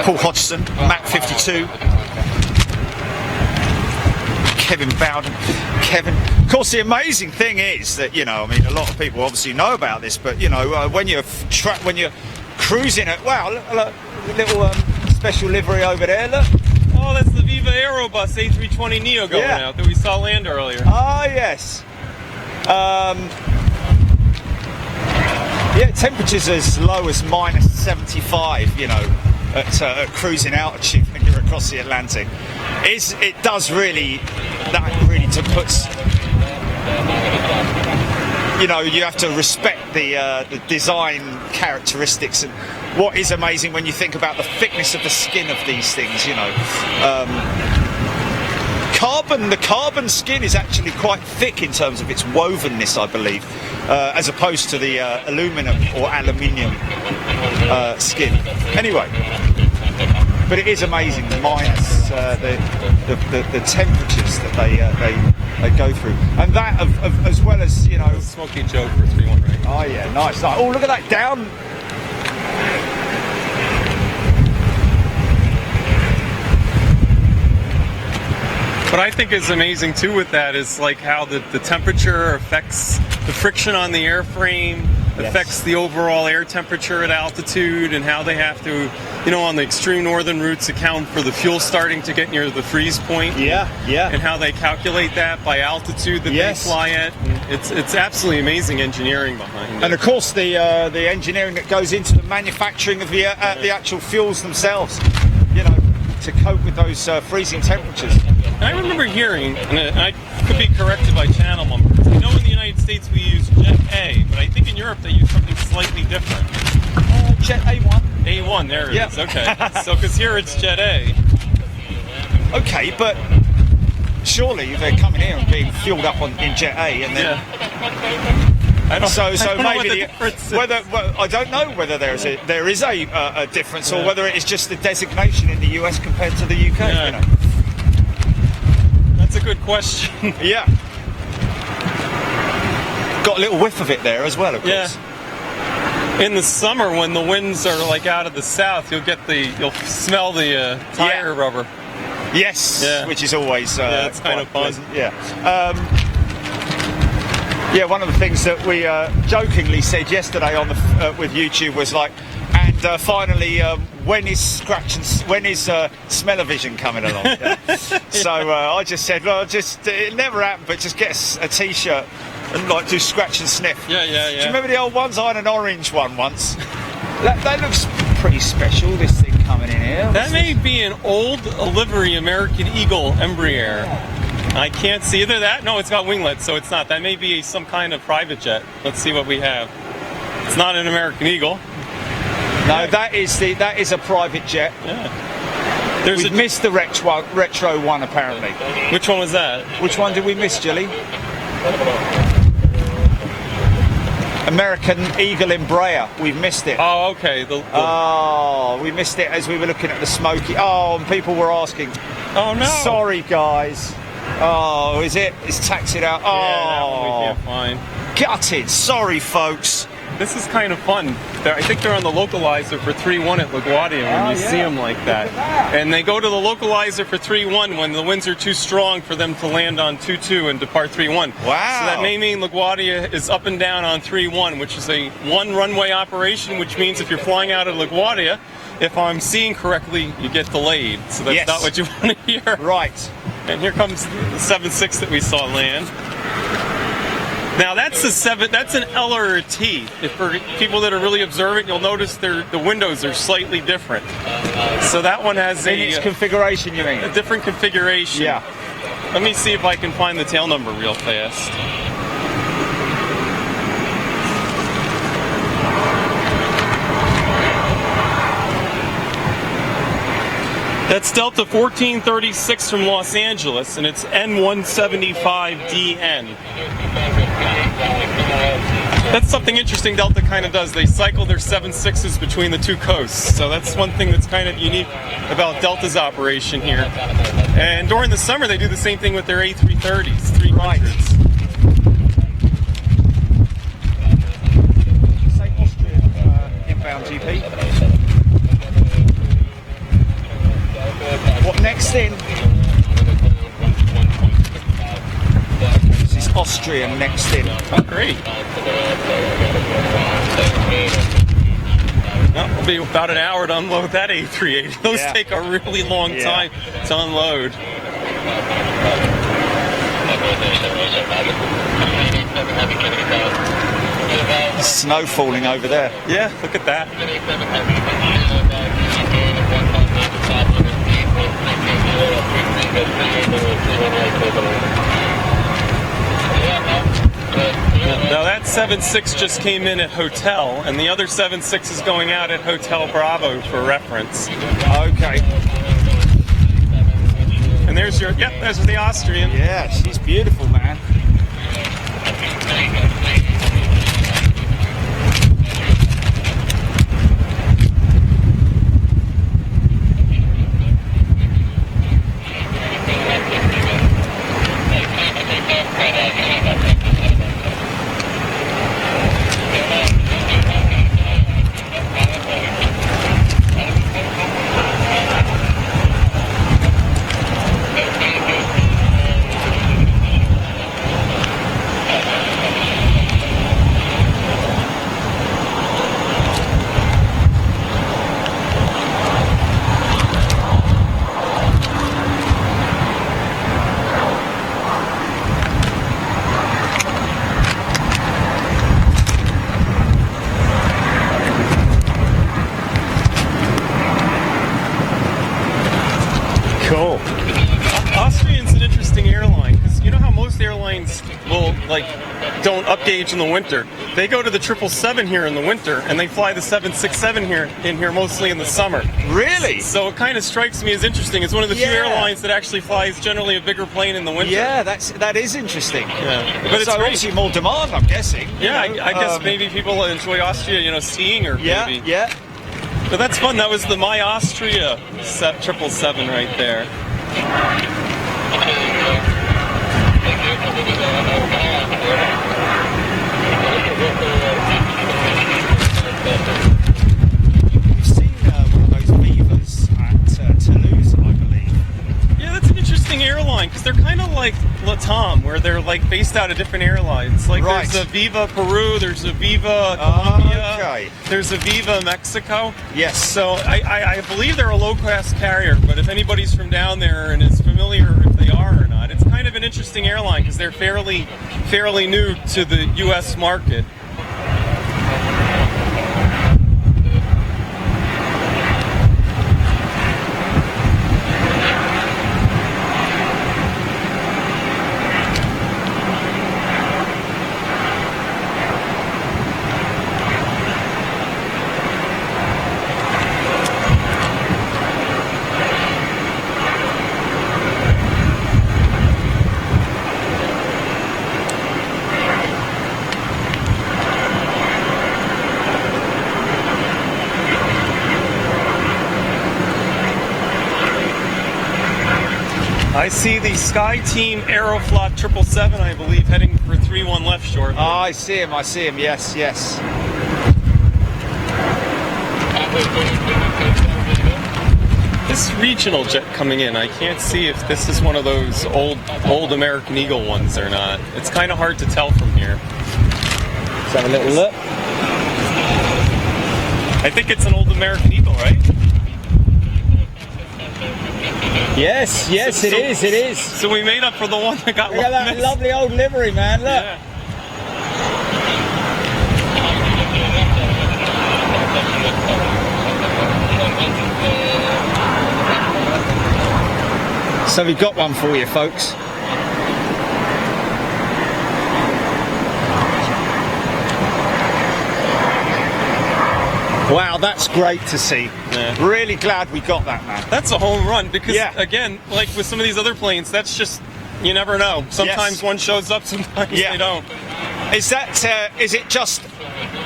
Paul Hodgson, Mac 52. Kevin Bowden. Kevin. Of course, the amazing thing is that, you know, I mean, a lot of people obviously know about this, but, you know, when you're cruising at, wow, look, little special livery over there, look. Oh, that's the Viva Aerobus A320neo going out that we saw land earlier. Ah, yes. Yeah, temperatures as low as -75, you know, at cruising altitude when you're across the Atlantic. It does really, that really puts, you know, you have to respect the design characteristics. And what is amazing when you think about the thickness of the skin of these things, you know. The carbon skin is actually quite thick in terms of its wovenness, I believe, as opposed to the aluminum or aluminium skin. Anyway, but it is amazing, minus the temperatures that they go through, and that as well as, you know, Smoky Joe for 3-1, right? Oh yeah, nice. Oh, look at that down. What I think is amazing too with that is like how the temperature affects the friction on the airframe, affects the overall air temperature at altitude, and how they have to, you know, on the extreme northern routes account for the fuel starting to get near the freeze point. Yeah, yeah. And how they calculate that by altitude that they fly at. It's absolutely amazing engineering behind it. And of course the engineering that goes into the manufacturing of the actual fuels themselves, you know, to cope with those freezing temperatures. And I remember hearing, and I could be corrected by channel numbers, I know in the United States we use Jet A, but I think in Europe they use something slightly different. Jet A1. A1, there it is. Okay. So, because here it's Jet A. Okay, but surely they're coming here and being fueled up in Jet A, and then. I don't, So I don't know maybe what the difference is. I don't know whether there is a difference, or whether it is just the designation in the US compared to the UK. Yeah. You know? That's a good question. Yeah. Got a little whiff of it there as well, of course. In the summer, when the winds are like out of the south, you'll smell the tire rubber. Yes. Yeah. Which is always it's kind of fun. pleasant. Yeah. Yeah, one of the things that we jokingly said yesterday on the with YouTube was like, and finally, when is smell-o-vision coming along? Yeah. So I just said, well, it never happened, but just get a T-shirt and like do scratch and sniff. Yeah. Do you remember the old ones? I had an orange one once. That looks pretty special. This thing coming in here. That may be an old livery American Eagle Embraer. I can't see either that. No, it's got winglets, so it's not. That may be some kind of private jet. Let's see what we have. It's not an American Eagle. No, that is a private jet. Yeah. We've missed the retro one apparently. Which one was that? Which one did we miss, Jilly? American Eagle Embraer. We've missed it. Oh, okay. Oh, we missed it as we were looking at the smoky. Oh, and people were asking. Oh no. Sorry, guys. Oh, is it? It's taxied out. Oh, yeah, that one we can't find. Gutted. Sorry, folks. This is kind of fun. I think they're on the localizer for 3-1 at LaGuardia when you see them like that. And they go to the localizer for 3-1 when the winds are too strong for them to land on 2-2 and depart 3-1. Wow. So that may mean LaGuardia is up and down on 3-1, which is a one runway operation, which means if you're flying out of LaGuardia, if I'm seeing correctly, you get delayed. So that's not what you want to hear. Right. And here comes the 7.6 that we saw land. Now that's an L or a T. If for people that are really observant, you'll notice the windows are slightly different. So that one has in its configuration, you mean? A different configuration. Yeah. Let me see if I can find the tail number real fast. That's Delta 1436 from Los Angeles, and it's N175DN. That's something interesting Delta kind of does. They cycle their 7.6s between the two coasts. So that's one thing that's kind of unique about Delta's operation here. And during the summer, they do the same thing with their A330s, 300s. Say Austria inbound GP. What next in? This is Austrian next in. Oh, great. Well, it'll be about an hour to unload that A380. Those take a really long time to unload. Snow falling over there. Yeah, look at that. Now that 7.6 just came in at Hotel, and the other 7.6 is going out at Hotel Bravo for reference. Okay. And there's there's the Austrian. Yeah, she's beautiful, man. airlines will don't upgauge in the winter. They go to the 777 here in the winter, and they fly the 767 here mostly in the summer. Really? So it kind of strikes me as interesting. It's one of the few airlines that actually flies generally a bigger plane in the winter. Yeah, that is interesting. Yeah, but it's so great. obviously more demand, I'm guessing. Yeah, I guess maybe people enjoy Austria, skiing or maybe. Yeah. But that's fun. That was the My Austria 777 right there. We've seen one of those Vivas at Toulouse, I believe. Yeah, that's an interesting airline because they're kind of like Latam, where they're based out of different airlines. Right. There's a Viva Peru, there's a Viva Colombia, Okay. there's a Viva Mexico. Yes. So I believe they're a low-cost carrier, but if anybody's from down there and is familiar if they are or not, it's kind of an interesting airline because they're fairly new to the U.S. market. I see the Sky Team Aeroflot 777, I believe, heading for 31 left shortly. I see him, yes. This regional jet coming in, I can't see if this is one of those old American Eagle ones or not. It's kind of hard to tell from here. Let's have a little look. I think it's an old American Eagle, right? Yes, it is. So we made up for the one that got Look at that missed. lovely old livery, man, look. Yeah. So we've got one for you, folks. Wow, that's great to see. Yeah. Really glad we got that, man. That's a home run because, Yeah. again, like with some of these other planes, that's just, you never know. Sometimes one shows up, sometimes they don't. Is it just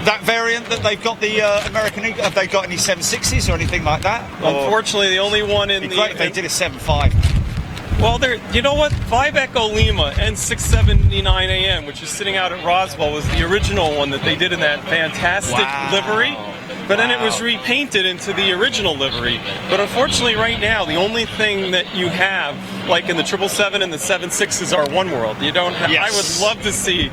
that variant that they've got the American Eagle? Have they got any 760s or anything like that? Unfortunately, the only one in It'd be the... great if they did a 75. Well, you know what? 5 Echo Lima N679 AM, which is sitting out at Roswell, was the original one that they did in that fantastic livery. But then it was repainted into the original livery. But unfortunately, right now, the only thing that you have, like in the 777 and the 76s, are One World. You don't have. Yes. I would love to see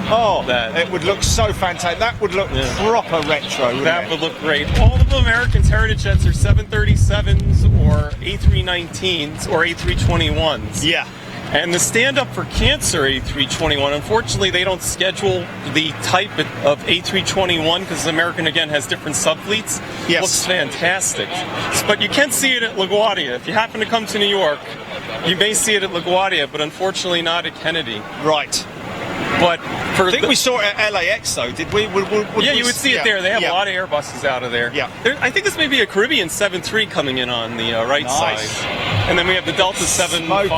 that. It would look so fantastic. That would look proper retro, wouldn't That it? would look great. All of American's heritage jets are 737s or A319s or A321s. Yeah. And the Stand Up for Cancer A321, unfortunately, they don't schedule the type of A321 because American, again, has different subfleets. Yes. Looks fantastic. But you can see it at LaGuardia. If you happen to come to New York, you may see it at LaGuardia, but unfortunately not at Kennedy. Right. But I think we saw it at LAX, though, did we? Yeah, you would see it there. They have a lot of Airbuses out of there. Yeah. I think this may be a Caribbean 7.3 coming in on the right Nice. side. And then we have the Delta 7.5. Smoky,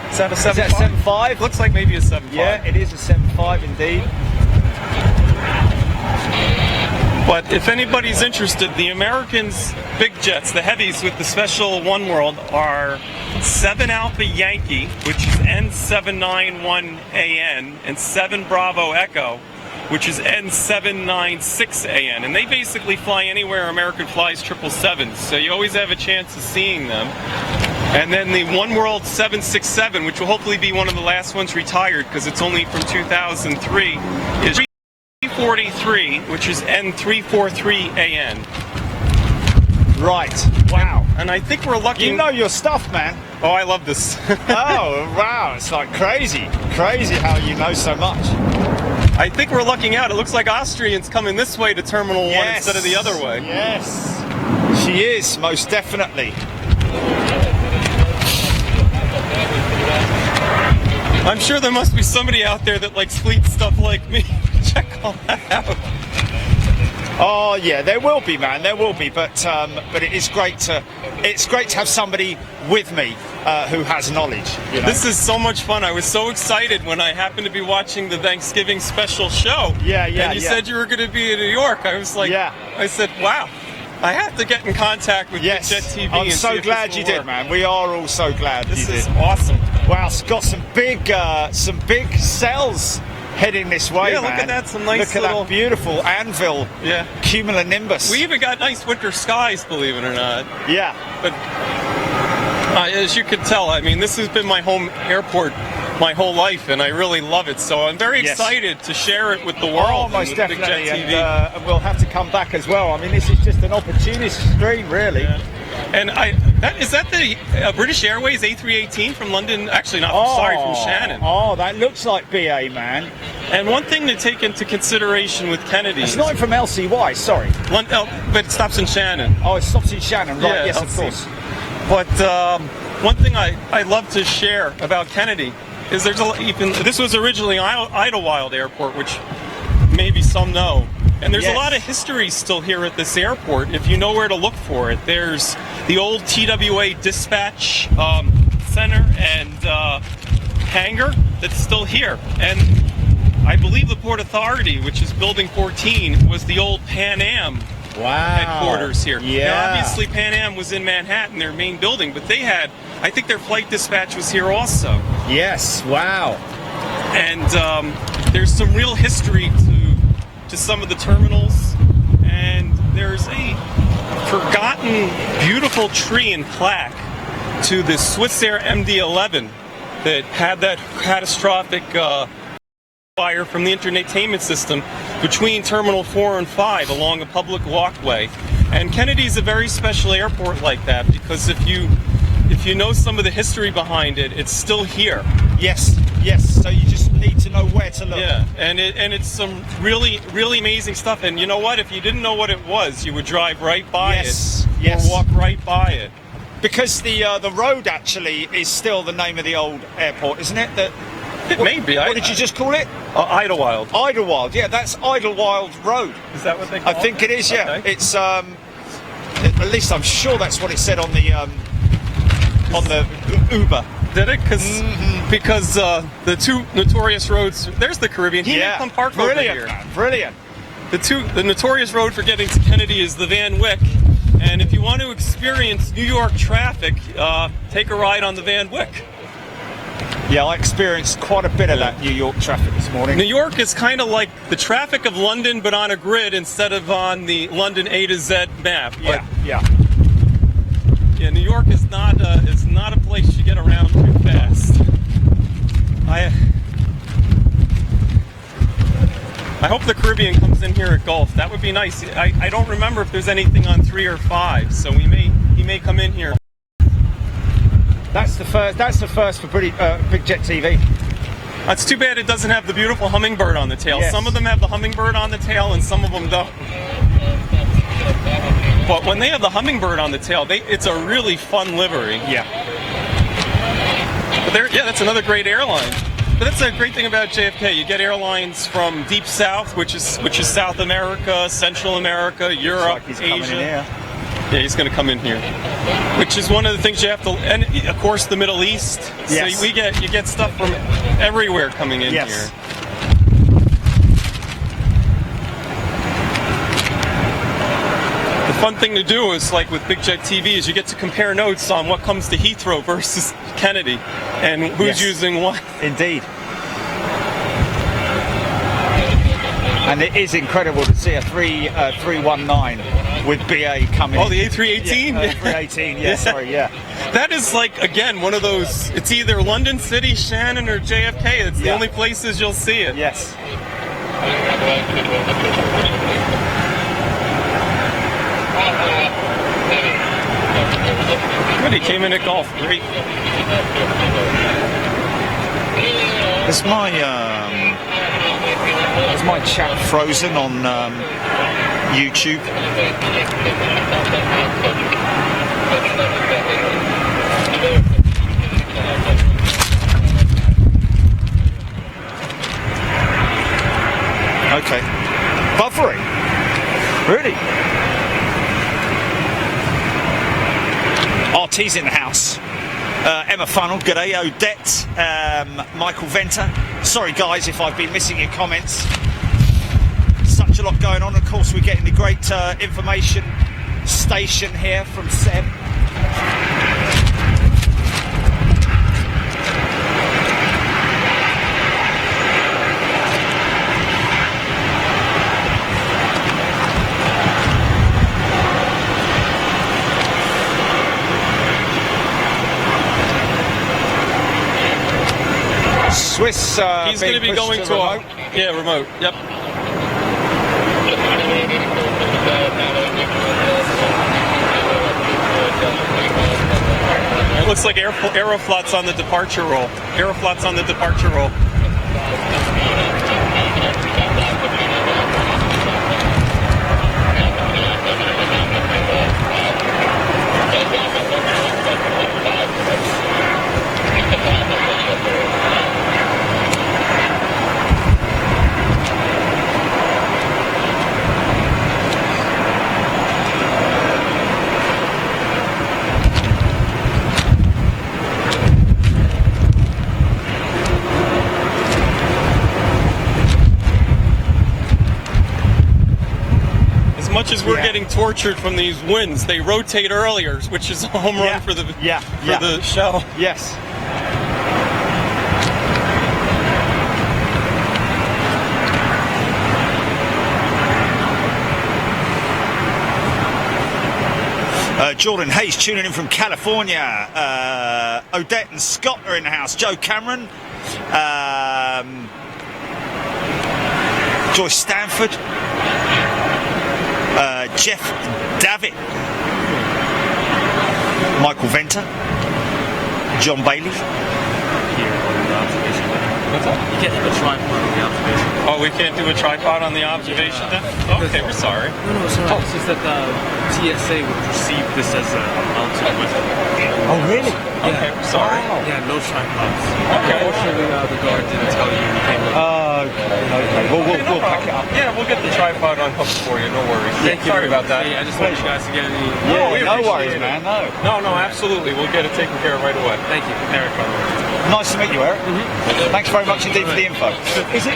Is that a 7.5? is that 7.5? Looks like maybe a 7.5. Yeah, it is a 7.5 indeed. But if anybody's interested, the Americans' big jets, the heavies with the special One World, are 7 Alpha Yankee, which is N791AN, and 7 Bravo Echo, which is N796AN. And they basically fly anywhere American flies 777s, so you always have a chance of seeing them. And then the One World 767, which will hopefully be one of the last ones retired because it's only from 2003, is 343, which is N343AN. Right. Wow. And I think we're lucky. You know your stuff, man. Oh, I love this. Oh, wow. It's like crazy. Crazy how you know so much. I think we're lucking out. It looks like Austrian's coming this way to Terminal 1 instead of the other way. Yes. She is, most definitely. I'm sure there must be somebody out there that likes fleet stuff like me. Check all that out. Oh yeah, there will be, man. There will be, but it is great to have somebody with me who has knowledge. You know? This is so much fun. I was so excited when I happened to be watching the Thanksgiving special show. Yeah. And you said you were going to be in New York. I was like, I said, wow. I have to get in contact with Jet TV. I'm so glad you did, man. We are all so glad this you did. This is awesome. Wow, it's got some big cells heading this way, yeah, man. Look at that, some nice Look at that beautiful anvil cumulonimbus. We even got nice winter skies, believe it or not. Yeah. But as you can tell, I mean, this has been my home airport my whole life, and I really love it. So I'm very excited to share it with the world. Oh, most definitely. Jet TV. And we'll have to come back as well. I mean, this is just an opportunist stream, really. Yeah. And is that the British Airways A318 from London? Actually, not. From Shannon. Oh, that looks like BA, man. And one thing to take into consideration with Kennedy. It's not from LCY, sorry. But it stops in Shannon. Oh, it stops in Shannon, right? Yeah, yes, of course. But one thing I love to share about Kennedy is this was originally Idlewild Airport, which maybe some know. And there's a lot of history still here at this airport if you know where to look for it. There's the old TWA dispatch center and hangar that's still here. And I believe the Port Authority, which is Building 14, was the old Pan Am headquarters here. Yeah. Now, obviously, Pan Am was in Manhattan, their main building, but they had, I think their flight dispatch was here also. Yes, wow. And there's some real history to some of the terminals, and there's a forgotten beautiful tree and plaque to the Swissair MD-11 that had that catastrophic fire from the entertainment system between Terminal 4 and 5 along a public walkway. And Kennedy's a very special airport like that, because if you know some of the history behind it, it's still here. Yes. So you just need to know where to look. Yeah, and it's some really amazing stuff. And you know what? If you didn't know what it was, you would drive right by it or walk right by it. Because the road actually is still the name of the old airport, isn't it? It may be. What did you just call it? Idlewild. Idlewild. Yeah, that's Idlewild Road. Is that what they call it? I think it is. Yeah. Okay. It's at least I'm sure that's what it said on the Uber. Did it? Because the two notorious roads. There's the Caribbean. He may come park over here. Brilliant. The notorious road for getting to Kennedy is the Van Wyck. And if you want to experience New York traffic, take a ride on the Van Wyck. Yeah, I experienced quite a bit of that New York traffic this morning. New York is kind of like the traffic of London, but on a grid instead of on the London A to Z map. Yeah. New York is not a place you get around too fast. I hope the Caribbean comes in here at Gulf. That would be nice. I don't remember if there's anything on 3 or 5, so he may come in here. That's the first for Big Jet TV. It's too bad it doesn't have the beautiful hummingbird on the tail. Yes. Some of them have the hummingbird on the tail, and some of them don't. But when they have the hummingbird on the tail, it's a really fun livery. Yeah. But that's another great airline. But that's a great thing about JFK. You get airlines from deep south, which is South America, Central America, Europe, Asia. Yeah, he's going to come in here, which is one of the things you have to, and of course the Middle East. Yes. So you get stuff from everywhere coming in here. The fun thing to do is, like with Big Jet TV, is you get to compare notes on what comes to Heathrow versus Kennedy, and who's using what. Indeed. And it is incredible to see a 319 with BA coming. Oh, the A318? Yeah, 318, yeah. That is like, again, one of those, it's either London City, Shannon, or JFK. It's the only places you'll see it. Yes. Good, he came in at Gulf. Great. Is my chat frozen on YouTube? Really? RT's in the house. Emma Funnel, g'day. Odette, Michael Venter. Sorry guys if I've been missing your comments. Such a lot going on. Of course, we're getting the great information station here from Seb. Swiss. He's going to be going to remote. remote. Yep. It looks like Aeroflot's on the departure roll. Aeroflot's on the departure roll. As much as we're getting tortured from these winds, they rotate earlier, which is a home run for the the show. Yes. Jordan Hayes tuning in from California. Odette and Scott are in the house. Joe Cameron. Joyce Stanford. Jeff Davitt. Michael Venter. John Bailey. What's that? You can't have a tripod on the observation. Oh, we can't do a tripod on the observation deck? Okay, we're sorry. No, it's not. It's just that the TSA would perceive this as a mounted weapon. Oh, really? Okay, we're sorry. Yeah, no tripods. Okay. Unfortunately, the guard didn't tell you when you came up. Okay. We'll pack it up. Yeah, we'll get the tripod on hook for you. No worries. Thank you. Sorry about that. Hey, I just want you guys to get any... No worries, man. No, absolutely. We'll get it taken care of right away. Thank you. Eric, by the way. Nice to meet you, Eric. Thanks very much indeed for the info. Is it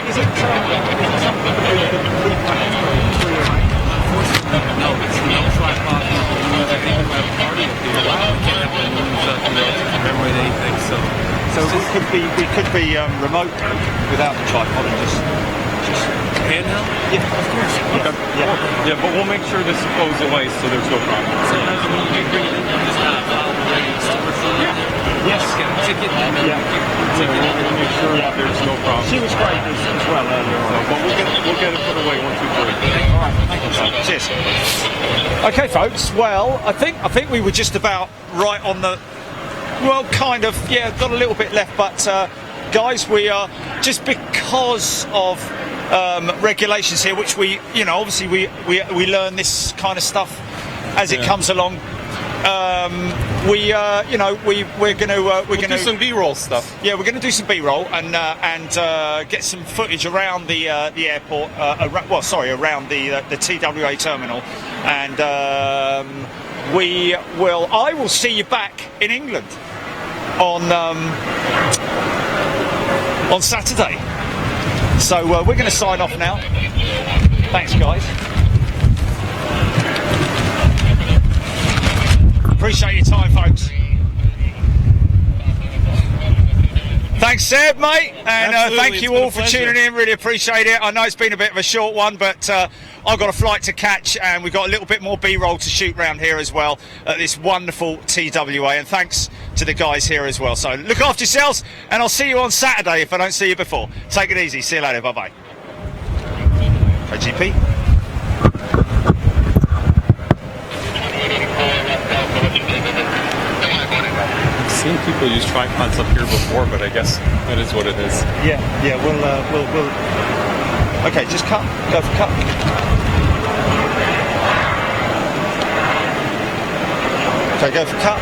No, it's no tripod. I think we have a party up here. We can't have the moons to commemorate anything, so we could be remote without the tripod and just handheld? yeah, of course. Okay. Yeah, but we'll make sure this goes away so there's no problem. So when you bring it in, you just have ready storage for it. Yes. Get a ticket and then We'll make sure that there's no problem. She was great as well earlier on. But we'll get it put away once we do it. All right, thank you. Cheers. Okay, folks. Well, I think we were just about right on the. Well, kind of. Yeah, got a little bit left, but guys, we are just because of regulations here, which we, obviously we learn this kind of stuff as it comes along. We're gonna do some B-roll stuff. Yeah, we're gonna do some B-roll and get some footage around the airport. Around the TWA terminal, and I will see you back in England on Saturday. So we're going to sign off now. Thanks, guys. Appreciate your time, folks. Thanks, Seb, mate, and thank you all for tuning in. Really appreciate it. I know it's been a bit of a short one, but I've got a flight to catch, and we've got a little bit more B-roll to shoot around here as well at this wonderful TWA. And thanks to the guys here as well. So look after yourselves, and I'll see you on Saturday if I don't see you before. Take it easy. See you later. Bye bye. GP. I've seen people use tripods up here before, but I guess that is what it is. Yeah. We'll. Okay, just cut. Go for cut. Okay, go for cut.